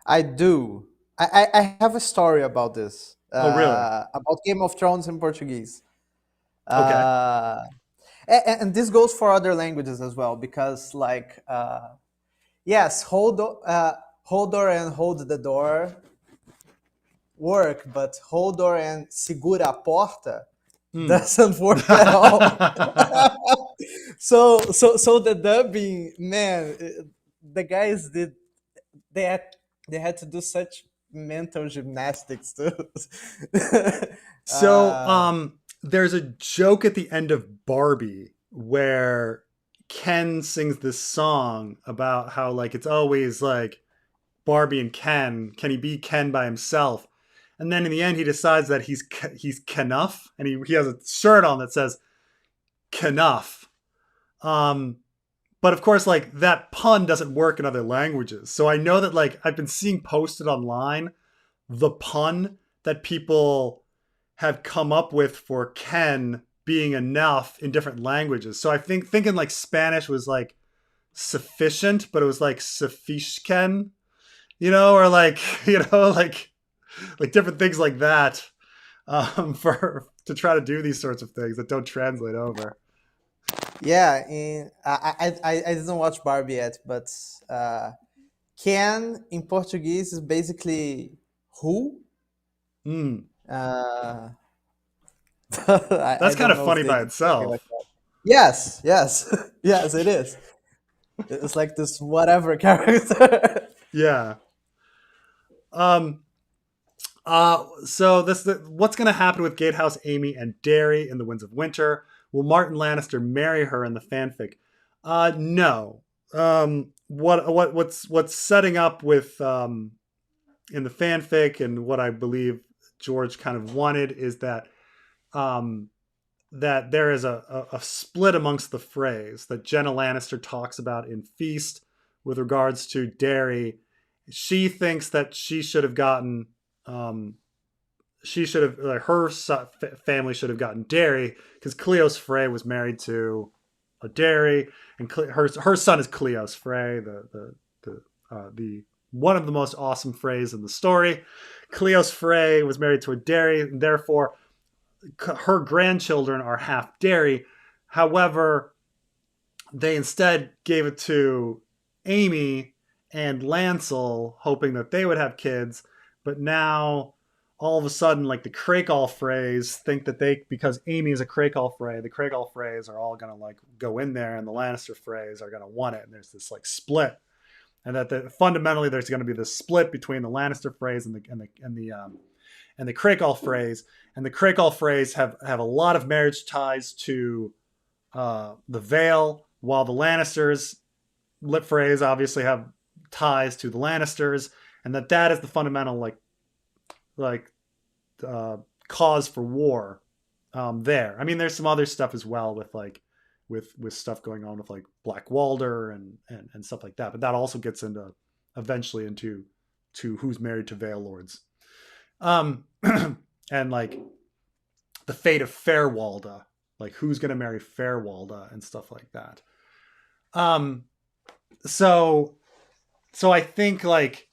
I do. I have a story about this. Oh, really? About Game of Thrones in Portuguese. Okay. And this goes for other languages as well, because like yes, hold door and hold the door work, but hold door and segura a porta doesn't work at all. So the dubbing, man, the guys they had to do such mental gymnastics too. So there's a joke at the end of Barbie where Ken sings this song about how like it's always like Barbie and Ken. Can he be Ken by himself? And then in the end, he decides that he's Kenough, and he has a shirt on that says Kenough. But of course, like that pun doesn't work in other languages. So I know that like I've been seeing posted online the pun that people have come up with for Ken being enough in different languages. So I thinking like Spanish was like sufficient, but it was like sufficient, or like like different things like that, to try to do these sorts of things that don't translate over. Yeah, I didn't watch Barbie yet, but Ken in Portuguese is basically who? That's I kind of don't know funny if by they itself. like that. Yes, yes, it is. It's like this whatever character. Yeah. So what's going to happen with Gatehouse Amy and Derry in the Winds of Winter? Will Martin Lannister marry her in the fanfic? No. What's setting up with in the fanfic, and what I believe George kind of wanted, is that that there is a split amongst the Freys that Jenna Lannister talks about in Feast with regards to Derry. She thinks that she should have gotten her family should have gotten Derry, because Cleos Frey was married to a Derry, and her son is Cleos Frey, the one of the most awesome Freys in the story. Cleos Frey was married to a Derry, and therefore her grandchildren are half Derry. However, they instead gave it to Amy and Lancel, hoping that they would have kids. But now, all of a sudden, like the Crakehall Freys think that because Amy is a Crakehall Frey, the Crakehall Freys are all going to like go in there, and the Lannister Freys are going to want it. And there's this like split. and that fundamentally there's going to be this split between the Lannister Freys and the Crakehall Freys, and the Crakehall Freys have a lot of marriage ties to the Vale, while the Lannisters, Lip Freys, obviously have ties to the Lannisters, and that is the fundamental cause for war there. I mean, there's some other stuff as well with stuff going on with like Black Walder and stuff like that, but that also gets eventually into who's married to Vale Lords, and like the fate of Fairwalda, like who's going to marry Fairwalda and stuff like that. So I think like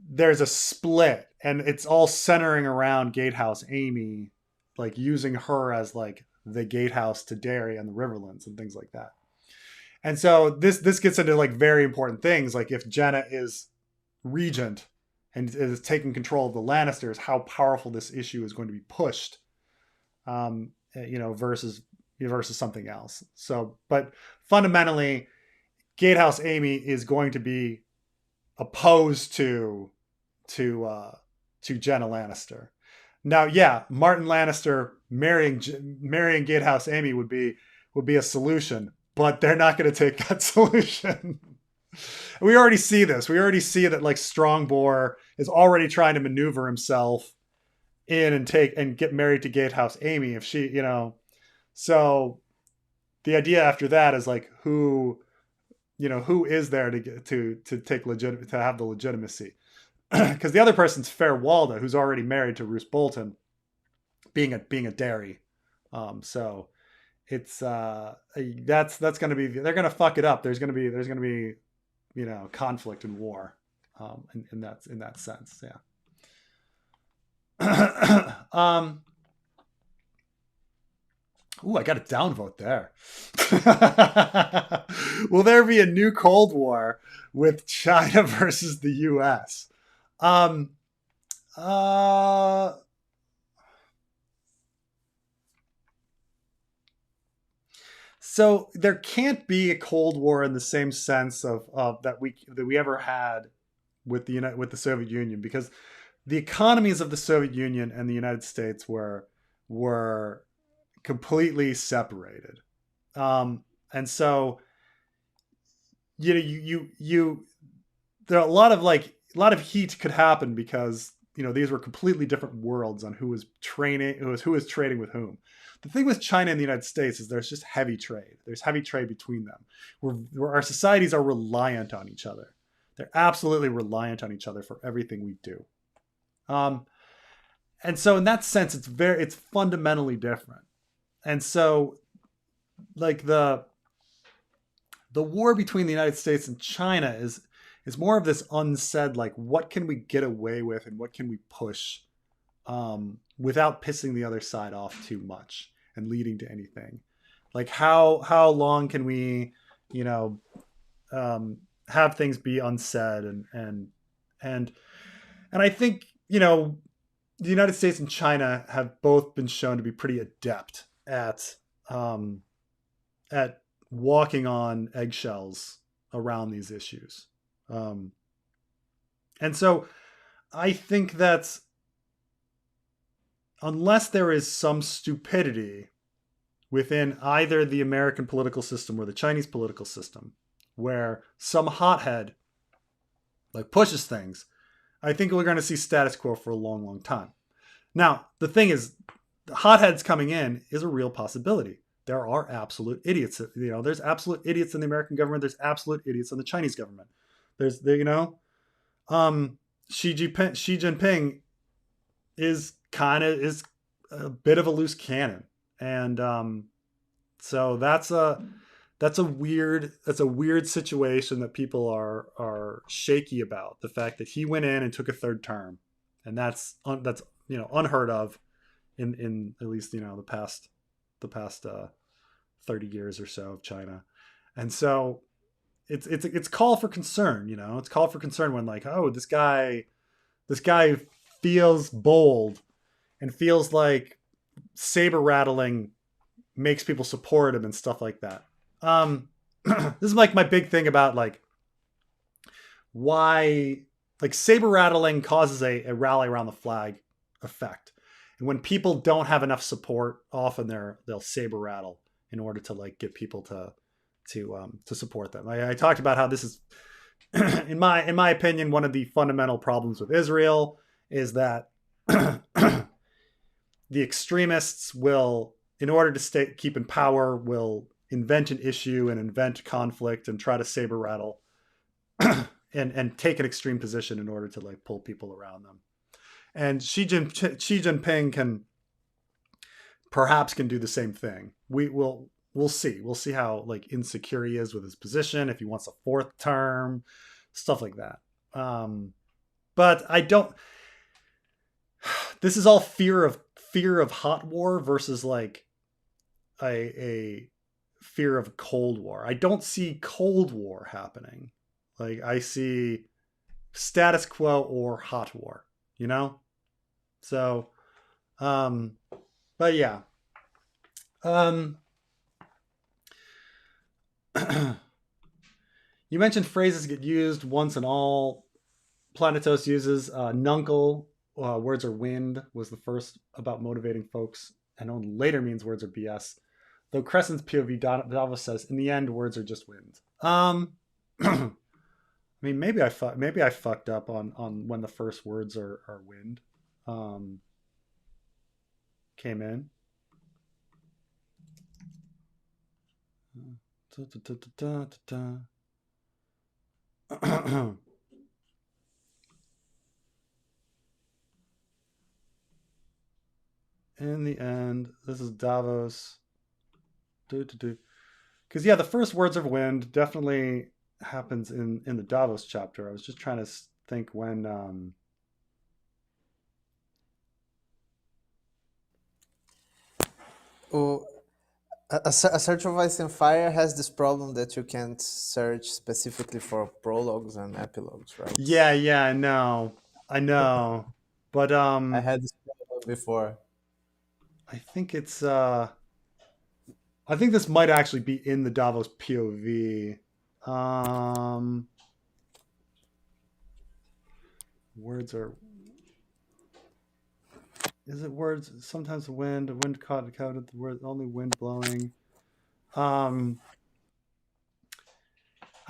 there's a split, and it's all centering around Gatehouse Amy, like using her as like the gatehouse to Derry and the Riverlands and things like that. And so this gets into like very important things, like if Jenna is regent and is taking control of the Lannisters, how powerful this issue is going to be pushed, versus something else. So, but fundamentally, Gatehouse Amy is going to be opposed to Jenna Lannister. Now, yeah, Martin Lannister marrying Gatehouse Amy would be a solution, but they're not going to take that solution. We already see this. We already see that like Strongbor is already trying to maneuver himself in and get married to Gatehouse Amy if she, So the idea after that is like who is there to have the legitimacy. Because the other person's Fairwalda, who's already married to Roose Bolton, being a Derry. So it's that's going to be, they're going to fuck it up. There's going to be conflict and war, in that sense. Yeah. Ooh, I got a downvote there. Will there be a new Cold War with China versus the U.S.? So there can't be a Cold War in the same sense of that we ever had with the Soviet Union, because the economies of the Soviet Union and the United States were completely separated, and so there are a lot of heat could happen because these were completely different worlds on who was trading with whom. The thing with China and the United States is there's just heavy trade. There's heavy trade between them, where our societies are reliant on each other. They're absolutely reliant on each other for everything we do. And so in that sense, it's fundamentally different. And so like the war between the United States and China is more of this unsaid, like, what can we get away with and what can we push without pissing the other side off too much and leading to anything. Like how long can we, have things be unsaid and I think, the United States and China have both been shown to be pretty adept at walking on eggshells around these issues. And so I think that unless there is some stupidity within either the American political system or the Chinese political system, where some hothead like pushes things, I think we're going to see status quo for a long, long time. Now, the thing is, hotheads coming in is a real possibility. There are absolute idiots. There's absolute idiots in the American government. There's absolute idiots in the Chinese government. Xi Jinping is a bit of a loose cannon, and so that's a weird situation that people are shaky about. The fact that he went in and took a third term, and that's unheard of in at least the past 30 years or so of China. And so it's call for concern. It's call for concern when like, oh, this guy feels bold and feels like saber rattling makes people support him and stuff like that. This is like my big thing about like why, like, saber rattling causes a rally around the flag effect. And when people don't have enough support, often they'll saber rattle in order to like get people to support them. I talked about how this is, in my opinion, one of the fundamental problems with Israel is that the extremists will, in order to keep in power, will invent an issue and invent conflict and try to saber rattle and take an extreme position in order to like pull people around them. And Xi Jinping can do the same thing. We'll see. We'll see how like insecure he is with his position, if he wants a fourth term, stuff like that. But I don't. This is all fear of hot war versus like a fear of Cold War. I don't see Cold War happening. Like I see status quo or hot war, you know? So, but yeah. You mentioned phrases get used once in all. Planetos uses nuncle, words are wind, was the first about motivating folks, and only later means words are BS. Though Crescent's POV, Davos says, in the end, words are just wind. I mean, maybe I fucked up on when the first words are wind came in. In the end, this is Davos. Because yeah, the first words of wind definitely happens in the Davos chapter. I was just trying to think when. Oh, a Search of Ice and Fire has this problem that you can't search specifically for prologues and epilogues, right? Yeah, I know, but I had this problem before. I think it's I think this might actually be in the Davos POV. Words are. Is it words? Sometimes the wind caught the word, only wind blowing. I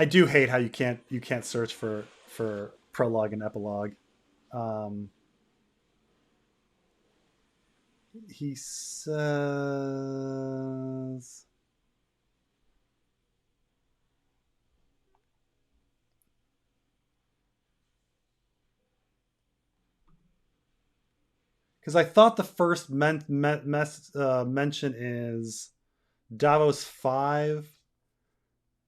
do hate how you can't search for prologue and epilogue. He says. Because I thought the first mention is Davos 5.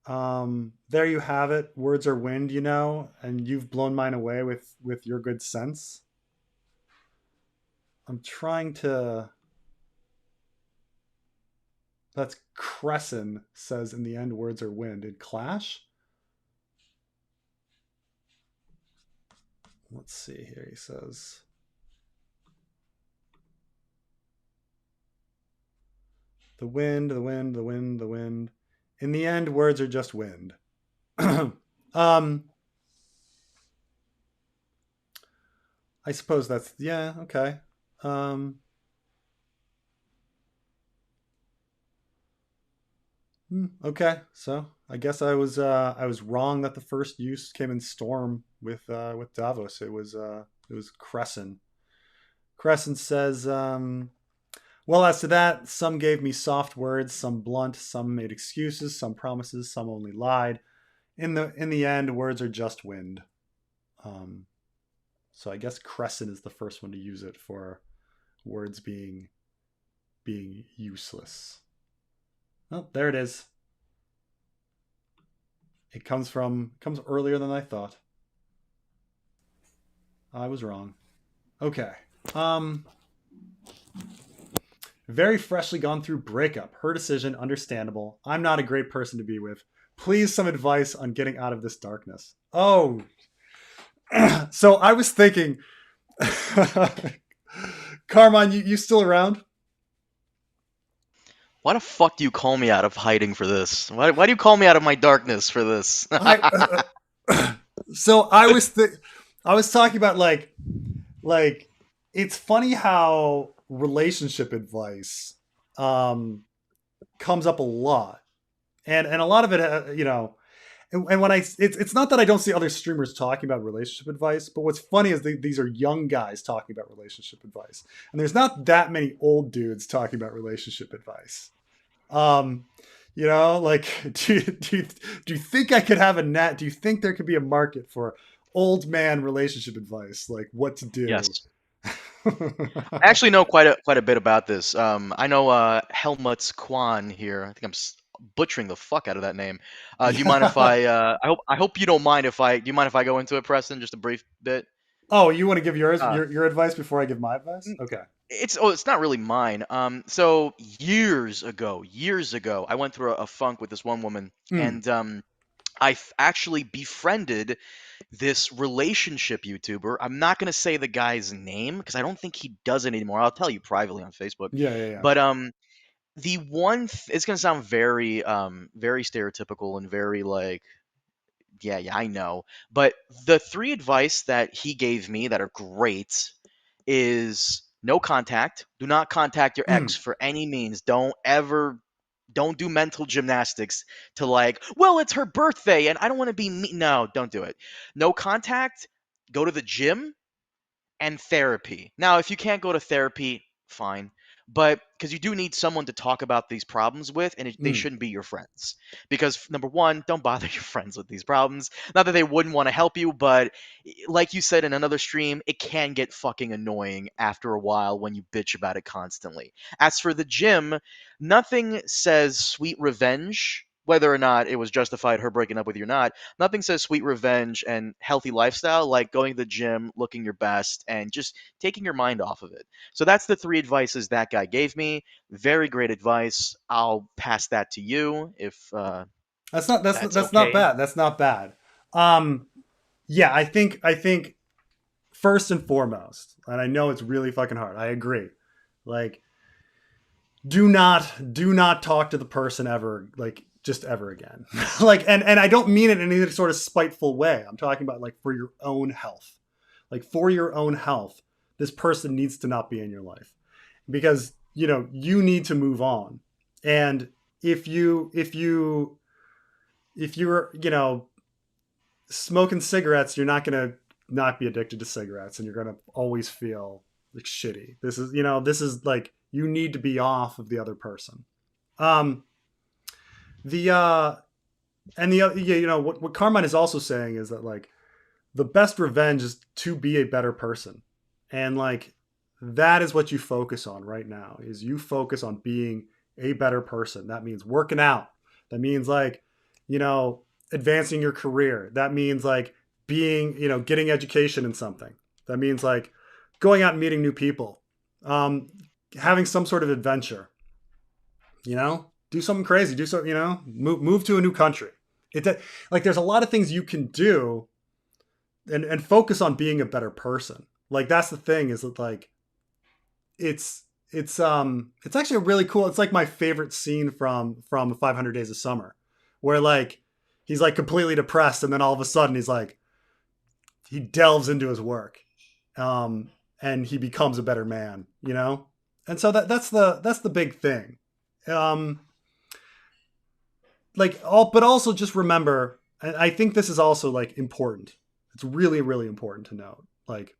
There you have it. Words are wind, you know, and you've blown mine away with your good sense. I'm trying to. That's Crescent says in the end, words are wind. Did Clash? Let's see here. He says. The wind. In the end, words are just wind. I suppose that's, yeah, okay. Okay, so I guess I was wrong that the first use came in Storm with Davos. It was Crescent. Crescent says, well, as to that, some gave me soft words, some blunt, some made excuses, some promises, some only lied. In the end, words are just wind. So I guess Crescent is the first one to use it for words being useless. Oh, there it is. It comes earlier than I thought. I was wrong. Okay. Very freshly gone through breakup. Her decision, understandable. I'm not a great person to be with. Please, some advice on getting out of this darkness. Oh. So I was thinking, Carmine, you still around? Why the fuck do you call me out of hiding for this? Why do you call me out of my darkness for this? So I was talking about like it's funny how relationship advice um comes up a lot, and a lot of it and when it's not that I don't see other streamers talking about relationship advice, but what's funny is these are young guys talking about relationship advice, and there's not that many old dudes talking about relationship advice. Um, like do you think I could have a net? Do you think there could be a market for old man relationship advice, like what to do? Yes. I actually know quite a bit about this. I know Helmut's Kwan here. I think butchering the fuck out of that name. Do you mind if Yeah. I hope you don't mind if I. Do you mind if I go into it, Preston? Just a brief bit. Oh, you want to give yours Uh, your advice before I give my advice? n- Okay. it's not really mine. So years ago, I went through a funk with this one woman, Mm, and actually befriended this relationship YouTuber. I'm not gonna say the guy's name because I don't think he does it anymore. I'll tell you privately on Facebook. yeah, yeah, yeah. But the it's gonna sound very very stereotypical and very like yeah, I know. But the three advice that he gave me that are great is no contact. Do not contact your Mm, ex for any means. Don't do mental gymnastics to like, well, it's her birthday and I don't want to be no, don't do it. No contact. Go to the gym and therapy. Now, if you can't go to therapy, fine. But because you do need someone to talk about these problems with, and they mm, shouldn't be your friends. Because, number one, don't bother your friends with these problems. Not that they wouldn't want to help you, but like you said in another stream, it can get fucking annoying after a while when you bitch about it constantly. As for the gym, nothing says sweet revenge, whether or not it was justified her breaking up with you or not. Nothing says sweet revenge and healthy lifestyle like going to the gym, looking your best, and just taking your mind off of it. So that's the three advices that guy gave me. Very great advice. I'll pass that to you if that's that's not okay. bad. That's not bad. Um, yeah, I think first and foremost, and I know it's really fucking hard. I agree. Like, do not talk to the person ever, like just ever again. Like, and I don't mean it in any sort of spiteful way. I'm talking about like for your own health. Like for your own health, this person needs to not be in your life because you need to move on. And if you're smoking cigarettes, you're not gonna not be addicted to cigarettes, and you're gonna always feel like shitty. This is like you need to be off of the other person. Um, the and the yeah, what Carmine is also saying is that like the best revenge is to be a better person, and like that is what you focus on right now. Is you focus on being a better person. That means working out. That means like you know advancing your career. That means like being getting education in something. That means like going out and meeting new people, um, having some sort of adventure. Do something crazy. Do so. Move to a new country. It like there's a lot of things you can do and focus on being a better person. Like that's the thing is that like it's actually a really cool. It's like my favorite scene from 500 Days of Summer, where like he's like completely depressed and then all of a sudden he's like he delves into his work, um, and he becomes a better man. And so that's the big thing. Um, but also just remember, and I think this is also like important. It's really really important to note. Like,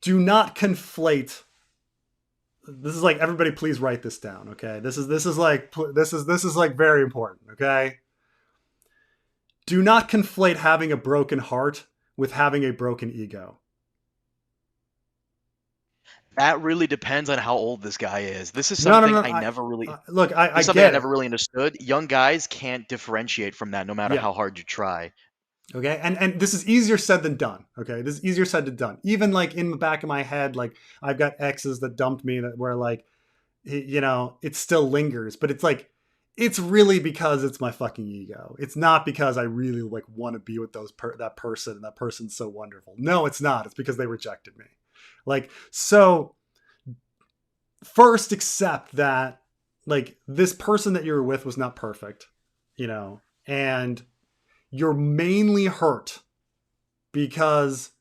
do not conflate. This is like everybody. Please write this down. Okay. This is like very important. Okay. Do not conflate having a broken heart with having a broken ego. That really depends on how old this guy is. This is No, no, something no. I never really Look. this I is something I get it. never really understood. Young guys can't differentiate from that no matter Yeah. how hard you try. Okay. And this is easier said than done. Okay. This is easier said than done. Even like in the back of my head, like I've got exes that dumped me that were like, it still lingers, but it's like, it's really because it's my fucking ego. It's not because I really like want to be with that person and that person's so wonderful. No, it's not. It's because they rejected me. Like, so first accept that like this person that you were with was not perfect, and you're mainly hurt because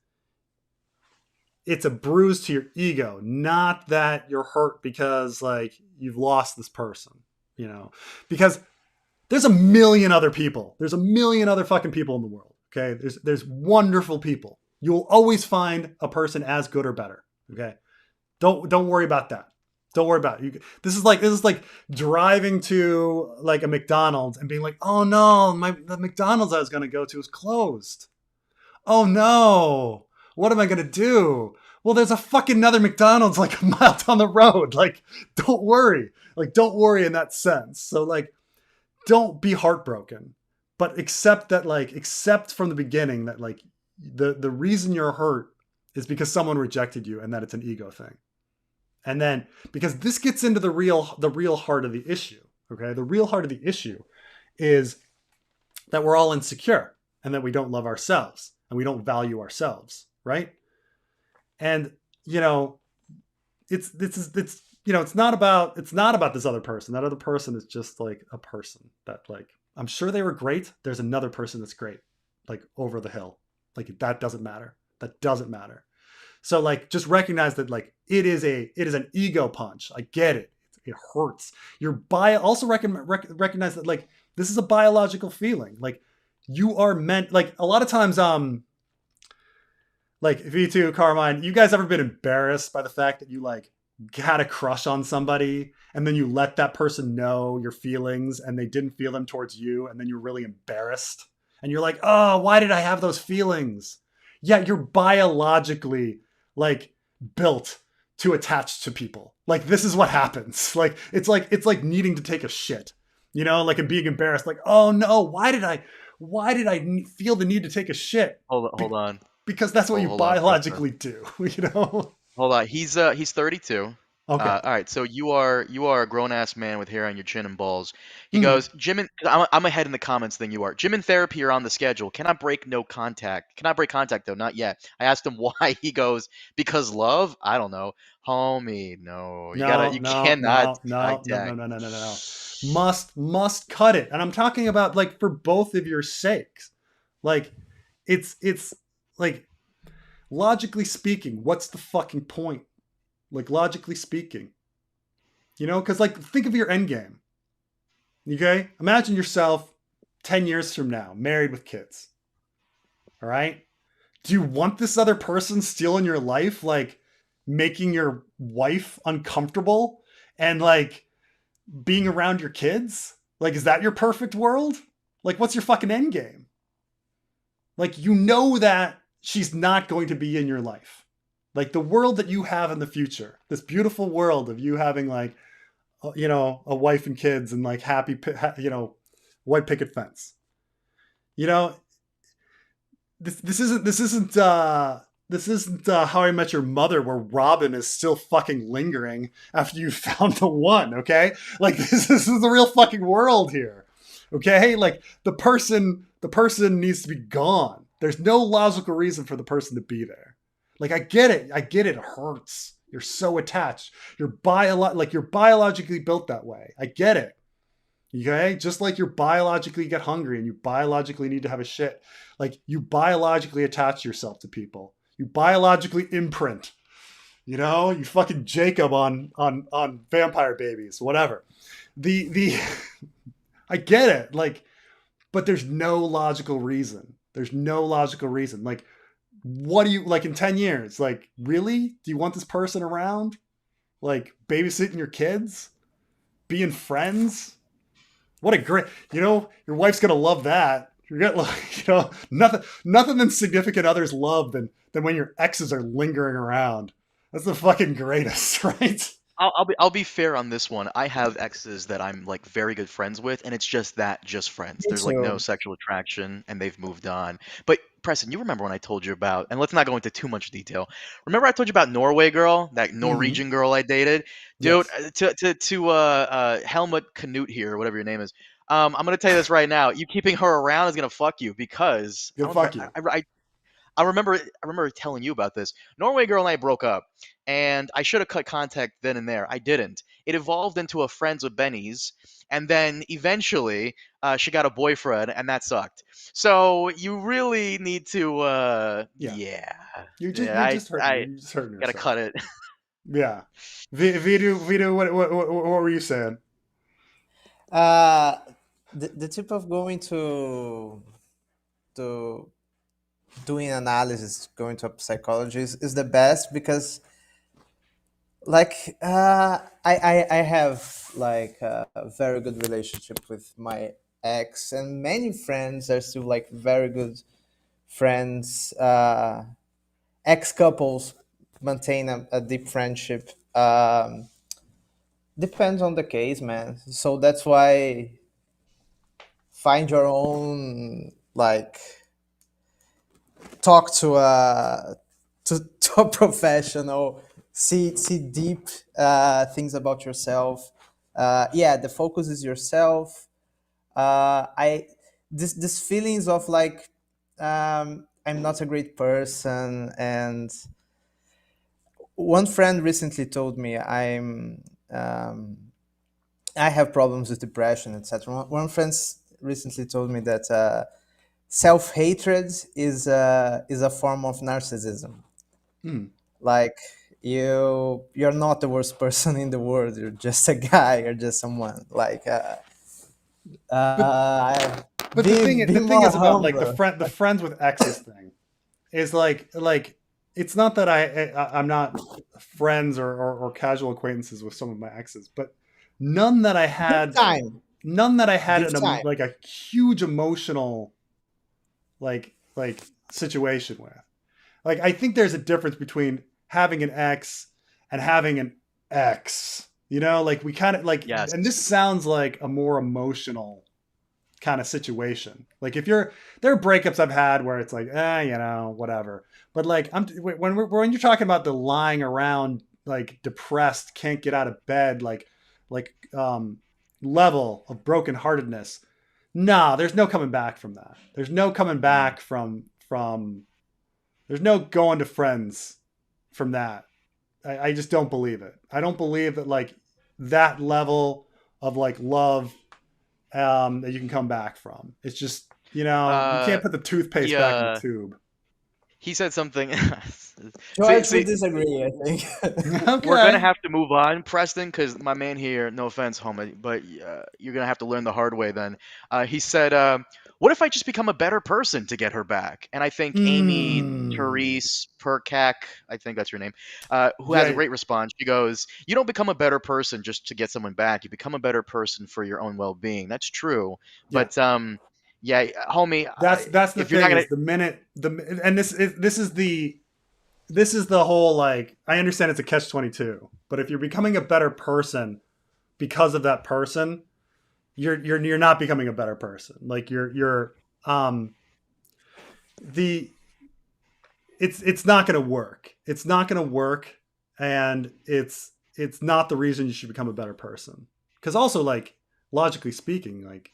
it's a bruise to your ego, not that you're hurt because like you've lost this person, you know, because there's a million other people. There's a million other fucking people in the world. Okay. There's wonderful people. You'll always find a person as good or better. Okay. Don't worry about that. Don't worry about it. This is like driving to like a McDonald's and being like, oh no, the McDonald's I was going to go to is closed. Oh no. What am I going to do? Well, there's a fucking another McDonald's like a mile down the road. Like, don't worry. Like, don't worry in that sense. So like, don't be heartbroken, but accept from the beginning that like the reason you're hurt is because someone rejected you and that it's an ego thing. And then, because this gets into the real heart of the issue, okay? The real heart of the issue is that we're all insecure and that we don't love ourselves and we don't value ourselves, right? And, you know, it's not about this other person. That other person is just like a person that like, I'm sure they were great. There's another person that's great, like over the hill. Like that doesn't matter. That doesn't matter. So like, just recognize that like it is an ego punch. I get it. It hurts. Also recognize that like this is a biological feeling. Like you are meant. Like a lot of times, like V2, Carmine, you guys ever been embarrassed by the fact that you like had a crush on somebody and then you let that person know your feelings and they didn't feel them towards you and then you're really embarrassed and you're like, oh, why did I have those feelings? Yeah, you're biologically like built to attach to people. Like this is what happens. Like it's like needing to take a shit, you know, like and being embarrassed. Like, oh no, why did I feel the need to take a shit? Hold on. Because that's what you biologically do, you know. Hold on. He's 32. Okay. All right. So you are a grown ass man with hair on your chin and balls. He goes, Jim and I'm ahead in the comments than you are. Jim and therapy are on the schedule. Cannot break contact though. Not yet. I asked him why. He goes, because love. I don't know, homie. No, cannot. No. Must cut it. And I'm talking about like for both of your sakes. Like it's like logically speaking, what's the fucking point? Like logically speaking, you know, because like think of your end game. Okay, imagine yourself 10 years from now, married with kids. All right, do you want this other person still in your life, like making your wife uncomfortable and like being around your kids? Like, is that your perfect world? Like, what's your fucking end game? Like, you know that she's not going to be in your life. Like the world that you have in the future, this beautiful world of you having like, you know, a wife and kids and like happy, you know, white picket fence. You know, this isn't How I Met Your Mother where Robin is still fucking lingering after you found the one. Okay, like this is the real fucking world here. Okay, like the person needs to be gone. There's no logical reason for the person to be there. Like, I get it. It hurts. You're so attached. You're biologically built that way. I get it. Okay? Just like you biologically get hungry and you biologically need to have a shit. Like, you biologically attach yourself to people. You biologically imprint. You know? You fucking Jacob on vampire babies. Whatever. I get it. Like, but there's no logical reason. Like, what do you like in 10 years? Like, really? Do you want this person around? Like, babysitting your kids? Being friends? What a great, you know, your wife's going to love that. You're going to, like, you know, nothing than significant others love than when your exes are lingering around. That's the fucking greatest, right? I'll be fair on this one. I have exes that I'm like very good friends with, and it's just friends. There's like no sexual attraction, and they've moved on. But Preston, you remember when I told you about, and let's not go into too much detail. Remember I told you about Norway girl, that Norwegian girl I dated, dude. Yes. To Helmut Knut here, whatever your name is. I'm gonna tell you this right now. You keeping her around is gonna fuck you because I remember telling you about this. Norway girl and I broke up, and I should have cut contact then and there. I didn't. It evolved into a friends with Benny's, and then eventually she got a boyfriend, and that sucked. So you really need to, Yeah. yeah, You're just hurting. I You're just hurting gotta yourself. cut it. Yeah. Vidu, what were you saying? Uh, the tip of going to doing analysis, going to psychology is the best because like I have like a very good relationship with my ex, and many friends are still like very good friends. Ex couples maintain a deep friendship. Depends on the case, man. So that's why find your own, like, talk to a to a professional, see deep things about yourself. Yeah, the focus is yourself. I this feelings of like I'm not a great person, and one friend recently told me um, I have problems with depression, etc. One friend recently told me that self hatred is a form of narcissism. Hmm. Like, you're not the worst person in the world. You're just a guy. You're just someone. Like, But but be the thing more is about like humble. the friends with exes thing is like it's not that I'm not friends or casual acquaintances with some of my exes, but none that I Give had time. none that I had Give time. like a huge emotional situation with. Like I think there's a difference between having an ex and having an ex. You know, like we kind of like, Yes. and this sounds like a more emotional kind of situation. Like if you're, there are breakups I've had where it's like, you know, whatever. But like when you're talking about the lying around, like depressed, can't get out of bed, like level of brokenheartedness. Nah, there's no coming back from that. There's no coming back from. There's no going to friends from that. I just don't believe it. I don't believe that like that level of like love that you can come back from. It's just, you know, you Uh, can't put the toothpaste he back in the tube. he said something. see, George would see, disagree, I think. we're gonna Okay. have to move on, Preston, because my man here, no offense, homie, but you're gonna have to learn the hard way. Then he said, "What if I just become a better person to get her back?" And I think Amy Mm. Therese Perkak, I think that's your name, who has a Yeah. great response. She goes, "You don't become a better person just to get someone back. You become a better person for your own well-being." That's true, Yeah. but yeah, homie, That's the if you're not thing gonna, is the minute the and this is the whole like I understand it's a catch 22, but if you're becoming a better person because of that person, you're not becoming a better person. Like you're um the it's not going to work. It's not going to work, and it's not the reason you should become a better person. Because also, like logically speaking, like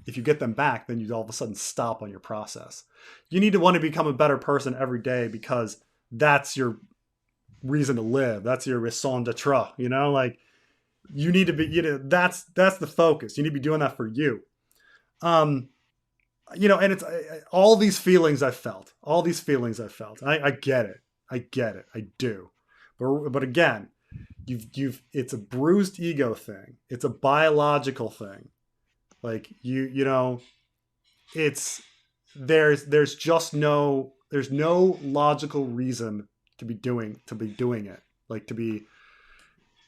if you get them back, then you all of a sudden stop on your process. You need to want to become a better person every day because that's your reason to live. That's your raison d'etre. You know, like you need to be. You know, that's the focus. You need to be doing that for you. Um, you know, and it's all these feelings I felt, all these feelings I felt. I get it, I get it, I do, but again, it's a bruised ego thing. It's a biological thing. Like you know, it's there's just there's no logical reason to be doing it. Like to be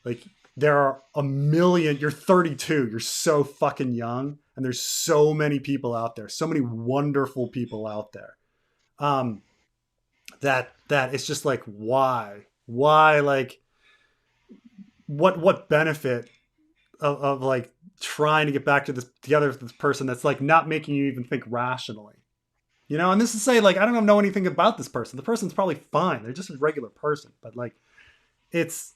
like there are a million. You're 32. You're so fucking young, and there's so many people out there. So many wonderful people out there. Um, that it's just like why like what benefit of like trying to get back to this together with this person that's like not making you even think rationally. You know, and this is say like I don't know anything about this person. The person's probably fine. They're just a regular person, but like it's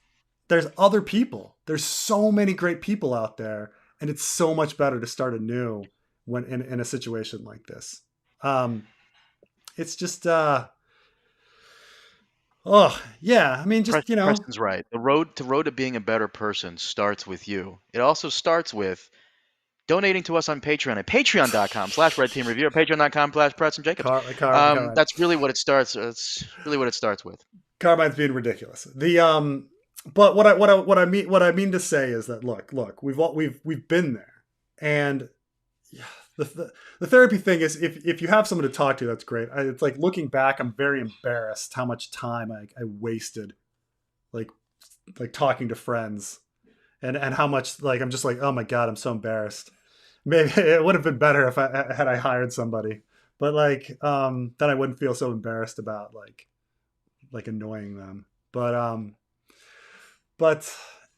there's other people. There's so many great people out there, and it's so much better to start anew when in a situation like this. It's just Oh yeah, I mean, just Preston's right. The road to being a better person starts with you. It also starts with donating to us on Patreon at patreon.com/redteamreview or patreon.com/Preston Jacobs. Carmine. That's really what it starts. That's really what it starts with. Carmine's being ridiculous. But what I mean to say is that look, we've been there, and yeah, the therapy thing is if you have someone to talk to, that's great. It's like looking back, I'm very embarrassed how much time I wasted, like talking to friends, and how much like I'm just like, oh my god, I'm so embarrassed. Maybe it would have been better if I hired somebody, but then I wouldn't feel so embarrassed about like annoying them. But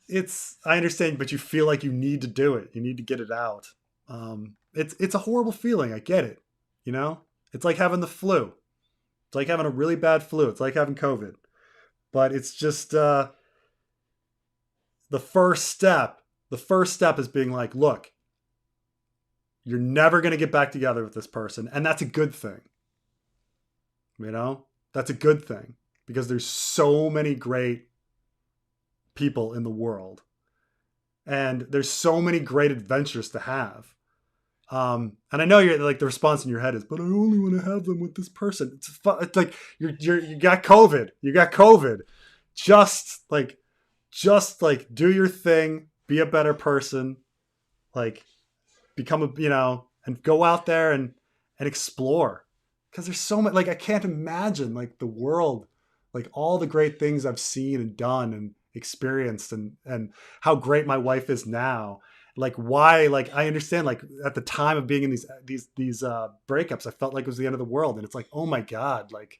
it's I understand, but you feel like you need to do it. You need to get it out. It's a horrible feeling. I get it. You know, it's like having the flu. It's like having a really bad flu. It's like having COVID. But it's just the first step. The first step is being like, look, you're never going to get back together with this person, and that's a good thing. You know, that's a good thing because there's so many great people in the world, and there's so many great adventures to have. And I know you're like the response in your head is, but I only want to have them with this person. It's like you got COVID. You got COVID. Just like do your thing. Be a better person. Like become and go out there and explore. Because there's so much. Like I can't imagine like the world, like all the great things I've seen and done and experienced, and how great my wife is now. Like why, like I understand, like at the time of being in these breakups, I felt like it was the end of the world, and it's like, oh my god, like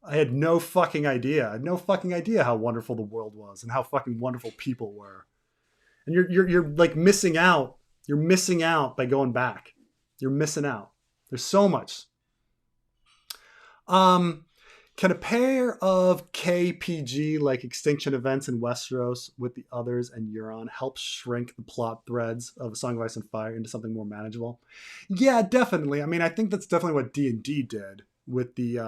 I had no fucking idea. I had no fucking idea how wonderful the world was and how fucking wonderful people were. And you're like missing out. You're missing out by going back. You're missing out. There's so much. Can a pair of KPG like extinction events in Westeros with the others and Euron help shrink the plot threads of A Song of Ice and Fire into something more manageable? Yeah, definitely. I mean, I think that's definitely what D&D did with the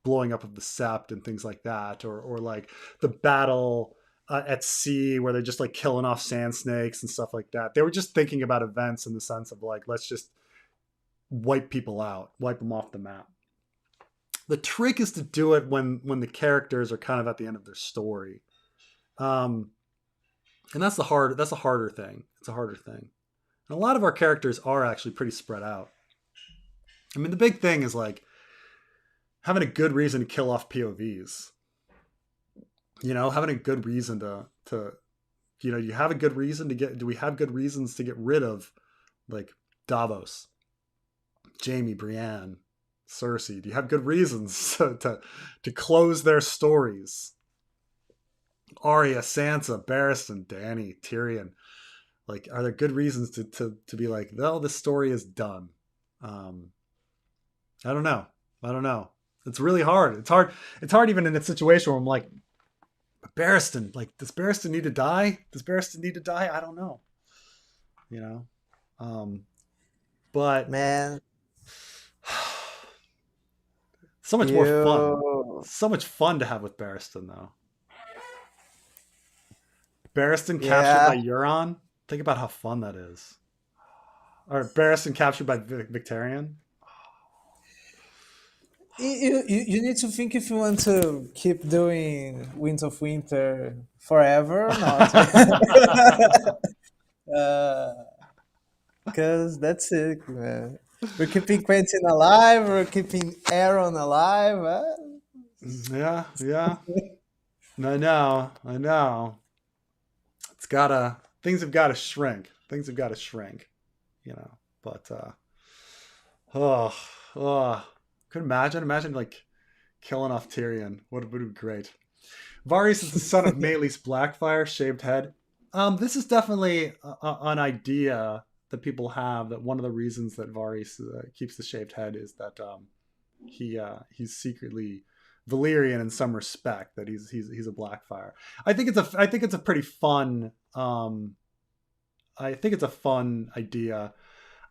blowing up of the Sept and things like that, or like the battle at sea where they're just like killing off sand snakes and stuff like that. They were just thinking about events in the sense of like, let's just wipe people out, wipe them off the map. The trick is to do it when the characters are kind of at the end of their story. And that's a harder thing. It's a harder thing. And a lot of our characters are actually pretty spread out. I mean, the big thing is like having a good reason to kill off POVs. You know, having a good reason to you have a good reason to do we have good reasons to get rid of like Davos, Jaime, Brienne, Cersei? Do you have good reasons to close their stories? Arya, Sansa, Barristan, Dany, Tyrion. Like, are there good reasons to be like, well, this story is done? I don't know. It's really hard. It's hard even in a situation where I'm like, Barristan, like, does Barristan need to die? I don't know. You know? But Man, so much more fun. So much fun to have with Barristan, though. Captured by Euron. Think about how fun that is. Or Barristan captured by Victarion. You need to think if you want to keep doing Winds of Winter forever or not. Because that's it, man. We're keeping Quentin alive. We're keeping Aaron alive. Yeah. I know. Things have got to shrink. You know. But could imagine like killing off Tyrion. Would be great. Varys is the son of Maelys Blackfire, shaved head. This is definitely an idea that people have, that one of the reasons that Varys keeps the shaved head is that he's secretly Valyrian in some respect, that he's a Blackfire. I think it's a pretty fun I think it's a fun idea.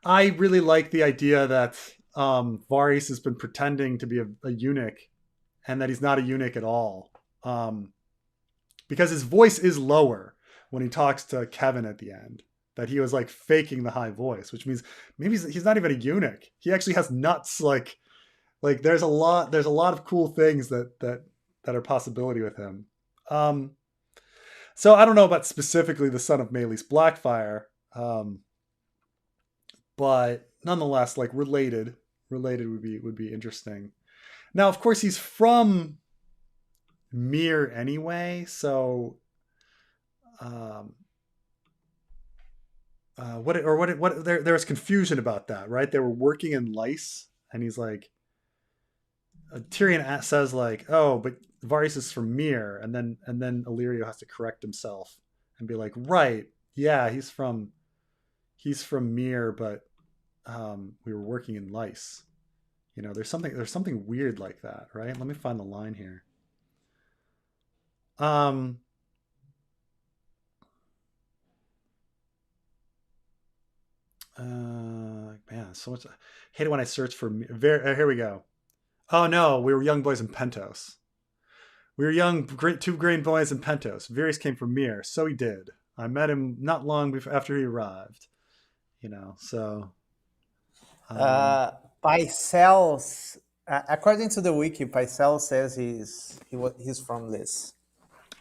I really like the idea that Varys has been pretending to be a eunuch, and that he's not a eunuch at all. Because his voice is lower when he talks to Kevin at the end. That he was like faking the high voice, which means maybe he's not even a eunuch. He actually has nuts. Like there's a lot of cool things that are possibility with him. So I don't know about specifically the son of Maelys Blackfire, but nonetheless, like related would be interesting. Now, of course, he's from Myr anyway, so there was confusion about that, right? They were working in lice, and he's like, Tyrion says like, oh, but Varys is from Myr, and then Illyrio has to correct himself and be like, right, yeah, he's from Myr, but we were working in lice. You know, there's something weird like that, right? Let me find the line here. Man, so much. I hate it when I search for. Here we go. Oh no, we were young boys in Pentos. We were two green boys in Pentos. Varys came from Myr, so he did. I met him not long after he arrived. You know, so. Pycelle, according to the wiki, Pycelle says he's from Liz.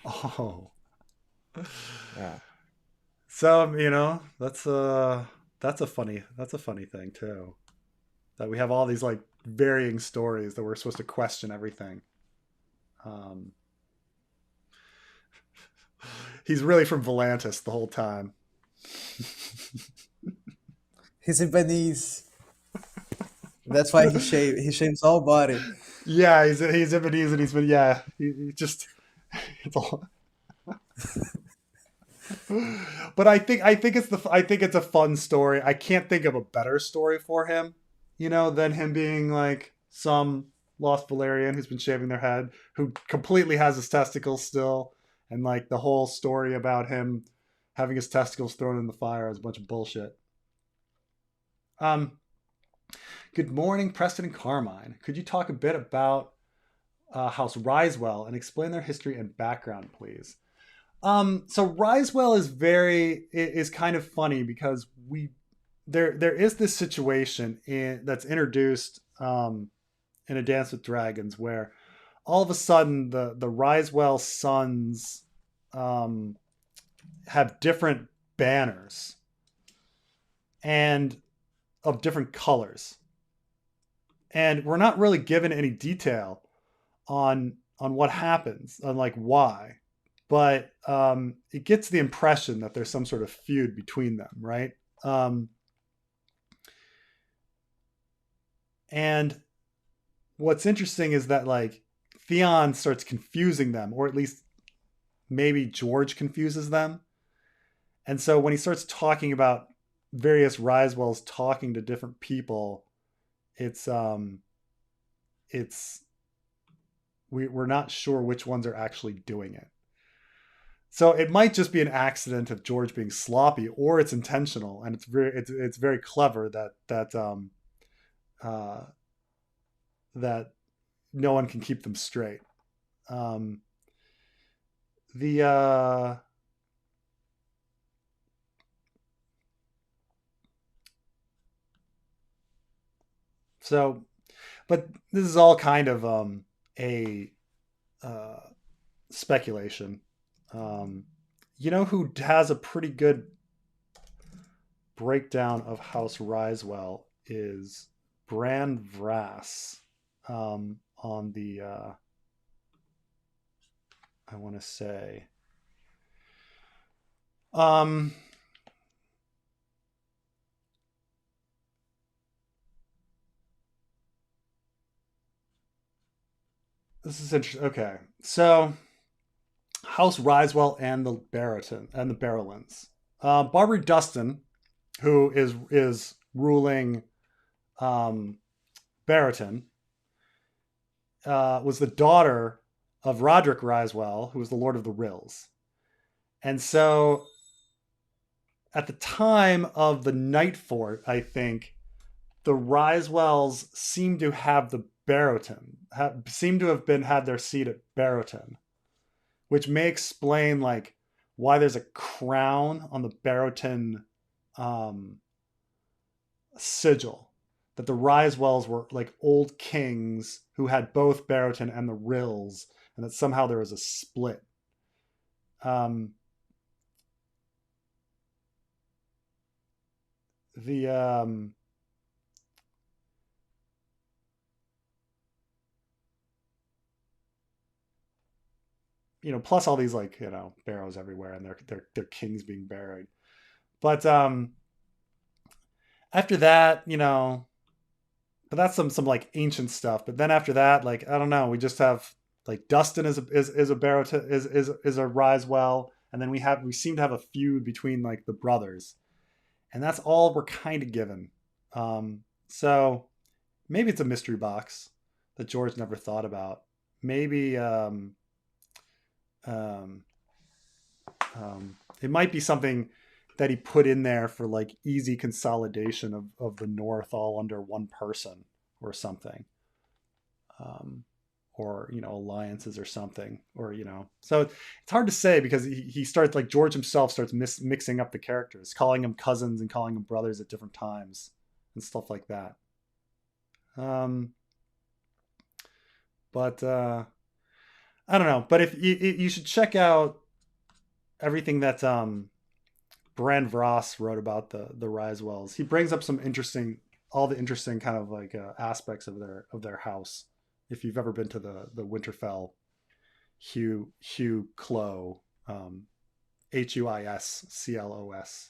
Oh. Yeah. So you know that's a funny thing too, that we have all these like varying stories that we're supposed to question everything. He's really from Volantis the whole time. He's Ibanese. That's why he shaves all body. Yeah, he's Ibanese, and he's been he just it's all. But I think it's a fun story. I can't think of a better story for him, you know, than him being like some lost Valyrian who's been shaving their head, who completely has his testicles still, and like the whole story about him having his testicles thrown in the fire is a bunch of bullshit. Good morning, Preston and Carmine. Could you talk a bit about House Ryswell and explain their history and background, please? So Ryswell is kind of funny because there is this situation that's introduced in A Dance with Dragons where all of a sudden the Ryswell sons have different banners and of different colors, and we're not really given any detail on what happens, on like why. But it gets the impression that there's some sort of feud between them, right? And what's interesting is that like Theon starts confusing them, or at least maybe George confuses them. And so when he starts talking about various Ryswells talking to different people, we're not sure which ones are actually doing it. So it might just be an accident of George being sloppy, or it's intentional, and it's very clever that no one can keep them straight. But this is all kind of a speculation. You know who has a pretty good breakdown of House Ryswell is Bran Vrass on the I want to say this is interesting. Okay, so House Ryswell and the Barrowlands. Barbary Dustin, who is ruling Barrington, was the daughter of Roderick Ryswell, who was the Lord of the Rills. And so at the time of the Night Fort, I think, the Risewells seem to have the Barrowton, seem to have had their seat at Barrowton, which may explain like why there's a crown on the Barrowton sigil. That the Risewells were like old kings who had both Barrowton and the Rills, and that somehow there was a split. Plus all these like barrows everywhere, and they're kings being buried. But after that, but that's some like ancient stuff. But then after that, like I don't know, we just have like Dustin is a barrow is a Risewell, and then we seem to have a feud between like the brothers, and that's all we're kind of given. So maybe it's a mystery box that George never thought about. Maybe it might be something that he put in there for like easy consolidation of the North all under one person or something. Or, alliances or something, or, so it's hard to say because he starts like George himself starts mixing up the characters, calling them cousins and calling them brothers at different times and stuff like that. But I don't know, but if you should check out everything that Bran Voss wrote about the Risewells. He brings up all the interesting kind of like aspects of their house. If you've ever been to the Winterfell, Hugh Clos, Huisclos.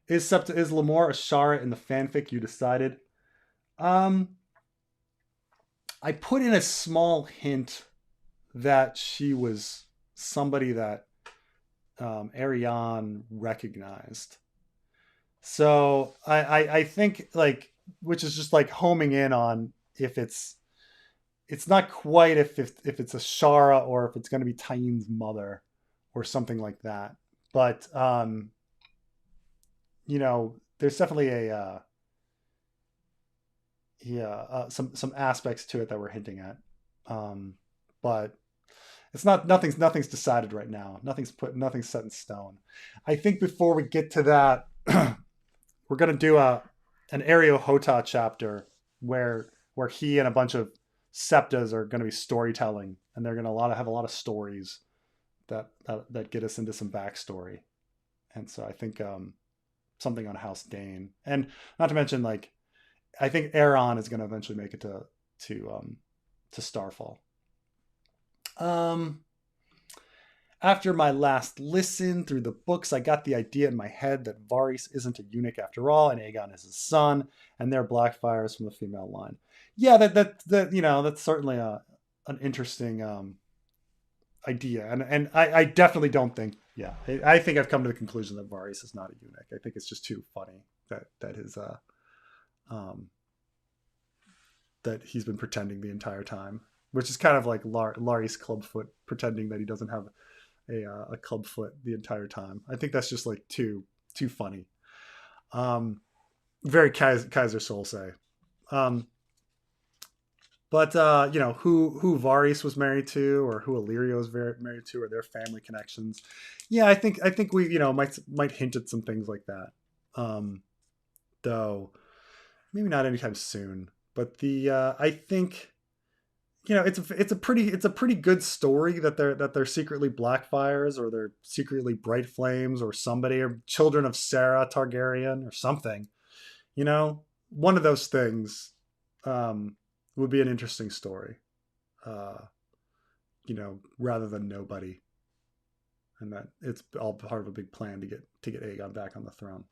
Is Lemore Ashara in the fanfic you decided? I put in a small hint that she was somebody that Arianne recognized. So I think like, which is just like homing in on if it's not quite if it's Ashara or if it's going to be Tyenne's mother or something like that. But there's definitely some aspects to it that we're hinting at. But it's nothing's decided right now. Nothing's set in stone. I think before we get to that, we're gonna do an Ario Hota chapter where he and a bunch of septas are gonna be storytelling, and they're gonna have a lot of stories that get us into some backstory. And so I think something on House Dayne, and not to mention like I think Aeron is gonna eventually make it to Starfall. After my last listen through the books, I got the idea in my head that Varys isn't a eunuch after all, and Aegon is his son, and they're Blackfires from the female line. Yeah, that's certainly an interesting idea, and I definitely don't think. Yeah, I think I've come to the conclusion that Varys is not a eunuch. I think it's just too funny that his that he's been pretending the entire time, which is kind of like Laris Clubfoot pretending that he doesn't have a clubfoot the entire time. I think that's just like too funny. Very Kaiser Soul say. But who Varys was married to, or who Illyrio was married to, or their family connections. Yeah, I think we might hint at some things like that. Though maybe not anytime soon. But I think it's a pretty good story that they're secretly Blackfires, or they're secretly Bright Flames, or somebody, or children of Sarah Targaryen or something. One of those things would be an interesting story. Rather than nobody, and that it's all part of a big plan to get Aegon back on the throne.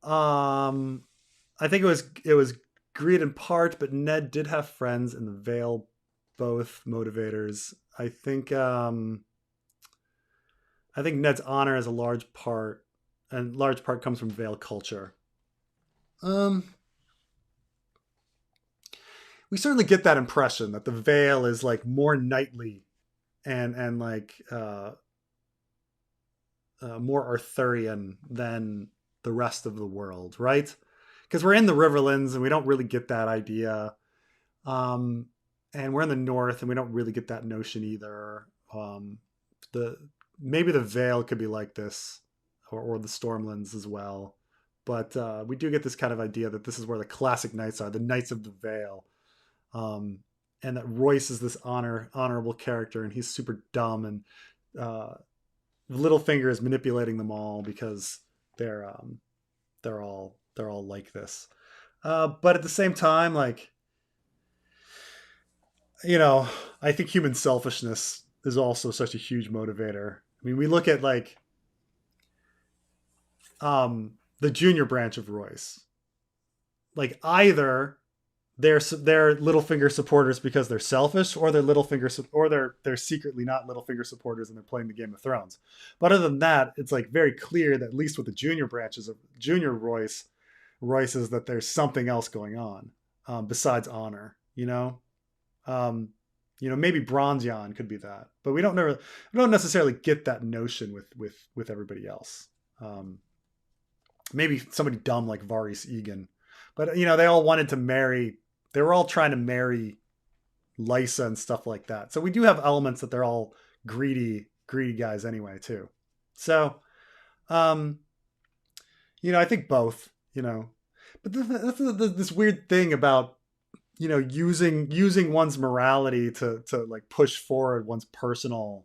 I think it was greed in part, but Ned did have friends in the Vale, both motivators. I think Ned's honor is a large part, and large part comes from Vale culture. we certainly get that impression that the Vale is like more knightly and like more Arthurian than the rest of the world, right? Because we're in the Riverlands and we don't really get that idea. And we're in the North and we don't really get that notion either. The maybe the Vale could be like this, or the Stormlands as well. But we do get this kind of idea that this is where the classic knights are, the Knights of the Vale. And that Royce is this honorable character, and he's super dumb, and Littlefinger is manipulating them all because they're all like this. But at the same time, like, you know, I think human selfishness is also such a huge motivator. I mean, we look at like the junior branch of Royce. Like either they're Littlefinger supporters because they're selfish, or they're Littlefinger, or they're secretly not Littlefinger supporters and they're playing the Game of Thrones. But other than that, it's like very clear that at least with the junior branches of junior Royces, that there's something else going on besides honor. Maybe Bronzeon could be that, but we don't necessarily get that notion with everybody else. Maybe somebody dumb like Varys Egan, but they all wanted to marry. They were all trying to marry Lysa and stuff like that. So we do have elements that they're all greedy guys anyway too. So, I think both. But this weird thing about using one's morality to like push forward one's personal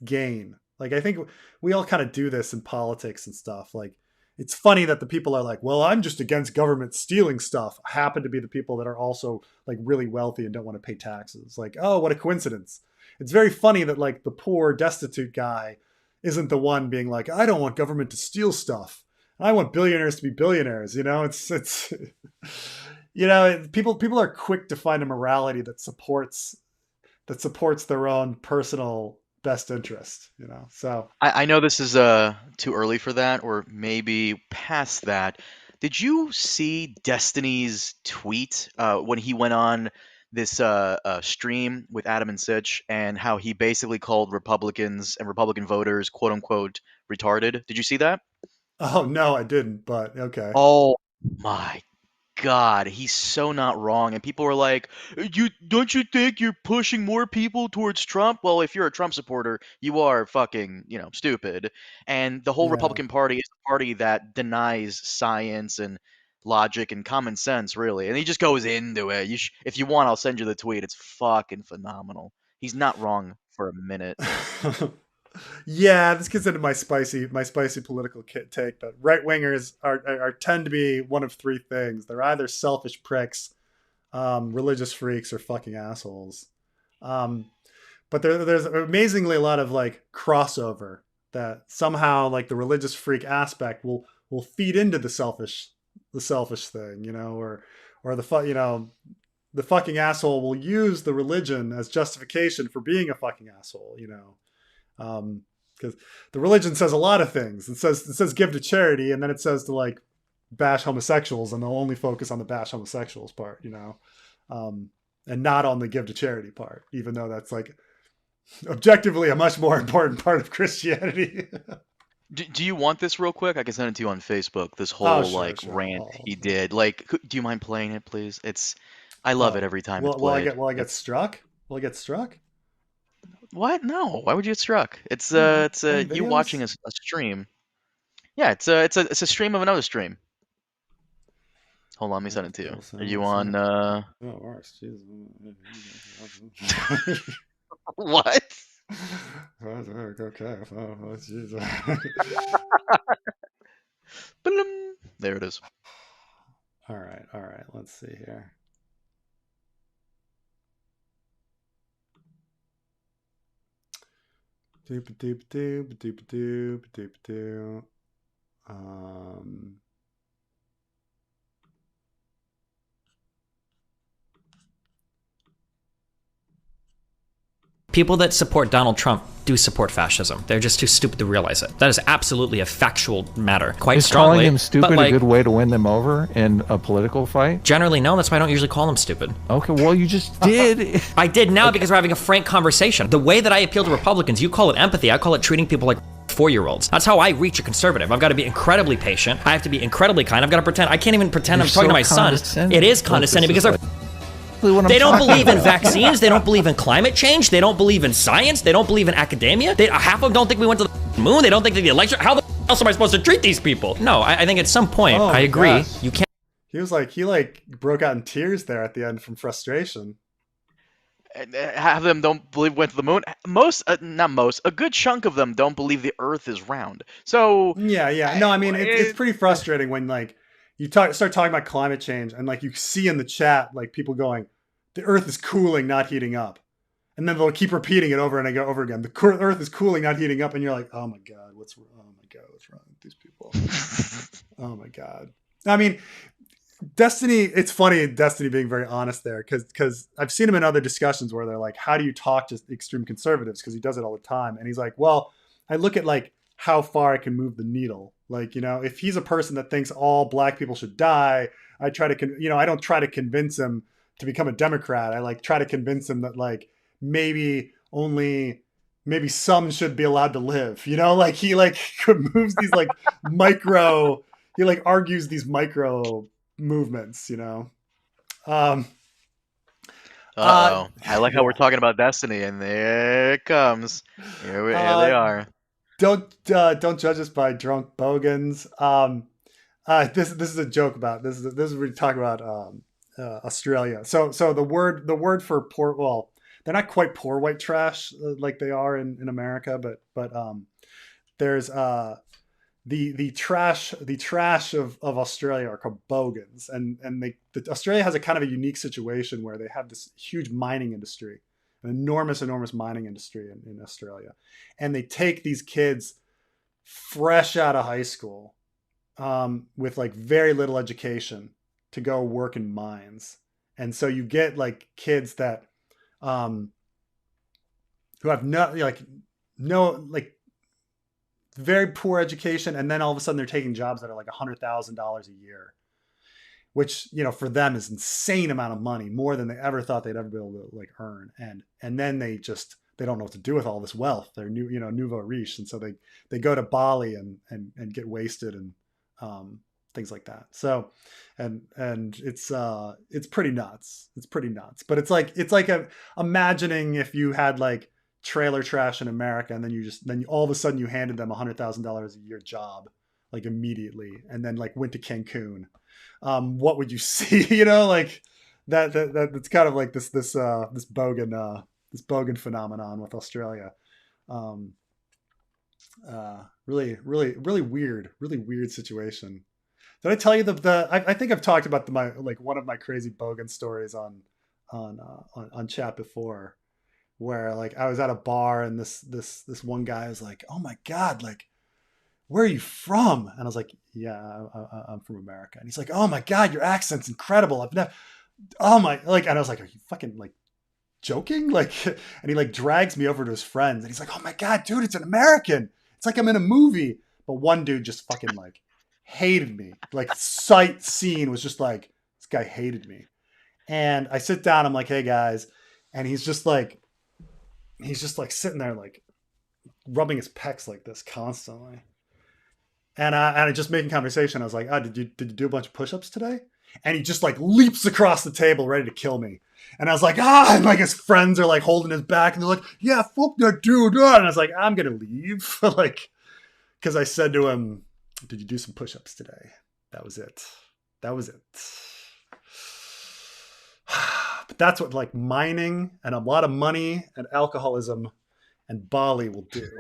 gain. Like I think we all kind of do this in politics and stuff. Like it's funny that the people are like, well, I'm just against government stealing stuff, happen to be the people that are also like really wealthy and don't want to pay taxes. Like, oh, what a coincidence. It's very funny that like the poor destitute guy isn't the one being like, I don't want government to steal stuff. I want billionaires to be billionaires. It's people are quick to find a morality that supports their own personal best interest. So I know this is too early for that, or maybe past that. Did you see Destiny's tweet when he went on this stream with Adam and Sitch, and how he basically called Republicans and Republican voters "quote unquote" retarded? Did you see that? oh no, I didn't, but okay. Oh my God, he's so not wrong. And people were like, "You don't you think you're pushing more people towards Trump?" Well, if you're a Trump supporter, you are fucking, stupid. And the whole Yeah. Republican Party is a party that denies science and logic and common sense, really. And he just goes into it. If you want, I'll send you the tweet. It's fucking phenomenal. He's not wrong for a minute. Yeah, this gets into my spicy political take that right wingers are tend to be one of three things. They're either selfish pricks, religious freaks, or fucking assholes. But there's amazingly a lot of like crossover that somehow like the religious freak aspect will feed into the selfish thing, or the fucking asshole will use the religion as justification for being a fucking asshole, because the religion says a lot of things. It says give to charity, and then it says to like bash homosexuals, and they'll only focus on the bash homosexuals part, and not on the give to charity part, even though that's like objectively a much more important part of Christianity. Do you want this real quick? I can send it to you on Facebook. This whole Sure. rant he did. Like, do you mind playing it, please? I love it every time it's played. Will I get struck? Will I get struck? What? No. Why would you get struck? It's Playing you watching videos? a stream. Yeah, it's a stream of another stream. Hold on, let me send it to you. Are you on Oh, worse. Jesus. what? Okay. Oh, Jesus. There it is. All right. Let's see here. People that support Donald Trump do support fascism. They're just too stupid to realize it. That is absolutely a factual matter, quite strongly. Calling him stupid a good way to win them over in a political fight? Generally, no. That's why I don't usually call them stupid. Okay, well, you just did. I did now because we're having a frank conversation. The way that I appeal to Republicans, you call it empathy. I call it treating people like 4-year-olds. That's how I reach a conservative. I've got to be incredibly patient. I have to be incredibly kind. I've got to pretend. I can't even pretend I'm talking to my son. It is condescending because they don't believe in vaccines. They don't believe in climate change. They don't believe in science. They don't believe in academia. Half of them don't think we went to the moon. They don't think that the election. How the else am I supposed to treat these people? No, I think at some point, I agree. Gosh. You can't. He broke out in tears there at the end from frustration. Half of them don't believe we went to the moon. A good chunk of them don't believe the Earth is round. So yeah. No, I mean it's pretty frustrating when you start talking about climate change and you see in the chat people going, the Earth is cooling, not heating up, and then they'll keep repeating it over and over again. The Earth is cooling, not heating up, and you're like, oh my god, what's wrong with these people? Oh my god. I mean, Destiny. It's funny, Destiny being very honest there, because I've seen him in other discussions where they're like, how do you talk to extreme conservatives? Because he does it all the time, and he's like, well, I look at how far I can move the needle. If he's a person that thinks all black people should die, I try to, I don't try to convince him to become a Democrat. I try to convince him that maybe some should be allowed to live. He moves these micro. He argues these micro movements. I like how we're talking about Destiny, and there it comes. Here they are. Don't judge us by drunk bogans. This is a joke about this is we talk about Australia. So the word for poor, well, they're not quite poor white trash like they are in America, but there's the trash of Australia are called bogans, and Australia has a kind of a unique situation where they have this huge mining industry. An enormous mining industry in Australia. And they take these kids fresh out of high school with very little education to go work in mines. And so you get kids that who have no very poor education, and then all of a sudden they're taking jobs that are $100,000 a year, which for them is insane amount of money, more than they ever thought they'd ever be able to earn. And then they don't know what to do with all this wealth. They're nouveau riche, and so they go to Bali and get wasted and things like that. So and it's pretty nuts. It's pretty nuts. But it's imagining if you had trailer trash in America, and then you all of a sudden you handed them $100,000 a year job immediately, and then went to Cancun. What would you see? That's kind of this bogan phenomenon with Australia. Really weird situation. Did I tell you I think I've talked about one of my crazy bogan stories on chat before, where I was at a bar and this one guy was like, oh my god, where are you from? And I was like, yeah, I'm from America. And he's like, oh my god, your accent's incredible. I've never, oh my, and I was like, are you fucking joking? And he drags me over to his friends, and he's like, oh my god, dude, it's an American. It's I'm in a movie. But one dude just fucking hated me. Sight scene was just this guy hated me. And I sit down, I'm like, hey guys. And he's just sitting there rubbing his pecs like this constantly. And I just making conversation. I was like, oh, did you do a bunch of push-ups today? And he just leaps across the table ready to kill me. And I was like, and his friends are holding his back, and they're like, yeah, fuck that dude. And I was like, I'm gonna leave. Because I said to him, did you do some push-ups today? That was it. But that's what mining and a lot of money and alcoholism and Bali will do.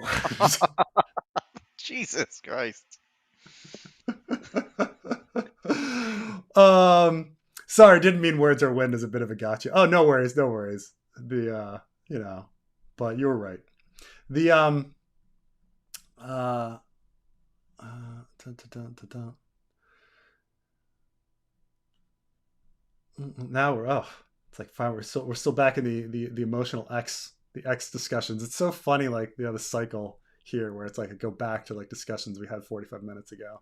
Jesus Christ. Sorry, didn't mean words are wind as a bit of a gotcha. Oh, no worries. The but you were right. The now we're it's fine. We're still back in the emotional X X discussions. It's so funny, like the cycle here where it's like I go back to like discussions we had 45 minutes ago.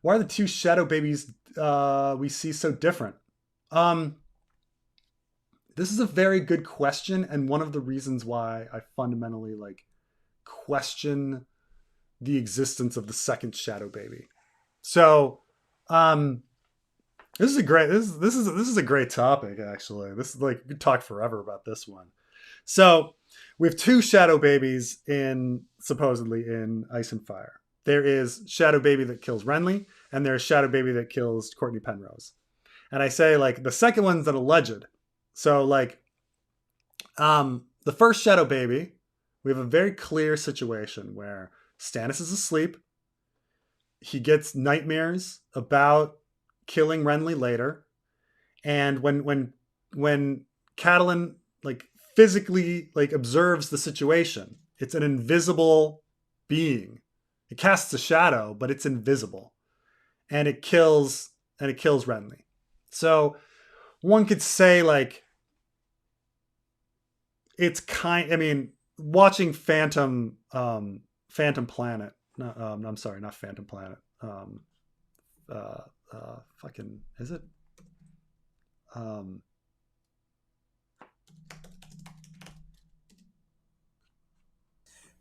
Why are the two shadow babies we see so different? This is a very good question, and one of the reasons why I fundamentally like question the existence of the second shadow baby. So, this is a great topic, actually. This is like, we could talk forever about this one. So we have two shadow babies supposedly in Ice and Fire. There is shadow baby that kills Renly, and there's shadow baby that kills Courtney Penrose. And I say like the second one's an alleged. So like the first shadow baby, we have a very clear situation where Stannis is asleep. He gets nightmares about killing Renly later. And when Catelyn like physically like observes the situation, it's an invisible being. It casts a shadow, but it's invisible. And it kills Renly. So one could say like it's watching Phantom Planet. No, I'm sorry, not Phantom Planet. Fucking is it?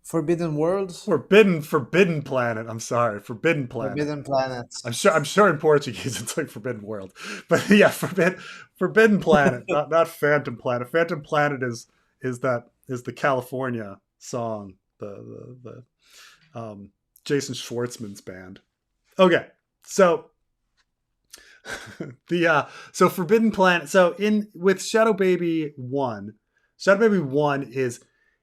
Forbidden World. Forbidden Planet. I'm sorry, Forbidden Planet. Forbidden Planet. I'm sure in Portuguese it's like Forbidden World, but yeah, Forbidden Planet, not Phantom Planet. Phantom Planet is the California song, the Jason Schwartzman's band. Okay, so so Forbidden Planet. So with Shadow Baby 1 is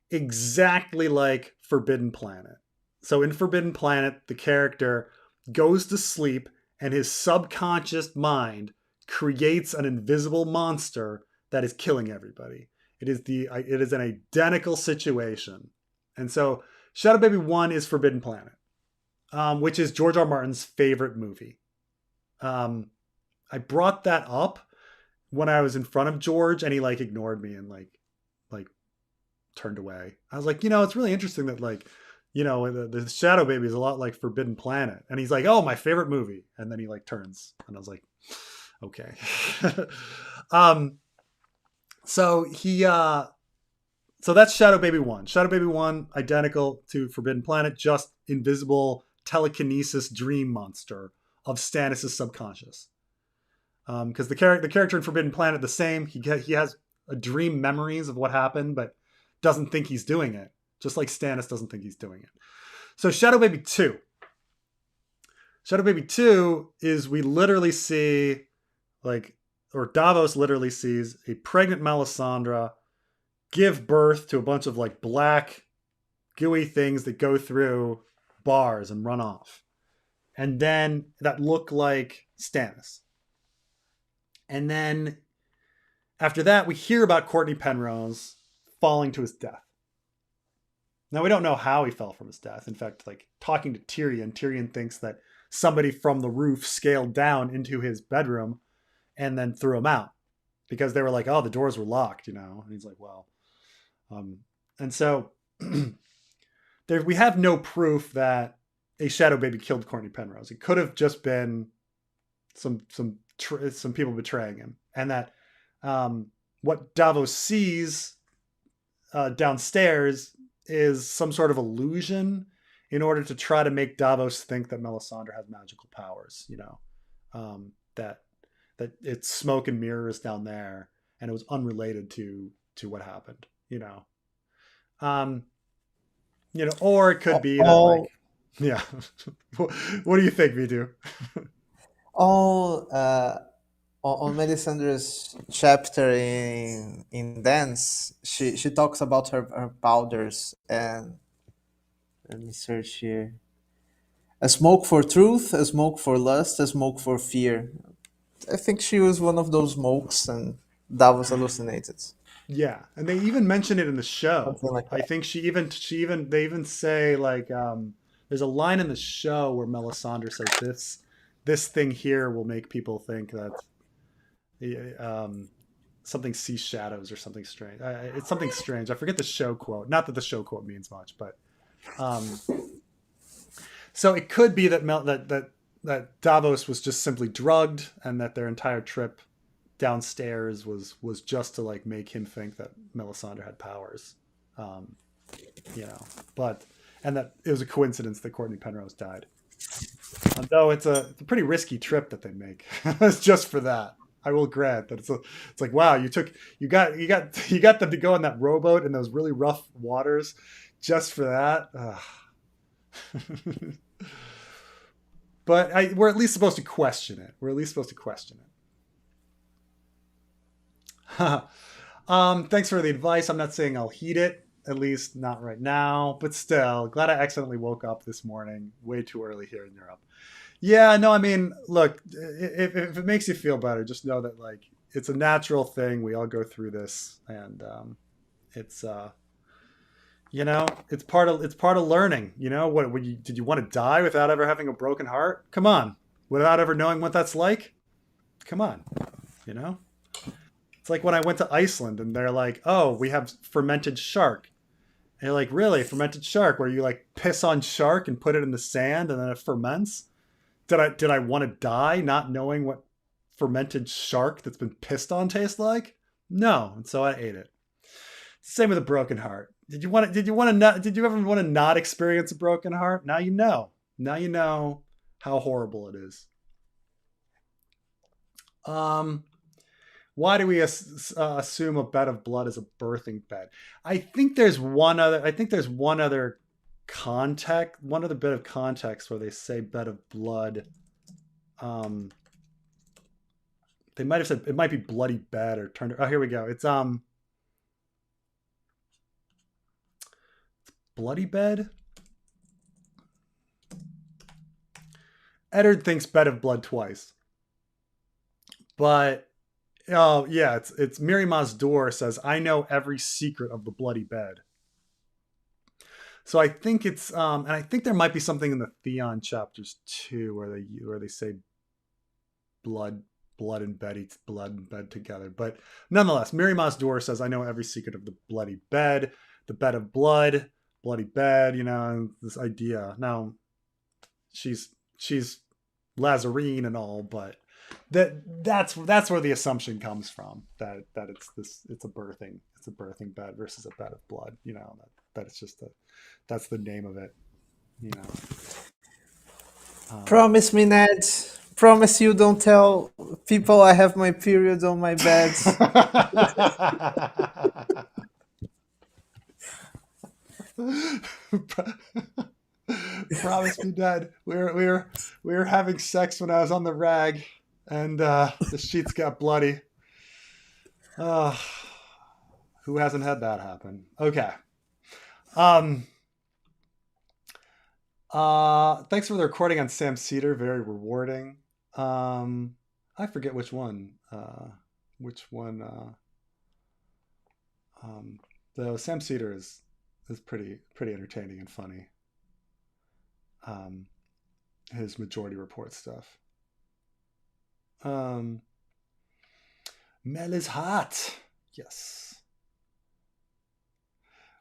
exactly like Forbidden Planet. So in Forbidden Planet, the character goes to sleep and his subconscious mind creates an invisible monster that is killing everybody. It is an identical situation. And so Shadow Baby 1 is Forbidden Planet, which is George R. R. Martin's favorite movie. I brought that up when I was in front of George and he like ignored me and like turned away. I was like, it's really interesting that like, the Shadow Baby is a lot like Forbidden Planet. And he's like, oh, my favorite movie. And then he like turns and I was like, okay. So that's Shadow Baby 1. Shadow Baby 1, identical to Forbidden Planet, just invisible telekinesis dream monster of Stannis' subconscious. Because the character in Forbidden Planet, the same. He has a dream memories of what happened, but doesn't think he's doing it. Just like Stannis doesn't think he's doing it. So Shadow Baby 2. Shadow Baby 2 is we literally see Davos literally sees a pregnant Melisandre give birth to a bunch of like black gooey things that go through bars and run off. And then that look like Stannis. And then after that, we hear about Courtney Penrose falling to his death. Now, we don't know how he fell from his death. In fact, like talking to Tyrion thinks that somebody from the roof scaled down into his bedroom and then threw him out because they were like, oh, the doors were locked, And he's like, well, and so we have no proof that a Shadow Baby killed Courtney Penrose. It could have just been some people betraying him, and that what Davos sees downstairs is some sort of illusion in order to try to make Davos think that Melisandre has magical powers. That it's smoke and mirrors down there, and it was unrelated to what happened. Or it could be that, like, yeah. What do you think, Vidu? On Melisandre's chapter in Dance, she talks about her powders, and let me search here. A smoke for truth, a smoke for lust, a smoke for fear. I think she was one of those smokes, and that was hallucinated. Yeah, and they even mention it in the show. Something like that. I think they even say like there's a line in the show where Melisandre says this thing here will make people think that something sees shadows or something strange. It's something strange. I forget the show quote. Not that the show quote means much, but so it could be that Davos was just simply drugged, and that their entire trip downstairs was just to like make him think that Melisandre had powers, but and that it was a coincidence that Courtney Penrose died. Though it's a pretty risky trip that they make. It's just for that. I will grant that it's like, wow, you got them to go on that rowboat in those really rough waters just for that. But we're at least supposed to question it. Thanks for the advice. I'm not saying I'll heed it, at least not right now, but still, glad I accidentally woke up this morning way too early here in Europe. Yeah, no, I mean, look, if it makes you feel better, just know that like it's a natural thing. We all go through this, and it's it's part of learning. Did you want to die without ever having a broken heart? Come on, without ever knowing what that's like. Come on, It's like when I went to Iceland and they're like, oh, we have fermented shark. And you're like, really? Fermented shark, where you like piss on shark and put it in the sand and then it ferments? Did I want to die not knowing what fermented shark that's been pissed on tastes like? No, and so I ate it. Same with a broken heart. Did you ever want to not experience a broken heart? Now you know. Now you know how horrible it is. Why do we assume a bed of blood is a birthing bed? I think there's one other context, one other bit of context where they say bed of blood. They might have said it might be bloody bed or turned. Oh, here we go. It's bloody bed. Eddard thinks bed of blood twice, but oh yeah, it's Miri Mazdur says, I know every secret of the bloody bed. So I think it's and I think there might be something in the Theon chapters too where they say blood and bed eats blood and bed together. But nonetheless, Miri Mazdur says, I know every secret of the bloody bed, the bed of blood, bloody bed, this idea. Now she's Lazarine and all, but that's where the assumption comes from, that it's a birthing bed versus a bed of blood, that it's just that's the name of it, Promise me, Ned. Promise you don't tell people I have my periods on my bed. Promise me, Dad. We were having sex when I was on the rag, and the sheets got bloody. Who hasn't had that happen? Okay. Thanks for the recording on Sam Cedar. Very rewarding. I forget which one. Though Sam Cedar is pretty entertaining and funny. His Majority Report stuff. Mel is hot. Yes.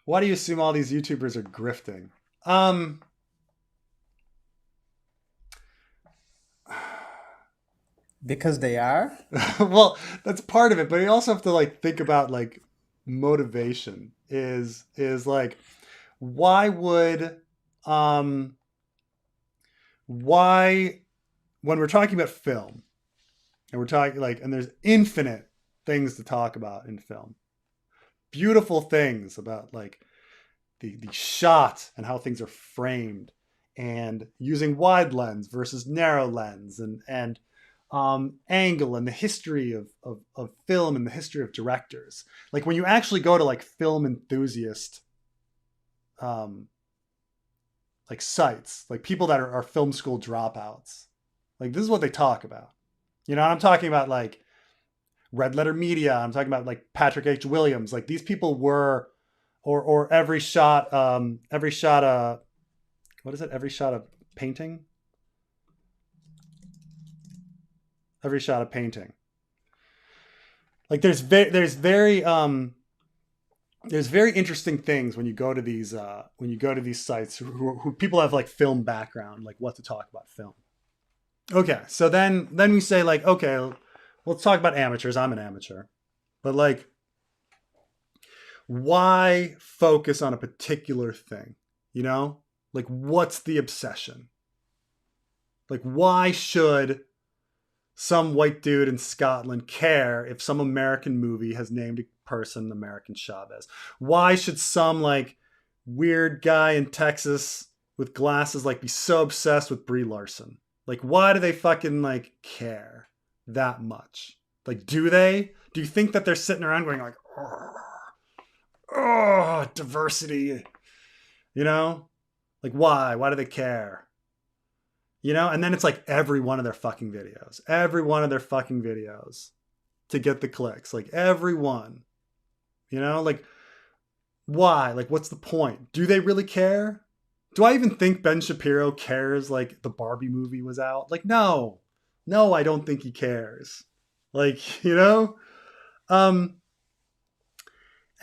Why do you assume all these YouTubers are grifting? Because they are? Well, that's part of it, but you also have to think about motivation is why would why when we're talking about film and we're talking and there's infinite things to talk about in film, beautiful things about the shot and how things are framed and using wide lens versus narrow lens and angle and the history of film and the history of directors. When you actually go to film enthusiast sites, people that are film school dropouts, this is what they talk about. I'm talking about Red Letter Media. I'm talking about Patrick H. Williams. These people were, or every shot of painting. every shot of painting. Like there's very interesting things when you go to these sites who people have like film background, like what to talk about film. Okay, so then we say like, okay, let's talk about amateurs. I'm an amateur, but like, why focus on a particular thing? You know, like what's the obsession? Like, why should some white dude in Scotland care if some American movie has named a person American Chavez? Why should some like weird guy in Texas with glasses like be so obsessed with Brie Larson? Like, why do they fucking like care that much? Like, do they? Do you think that they're sitting around going like, oh, diversity? You know, like why? Why do they care? You know, and then it's like every one of their fucking videos to get the clicks, like every one, you know, like why? Like, what's the point? Do they really care? Do I even think Ben Shapiro cares? Like the Barbie movie was out. Like, no, I don't think he cares. Like, you know, and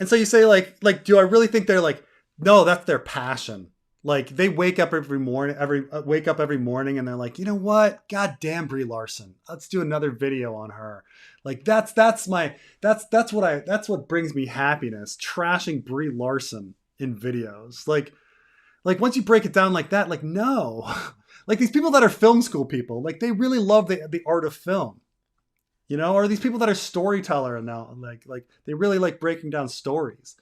so you say like, do I really think they're like, no, that's their passion. Like they wake up every morning and they're like, you know what? God damn Brie Larson. Let's do another video on her. Like that's what brings me happiness. Trashing Brie Larson in videos. Like once you break it down like that, like no. Like these people that are film school people, like they really love the art of film. You know, or these people that are storyteller and now like they really like breaking down stories.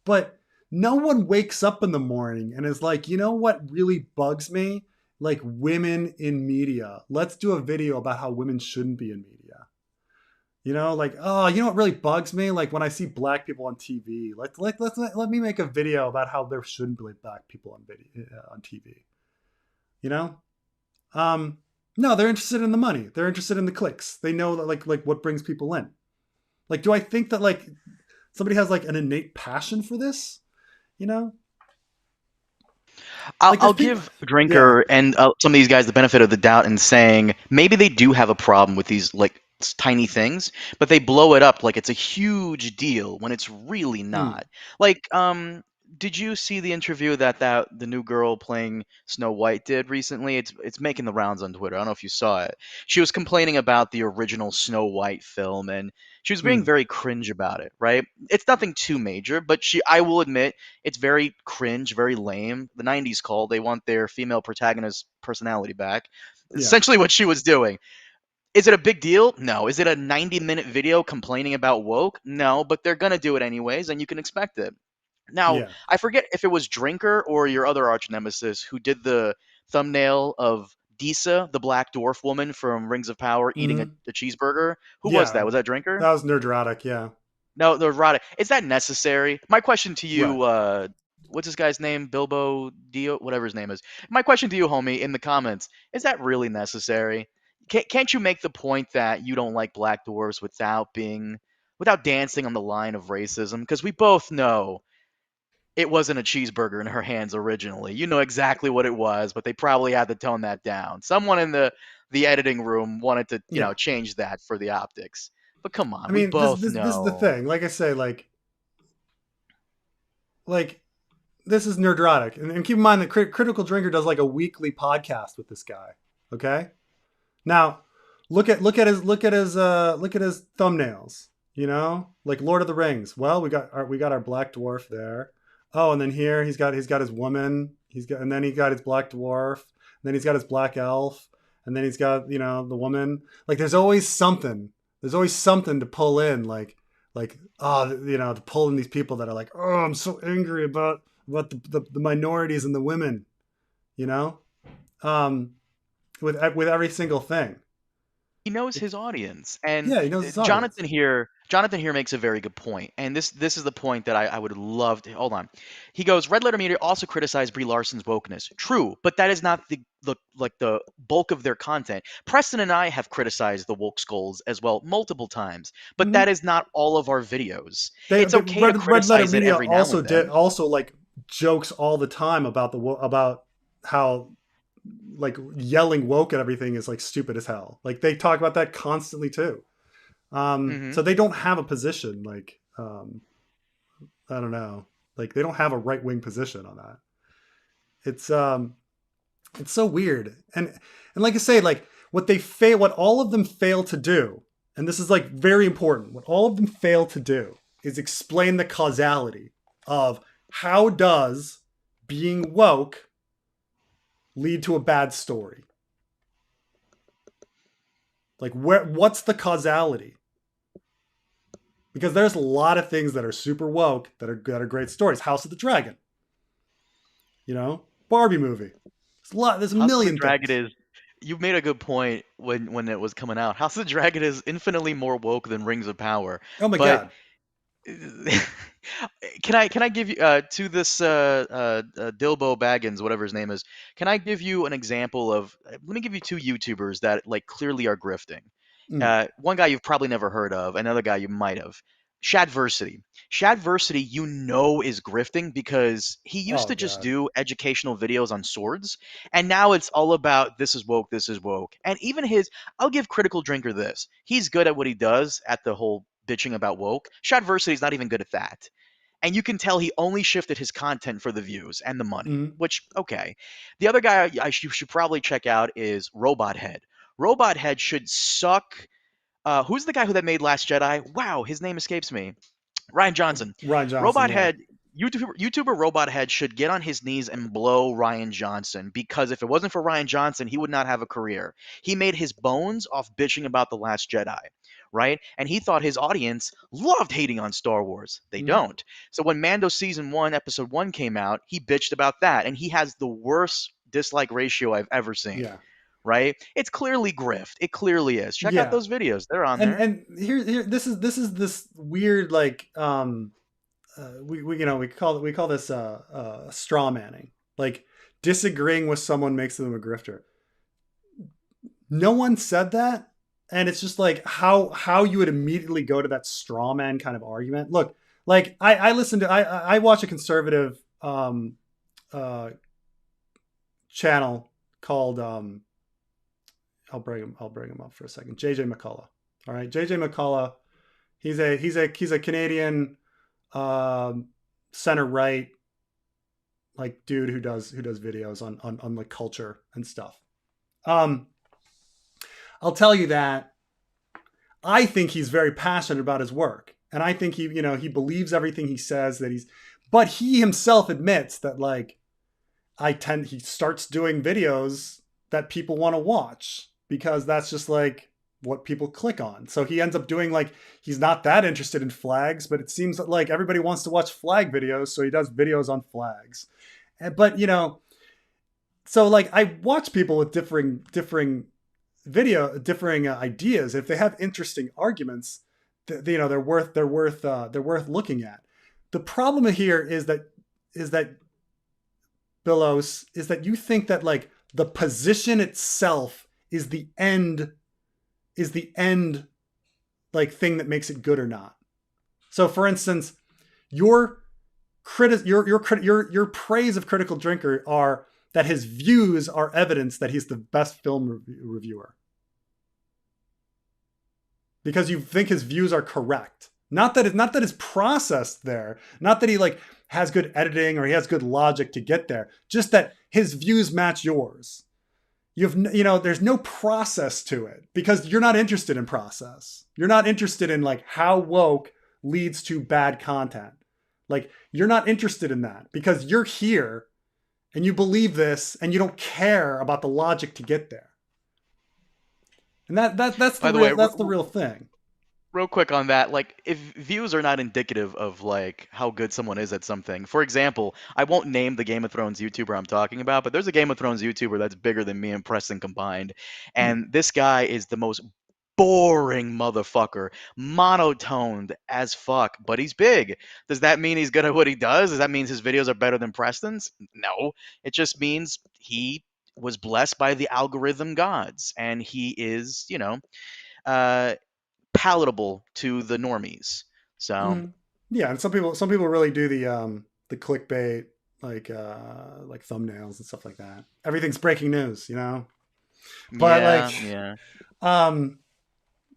But no one wakes up in the morning and is like, you know what really bugs me? Like women in media. Let's do a video about how women shouldn't be in media. You know, like, oh, you know what really bugs me? Like when I see black people on TV, let me make a video about how there shouldn't be black people on TV. You know? No, they're interested in the money. They're interested in the clicks. They know that like what brings people in. Like, do I think that like somebody has like an innate passion for this? You know, I'll give Drinker and some of these guys the benefit of the doubt in saying maybe they do have a problem with these like tiny things, but they blow it up like it's a huge deal when it's really not. Like, did you see the interview that the new girl playing Snow White did recently? It's making the rounds on Twitter. I don't know if you saw it. She was complaining about the original Snow White film and she was being very cringe about it, right? It's nothing too major, but I will admit, it's very cringe, very lame. The 90s call, they want their female protagonist personality back. Yeah. Essentially what she was doing. Is it a big deal? No. Is it a 90-minute video complaining about woke? No, but they're going to do it anyways, and you can expect it. Now, I forget if it was Drinker or your other arch nemesis who did the thumbnail of Disa, the Black Dwarf woman from Rings of Power, eating a cheeseburger. Who was that? Was that Drinker? That was Nerdrotic, yeah. No, Nerdrotic. Is that necessary? My question to you, what's this guy's name? Bilbo Dio? Whatever his name is. My question to you, homie, in the comments, is that really necessary? Can't you make the point that you don't like Black Dwarfs without dancing on the line of racism? Because we both know it wasn't a cheeseburger in her hands originally. You know exactly what it was, but they probably had to tone that down. Someone in the editing room wanted to, you know, change that for the optics. But come on, we both know. This is the thing. Like I say, like this is Nerdrotic, and keep in mind that Critical Drinker does like a weekly podcast with this guy. Okay, now look at his thumbnails. You know, like Lord of the Rings. Well, we got our Black Dwarf there. Oh, and then here he's got his woman. And then he got his Black Dwarf. And then he's got his Black Elf. And then he's got, you know, the woman. Like there's always something. There's always something to pull in, like you know, to pull in these people that are like, oh, I'm so angry about the minorities and the women, you know, with every single thing. He knows his audience, and he knows his audience. Jonathan here makes a very good point, and this is the point that I would love to hold on. He goes, Red Letter Media also criticized Brie Larson's wokeness. True, but that is not the bulk of their content. Preston and I have criticized the woke skulls as well multiple times, but that is not all of our videos. It's okay to criticize it every now and then. Also like jokes all the time about how like yelling woke at everything is like stupid as hell. Like they talk about that constantly too. So they don't have a position. Like I don't know. Like they don't have a right wing position on that. It's so weird. And like I say, like what all of them fail to do, and this is like very important. What all of them fail to do is explain the causality of how does being woke lead to a bad story. Like what's the causality? Because there's a lot of things that are super woke that are great stories. House of the Dragon. You know, Barbie movie. There's a million things. Dragon is. You made a good point when it was coming out. House of the Dragon is infinitely more woke than Rings of Power. Oh my god! Can I give you to this Dilbo Baggins, whatever his name is? Can I give you an example of? Let me give you two YouTubers that like clearly are grifting. One guy you've probably never heard of, another guy you might have. Shadversity. Shadversity, you know, is grifting because he used to just do educational videos on swords, and now it's all about this is woke, this is woke. And even I'll give Critical Drinker this. He's good at what he does at the whole bitching about woke. Shadversity is not even good at that. And you can tell he only shifted his content for the views and the money, which, okay. The other guy you should probably check out is Robot Head. Robot Head should suck. Who's the guy that made Last Jedi? Wow, his name escapes me. Ryan Johnson. Robot Head, YouTuber Robot Head should get on his knees and blow Ryan Johnson, because if it wasn't for Ryan Johnson, he would not have a career. He made his bones off bitching about The Last Jedi, right? And he thought his audience loved hating on Star Wars. They don't. So when Mando Season 1, Episode 1 came out, he bitched about that, and he has the worst dislike ratio I've ever seen. Yeah. Right? It's clearly grift. It clearly is. Check out those videos. They're on there. And here this is this weird like we call this straw manning. Like disagreeing with someone makes them a grifter. No one said that, and it's just like how you would immediately go to that straw man kind of argument. Look, like I watch a conservative channel called I'll bring him up for a second. JJ McCullough. All right, JJ McCullough. He's a Canadian center right like dude who does videos on like culture and stuff. I'll tell you that I think he's very passionate about his work, and I think he believes everything he says but he himself admits that like he starts doing videos that people want to watch, because that's just like what people click on. So he ends up doing like, he's not that interested in flags, but it seems that like everybody wants to watch flag videos. So he does videos on flags. But so like I watch people with differing ideas. If they have interesting arguments, they're worth looking at. The problem here is that Billows, is that you think that like the position itself is the end like thing that makes it good or not. So for instance, your praise of Critical Drinker are that his views are evidence that he's the best film reviewer. Because you think his views are correct. Not that it's processed there. Not that he like has good editing or he has good logic to get there. Just that his views match yours. There's no process to it, because you're not interested in process. You're not interested in like how woke leads to bad content. Like you're not interested in that because you're here and you believe this and you don't care about the logic to get there. And that's the real thing. Real quick on that, like if views are not indicative of like how good someone is at something. For example, I won't name the Game of Thrones YouTuber I'm talking about, but there's a Game of Thrones YouTuber that's bigger than me and Preston combined. And this guy is the most boring motherfucker, monotoned as fuck, but he's big. Does that mean he's good at what he does? Does that mean his videos are better than Preston's? No. It just means he was blessed by the algorithm gods, and he is, palatable to the normies. So yeah, and some people really do the clickbait, like thumbnails and stuff like that. Everything's breaking news, you know. But yeah.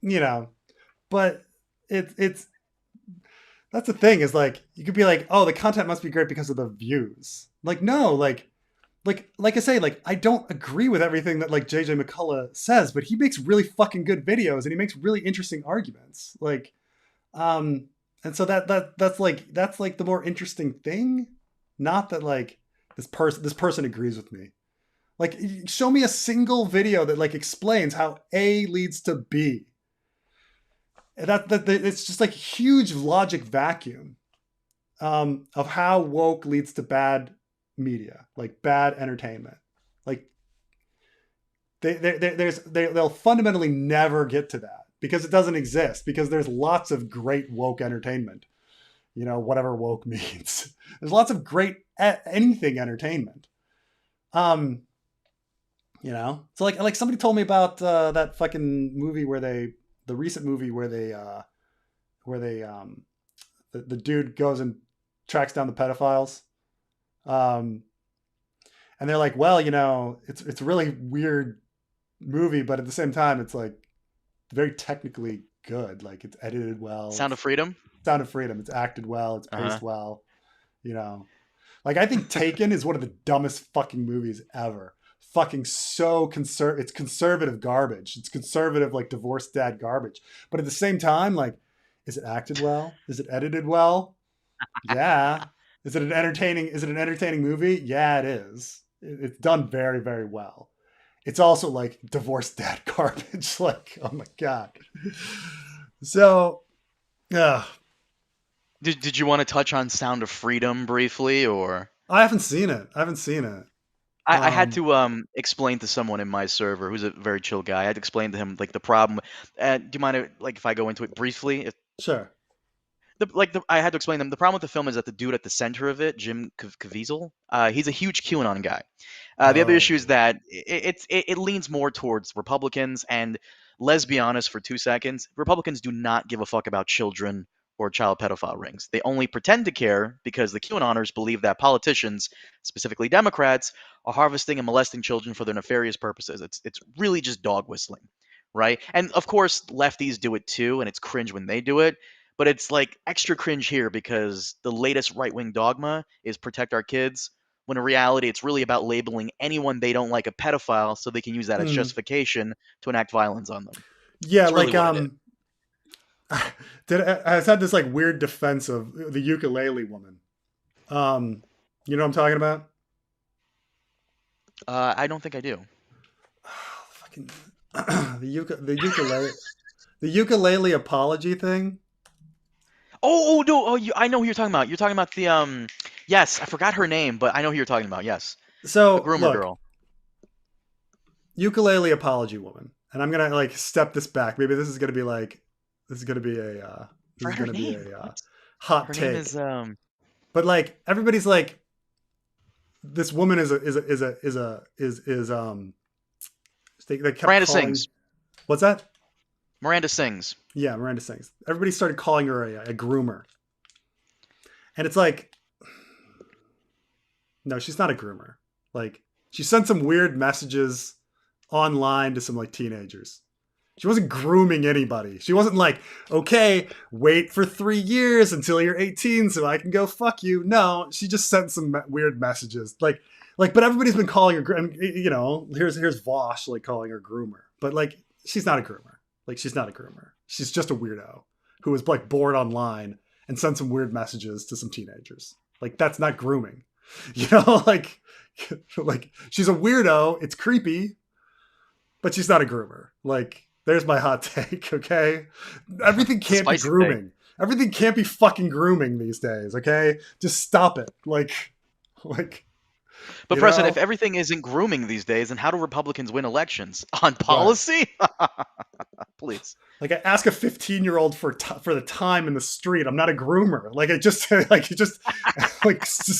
You know, but it's that's the thing is like you could be like, oh, the content must be great because of the views. Like, no, like I say, like I don't agree with everything that like JJ McCullough says, but he makes really fucking good videos and he makes really interesting arguments. Like, and so that's like the more interesting thing. Not that like this person agrees with me. Like, show me a single video that like explains how A leads to B. That it's just like huge logic vacuum of how woke leads to bad media, like bad entertainment. Like they'll fundamentally never get to that because it doesn't exist, because there's lots of great woke entertainment, you know, whatever woke means. There's lots of great anything entertainment. You know, so like somebody told me about that fucking movie the recent movie where the dude goes and tracks down the pedophiles. And they're like, well, you know, it's a really weird movie, but at the same time, it's like very technically good. Like it's edited well. Sound of Freedom. Sound of Freedom. It's acted well. It's paced well. You know, like I think Taken is one of the dumbest fucking movies ever. Fucking so it's conservative garbage. It's conservative, like divorced dad garbage. But at the same time, like, is it acted well? Is it edited well? Yeah. Is it an entertaining movie? Yeah, it is. It's done very, very well. It's also like divorced dad garbage. Like, oh my God. So, Did you want to touch on Sound of Freedom briefly, or? I haven't seen it. I had to explain to someone in my server who's a very chill guy. I had to explain to him like the problem. Do you mind if I go into it briefly? Sure. I had to explain to them the problem with the film is that the dude at the center of it, Jim Caviezel, he's a huge QAnon guy. The other issue is that it leans more towards Republicans, and let's be honest for 2 seconds, Republicans do not give a fuck about children or child pedophile rings. They only pretend to care because the QAnoners believe that politicians, specifically Democrats, are harvesting and molesting children for their nefarious purposes. It's really just dog whistling, right? And of course, lefties do it too, and it's cringe when they do it. But it's like extra cringe here because the latest right-wing dogma is protect our kids, when in reality it's really about labeling anyone they don't like a pedophile so they can use that as justification to enact violence on them. Yeah, It's really like what it is. I had this like weird defense of the ukulele woman. You know what I'm talking about? I don't think I do. Fucking the ukulele apology thing. Oh no! I know who you're talking about. You're talking about the Yes, I forgot her name, but I know who you're talking about. Yes, So the groomer look, girl. ukulele apology woman, and I'm gonna like step this back. Maybe this is gonna be a Forgot her name. hot Her take. name is But like everybody's like, this woman they kept Miranda calling, Sings. What's that? Miranda Sings. Yeah, Miranda Sings. Everybody started calling her a groomer. And it's like, no, she's not a groomer. Like, she sent some weird messages online to some like teenagers. She wasn't grooming anybody. She wasn't like, okay, wait for 3 years until you're 18 so I can go fuck you. No, she just sent some weird messages. Like, but everybody's been calling her, you know, here's Vosh like calling her groomer. But like, she's not a groomer. Like, she's not a groomer. She's just a weirdo who was like bored online and sent some weird messages to some teenagers. Like, that's not grooming. You know, like she's a weirdo. It's creepy, but she's not a groomer. Like, there's my hot take. Okay, everything can't be grooming. Everything can't be fucking grooming these days. Okay, just stop it. Like. But President, if everything isn't grooming these days, then how do Republicans win elections? On policy? Right. Please. Like, I ask a 15-year-old for the time in the street. I'm not a groomer. Like, just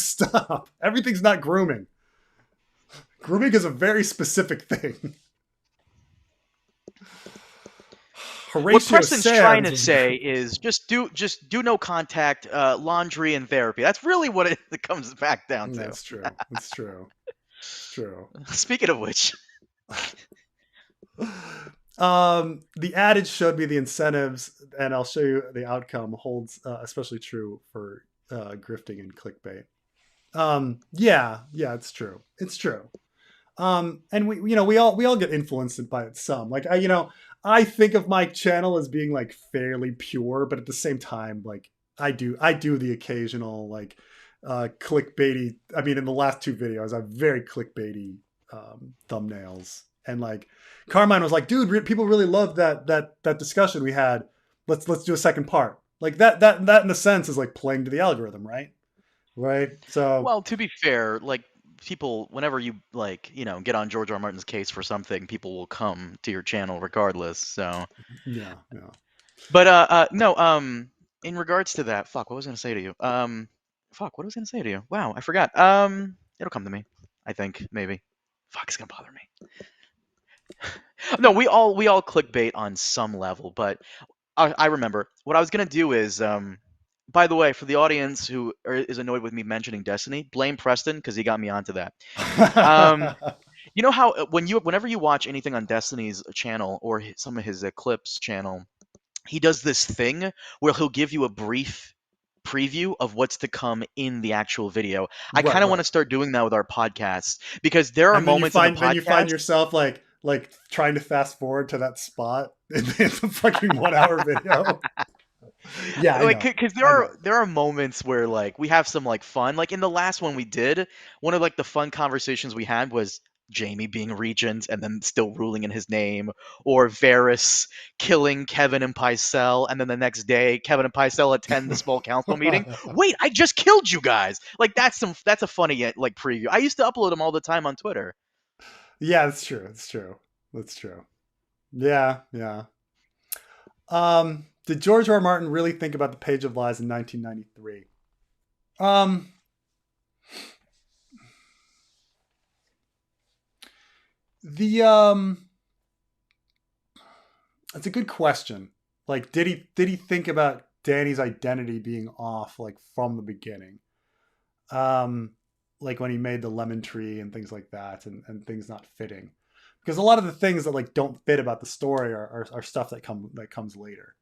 stop. Everything's not grooming. Grooming is a very specific thing. Horatio What Preston's Sands trying to was- say is just do no contact, laundry and therapy. That's really what it comes back down to. That's true. It's true. It's true. Speaking of which, The adage showed me the incentives, and I'll show you the outcome holds especially true for grifting and clickbait. Yeah, it's true. It's true. And we all get influenced by it some. Like I think of my channel as being like fairly pure, but at the same time, like I do the occasional like clickbaity. I mean, in the last 2 videos, I have very clickbaity thumbnails. And like Carmine was like, dude, people really loved that discussion we had. Let's do a second part. Like that in a sense is like playing to the algorithm, right? Right. So well, to be fair, like people, whenever you like, get on George R. R. Martin's case for something, people will come to your channel regardless. So yeah. But no, in regards to that, fuck, what was I gonna say to you? Fuck, what was I gonna say to you? Wow, I forgot. It'll come to me. I think maybe. Fuck, it's gonna bother me. No, we all clickbait on some level, but I remember what I was gonna do is by the way, for the audience who is annoyed with me mentioning Destiny, blame Preston because he got me onto that. You know how whenever you watch anything on Destiny's channel or some of his Eclipse channel, he does this thing where he'll give you a brief preview of what's to come in the actual video. I kind of want to start doing that with our podcast because there are moments in the podcast. Then you find yourself like trying to fast forward to that spot in the fucking 1 hour video. Yeah, like because there are moments where like we have some like fun. Like in the last one we did, one of like the fun conversations we had was Jaime being regent and then still ruling in his name, or Varys killing Kevin and Pycelle, and then the next day Kevin and Pycelle attend the small council meeting. Wait, I just killed you guys! Like that's a funny like preview. I used to upload them all the time on Twitter. Yeah, that's true. That's true. Yeah. Did George R. R. Martin really think about the Page of Lies in 1993? That's a good question. Like, did he think about Dany's identity being off like from the beginning? Like when he made the lemon tree and things like that, and things not fitting, because a lot of the things that like don't fit about the story are stuff that comes later,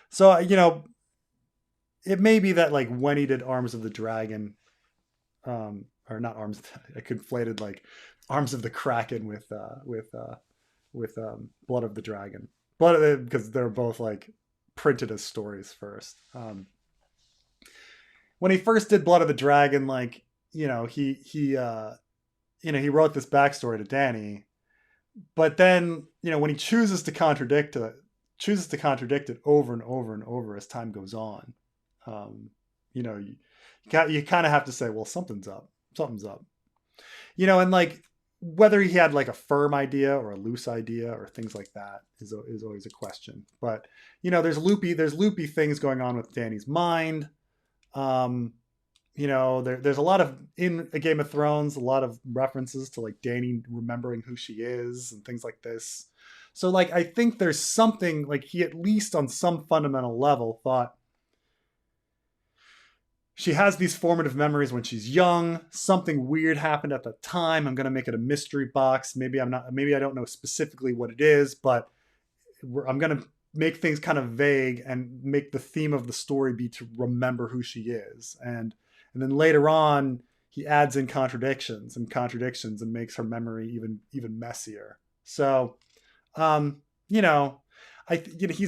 so it may be that like when he did Arms of the Dragon, or not Arms, I conflated like Arms of the Kraken with Blood of the Dragon, because they're both like printed as stories first. When he first did Blood of the Dragon, like, he wrote this backstory to Dany, but then, when he chooses to contradict it over and over and over as time goes on, you kind of have to say, well, something's up, and like, whether he had like a firm idea or a loose idea or things like that is always a question. But, there's loopy things going on with Dany's mind. There's a lot of, in A Game of Thrones, a lot of references to like Dany remembering who she is and things like this. So like, I think there's something like he, at least on some fundamental level, thought she has these formative memories when she's young. Something weird happened at the time. I'm going to make it a mystery box. Maybe I don't know specifically what it is, but I'm going to make things kind of vague and make the theme of the story be to remember who she is. And then later on, he adds in contradictions and makes her memory even messier. So, he's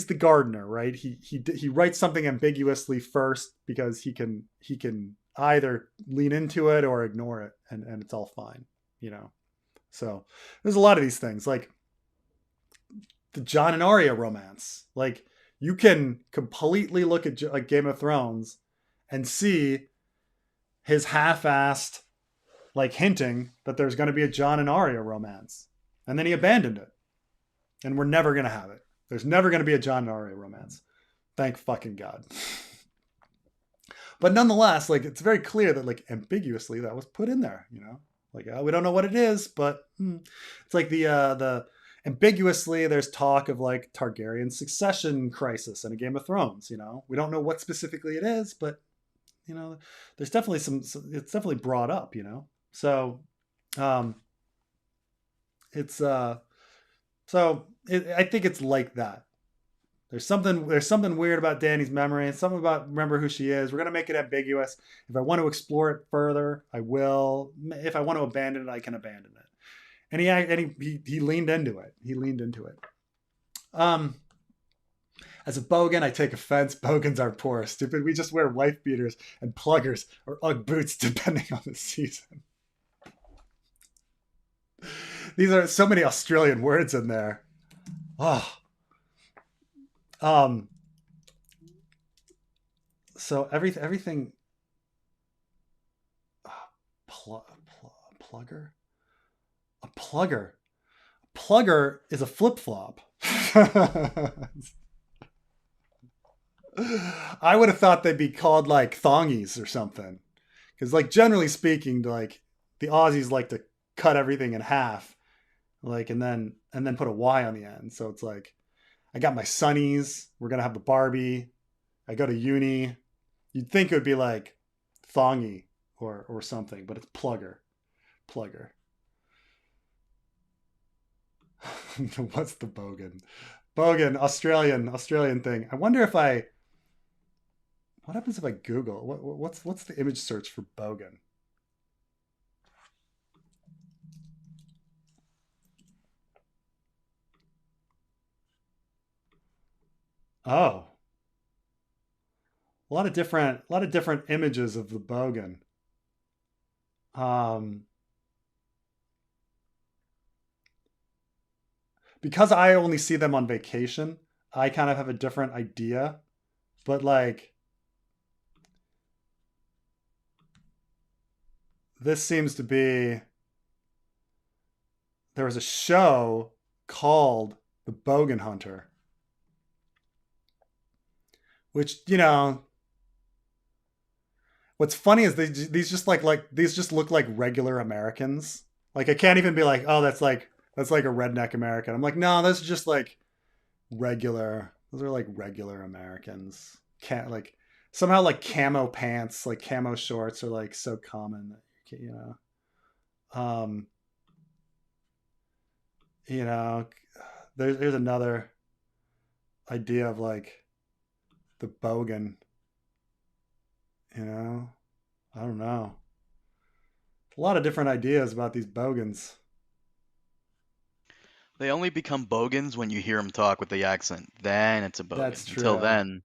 the gardener, right? He writes something ambiguously first because he can either lean into it or ignore it, and it's all fine, So there's a lot of these things, like the Jon and Arya romance. Like, you can completely look at like Game of Thrones and see his half-assed like hinting that there's going to be a Jon and Arya romance, and then he abandoned it, and we're never going to have it. There's never going to be a Jon and Arya romance. Thank fucking God. But nonetheless, like, it's very clear that like ambiguously that was put in there, Like, we don't know what it is, but it's like the ambiguously, there's talk of like Targaryen succession crisis in a Game of Thrones. You know, we don't know what specifically it is, but you know, there's definitely it's definitely brought up. You know, so it's so I think it's like that. There's something weird about Dany's memory and something about remember who she is. We're gonna make it ambiguous. If I want to explore it further, I will. If I want to abandon it, I can abandon it. And he leaned into it. He leaned into it. As a bogan, I take offense. Bogans are poor, stupid. We just wear wife beaters and pluggers or Ugg boots, depending on the season. These are so many Australian words in there. Oh. So everything. Plugger. A plugger. A plugger is a flip flop. I would have thought they'd be called like thongies or something, because like generally speaking, like the Aussies like to cut everything in half, like and then put a Y on the end. So it's like, I got my sunnies. We're gonna have the Barbie. I go to uni. You'd think it would be like thongy or something, but it's plugger. What's the bogan? Bogan, Australian thing. I wonder if what happens if I Google what's the image search for bogan? Oh, a lot of different images of the bogan. Because I only see them on vacation, I kind of have a different idea. But like, this seems to be, there was a show called The Bogan Hunter, which, you know, what's funny is these just these just look like regular Americans. Like I can't even be like, oh, that's like a redneck American. I'm like, no, those are just like regular. Those are like regular Americans. Can't like somehow like camo pants, like camo shorts are like so common that you know, there's another idea of like the bogan. You know, I don't know. A lot of different ideas about these bogans. They only become bogans when you hear them talk with the accent. Then it's a bogan. That's true. Until then,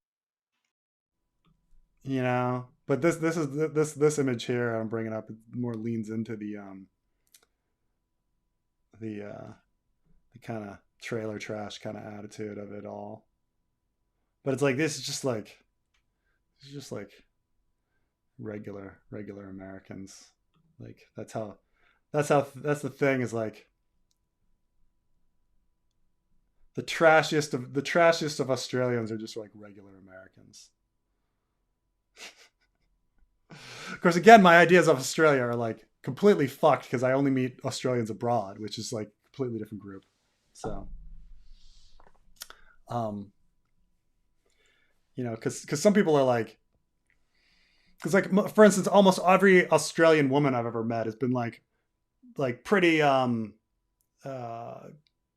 you know. But this image here I'm bringing up more leans into the kind of trailer trash kind of attitude of it all. But it's like this is just like regular Americans. Like that's the thing is like the trashiest of Australians are just like regular Americans. Of course, again, my ideas of Australia are like completely fucked because I only meet Australians abroad, which is like a completely different group. So, you know, because some people are like, because like for instance, almost every Australian woman I've ever met has been like pretty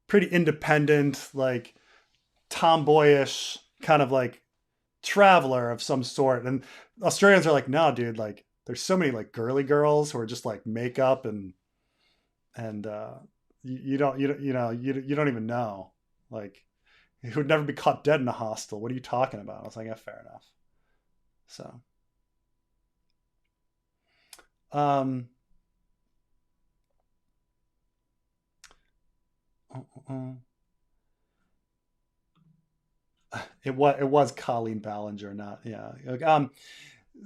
pretty independent, like tomboyish kind of like traveler of some sort. And Australians are like, no, dude, like there's so many like girly girls who are just like makeup and you don't even know, like who would never be caught dead in a hostel. What are you talking about? I was like, yeah, fair enough. So it was Colleen Ballinger, not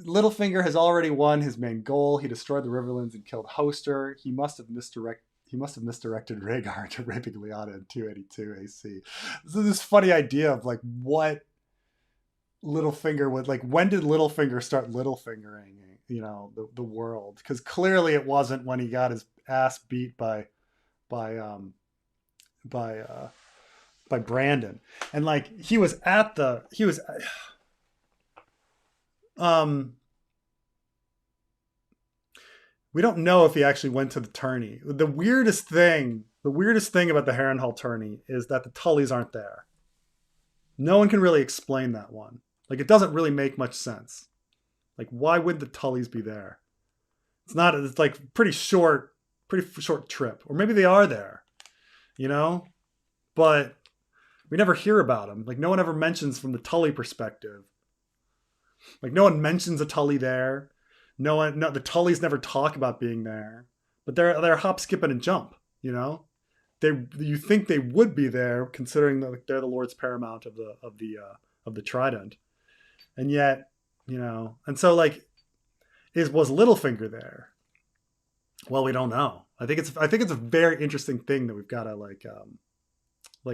Littlefinger has already won his main goal. He destroyed the Riverlands and killed Hoster. He must have misdirected Rhaegar to raping Lyanna in 282 AC. So this funny idea of like what Littlefinger would like. When did Littlefinger start Littlefingering? You know, the world, because clearly it wasn't when he got his ass beat by by Brandon, and like he was we don't know if he actually went to the tourney. The weirdest thing about the Harrenhal tourney is that the Tullys aren't there. No one can really explain that one. Like, it doesn't really make much sense. Like, why would the Tullys be there? It's like pretty short trip. Or maybe they are there, you know? But we never hear about them. Like, no one ever mentions from the Tully perspective. Like, no one mentions a Tully there. No, the Tullys never talk about being there. But they're hop, skip, and a jump, you know? You think they would be there, considering that they're the Lords Paramount of the Trident, and yet, you know, and so like, was Littlefinger there? Well, we don't know. I think it's a very interesting thing that we've got to like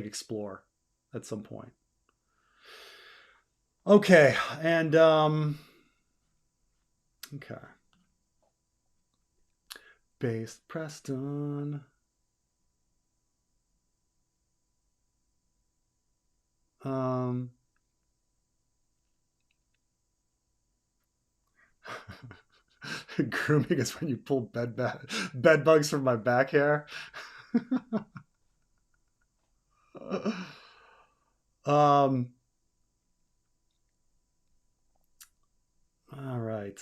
explore at some point. Okay, and okay, Base Preston. Grooming is when you pull bed bugs from my back hair. All right.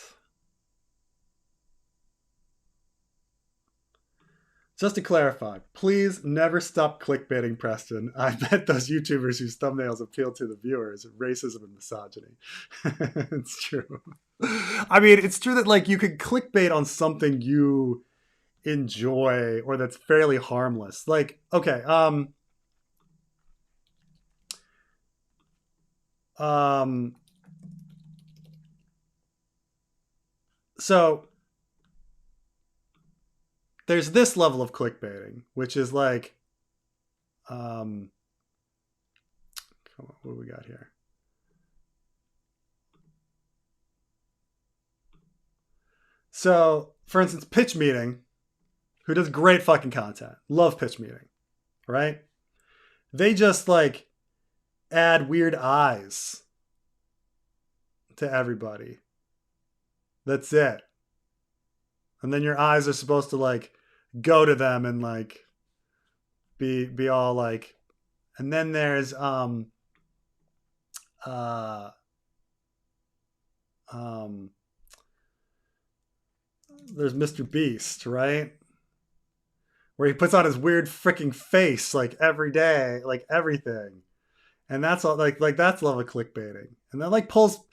Just to clarify, please never stop clickbaiting Preston. I bet those YouTubers whose thumbnails appeal to the viewers, racism and misogyny. It's true. I mean, it's true that like you could clickbait on something you enjoy or that's fairly harmless. Like, okay, so there's this level of clickbaiting, which is like, come on, what do we got here? So, for instance, Pitch Meeting, who does great fucking content, love Pitch Meeting, right? They just like add weird eyes to everybody. That's it. And then your eyes are supposed to like go to them and like be all like, and then there's there's Mr. Beast, right? Where he puts on his weird freaking face like every day, like everything. And that's all like that's level clickbaiting. And that like pulls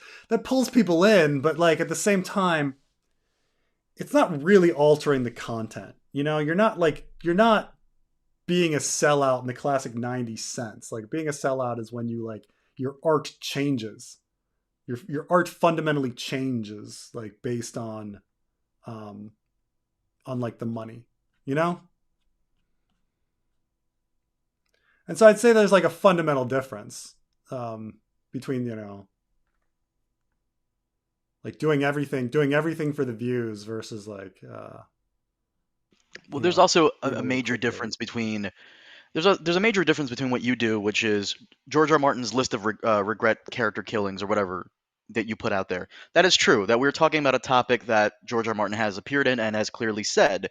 people in, but like at the same time, it's not really altering the content. You know, you're not being a sellout in the classic 90s sense. Like being a sellout is when you like your art changes. Your art fundamentally changes like based on like the money, you know? And so I'd say there's like a fundamental difference between, you know, like doing everything for the views versus like well, there's also a major difference between there's a major difference between what you do, which is George R. Martin's list of regret character killings or whatever that you put out there. That is true. That we're talking about a topic that George R. Martin has appeared in and has clearly said.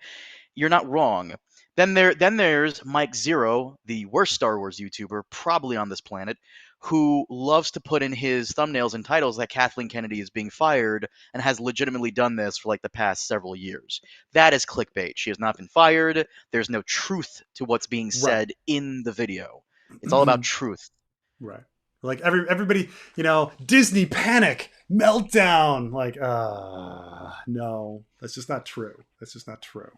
You're not wrong. Then there's Mike Zero, the worst Star Wars YouTuber probably on this planet, who loves to put in his thumbnails and titles that Kathleen Kennedy is being fired and has legitimately done this for like the past several years. That is clickbait. She has not been fired. There's no truth to what's being said in the video. It's all about truth. Right. Like everybody, you know, Disney panic, meltdown. Like, no, that's just not true. That's just not true.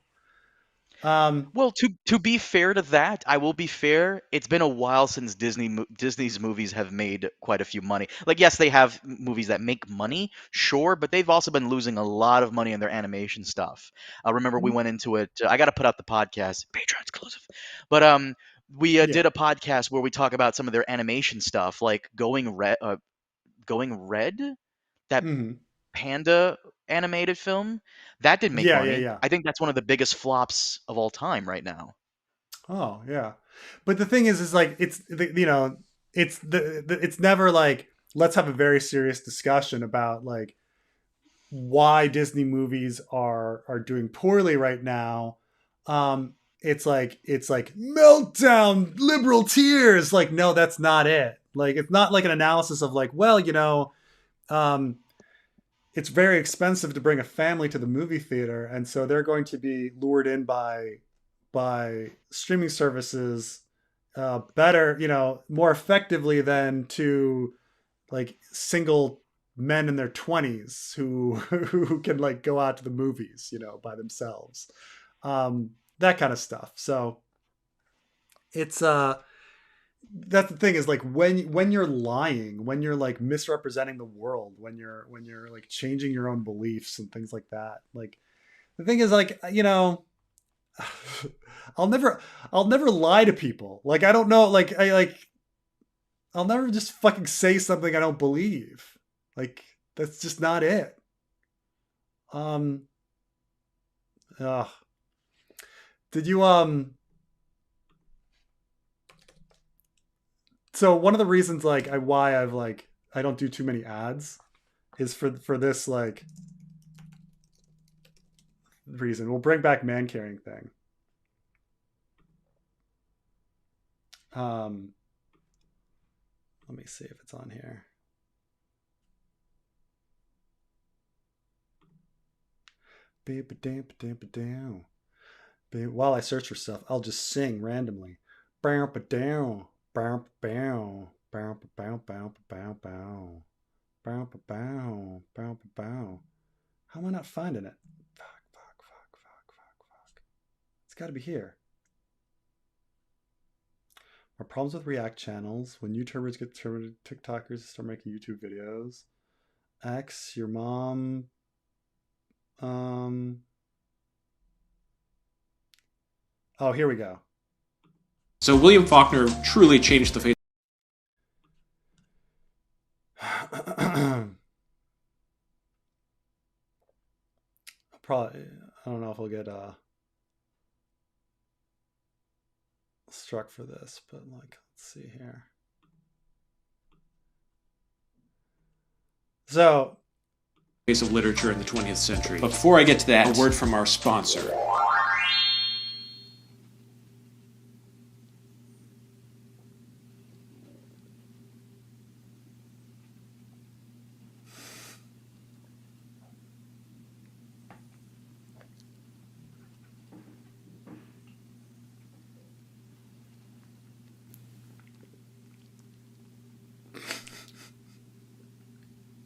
Well, to be fair to that, I will be fair. It's been a while since Disney's movies have made quite a few money. Like, yes, they have movies that make money, sure, but they've also been losing a lot of money in their animation stuff. Remember, we went into it. I got to put out the podcast, Patreon exclusive, but we did a podcast where we talk about some of their animation stuff, like Going Red, that Panda animated film that did make money. Yeah. I think that's one of the biggest flops of all time right now. Oh yeah, but the thing is like it's never like let's have a very serious discussion about like why Disney movies are doing poorly right now. It's like meltdown, liberal tears. Like no, that's not it. Like it's not like an analysis of like well um, it's very expensive to bring a family to the movie theater, and so they're going to be lured in by streaming services better, more effectively than to like single men in their 20s who can like go out to the movies, by themselves. That kind of stuff. So it's that's the thing is like when you're lying, when you're like misrepresenting the world, when you're like changing your own beliefs and things like that. Like the thing is like, I'll never lie to people. Like I don't know, like I'll never just fucking say something I don't believe. Like that's just not it. Um uh, did you so one of the reasons like why I've like I don't do too many ads is for this like reason. We'll bring back man carrying thing. Let me see if it's on here. While I search for stuff, I'll just sing randomly. How am I not finding it? Fuck. It's got to be here. Our problems with React channels. When YouTubers get turned TikTokers start making YouTube videos. X, your mom. Oh, here we go. So William Faulkner truly changed the face. Probably, I don't know if we'll get struck for this, but like, let's see here. So, Face of literature in the 20th century. But before I get to that, a word from our sponsor.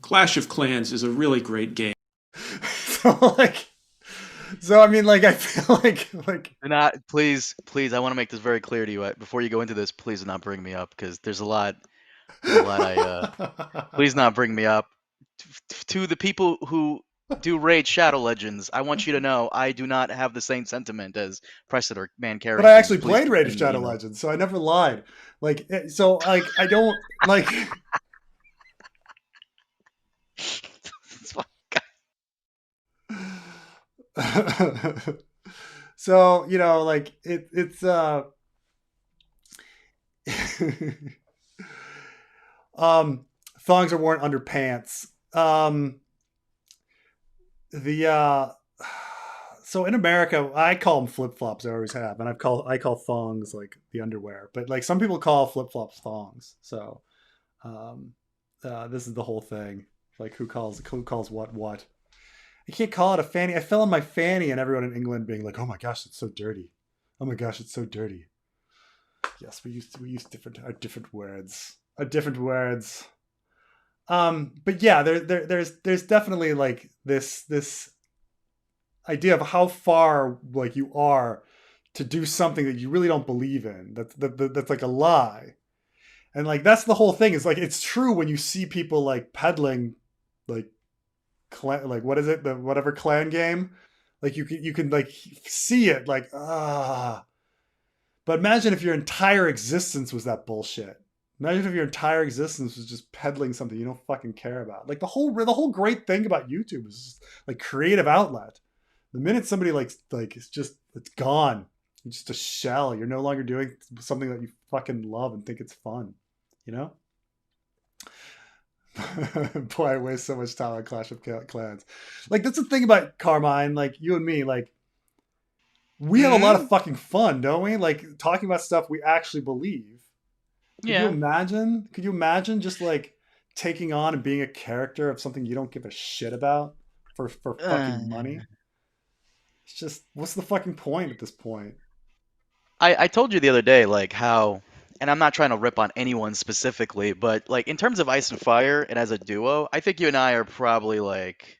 Clash of Clans is a really great game. So I mean, like, I feel like Do not, please, I want to make this very clear to you. Before you go into this, please do not bring me up because there's a lot please not bring me up. To the people who do raid Shadow Legends, I want you to know I do not have the same sentiment as Preston or Man Carrington. But I actually played Raid of Shadow Legends, so I never lied. Like, so like I don't like. So like it's thongs are worn under pants. So in America, I call them flip flops. I always have, and I call thongs like the underwear, but like some people call flip flops thongs. So this is the whole thing. Like who calls what? I can't call it a fanny. I fell on my fanny, and everyone in England being like, "Oh my gosh, it's so dirty! Oh my gosh, it's so dirty." Yes, we use different words. But yeah, there's definitely like this idea of how far like you are to do something that you really don't believe in. That's like a lie, and like that's the whole thing. Is like it's true when you see people like peddling like. Like what is it, the whatever clan game, like you can like see it like but imagine if your entire existence was that bullshit. Imagine if your entire existence was just peddling something you don't fucking care about. Like the whole great thing about YouTube is just like creative outlet. The minute somebody like it's gone, You're just a shell. You're no longer doing something that you fucking love and think it's fun. You know? Boy, I waste so much time on Clash of Clans. Like, that's the thing about Carmine, like, you and me, like, we have a lot of fucking fun, don't we? Like, talking about stuff we actually believe. Could you imagine? Could you imagine just, like, taking on and being a character of something you don't give a shit about for fucking money? It's just, what's the fucking point at this point? I told you the other day, like, how, and I'm not trying to rip on anyone specifically, but, like, in terms of Ice and Fire and as a duo, I think you and I are probably, like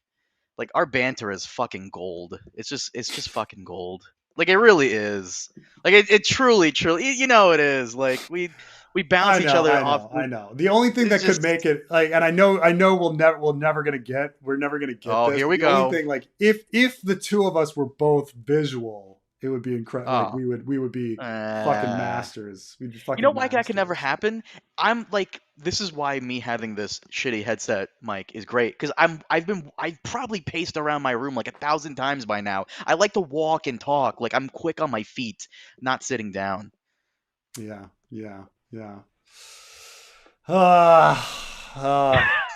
our banter is fucking gold. It's just fucking gold. Like, it really is. Like, it truly, you know it is. Like, we bounce each other off. I know. The only thing that could make it, like, and I know we're never gonna get this. Oh, here we the go. Only thing, like, if the two of us were both visual, it would be incredible. Like, we would be fucking masters. We'd be fucking. You know why that could never happen? I'm like, this is why me having this shitty headset mic is great, because I've probably paced around my room like 1,000 times by now. I like to walk and talk. Like, I'm quick on my feet, not sitting down. Yeah.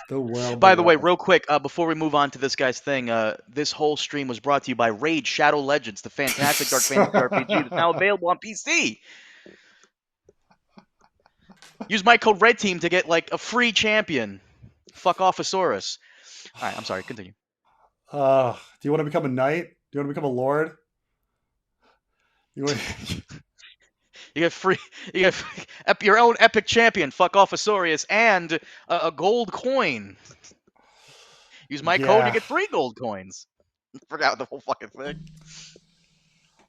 The world. By the way, real quick, before we move on to this guy's thing, this whole stream was brought to you by Raid Shadow Legends, the fantastic Dark Fantasy RPG that's now available on PC. Use my code REDTEAM to get, like, a free champion. Fuck off, Asaurus. All right, I'm sorry. Continue. Do you want to become a knight? Do you want to become a lord? You want... You get free. You get your own epic champion. Fuck off, Asaurus, and a gold coin. Use my code to get 3 gold coins. Forgot the whole fucking thing.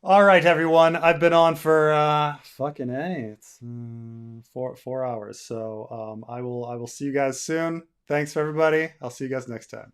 All right, everyone. I've been on for fucking A. It's 4 hours. So I will see you guys soon. Thanks for everybody. I'll see you guys next time.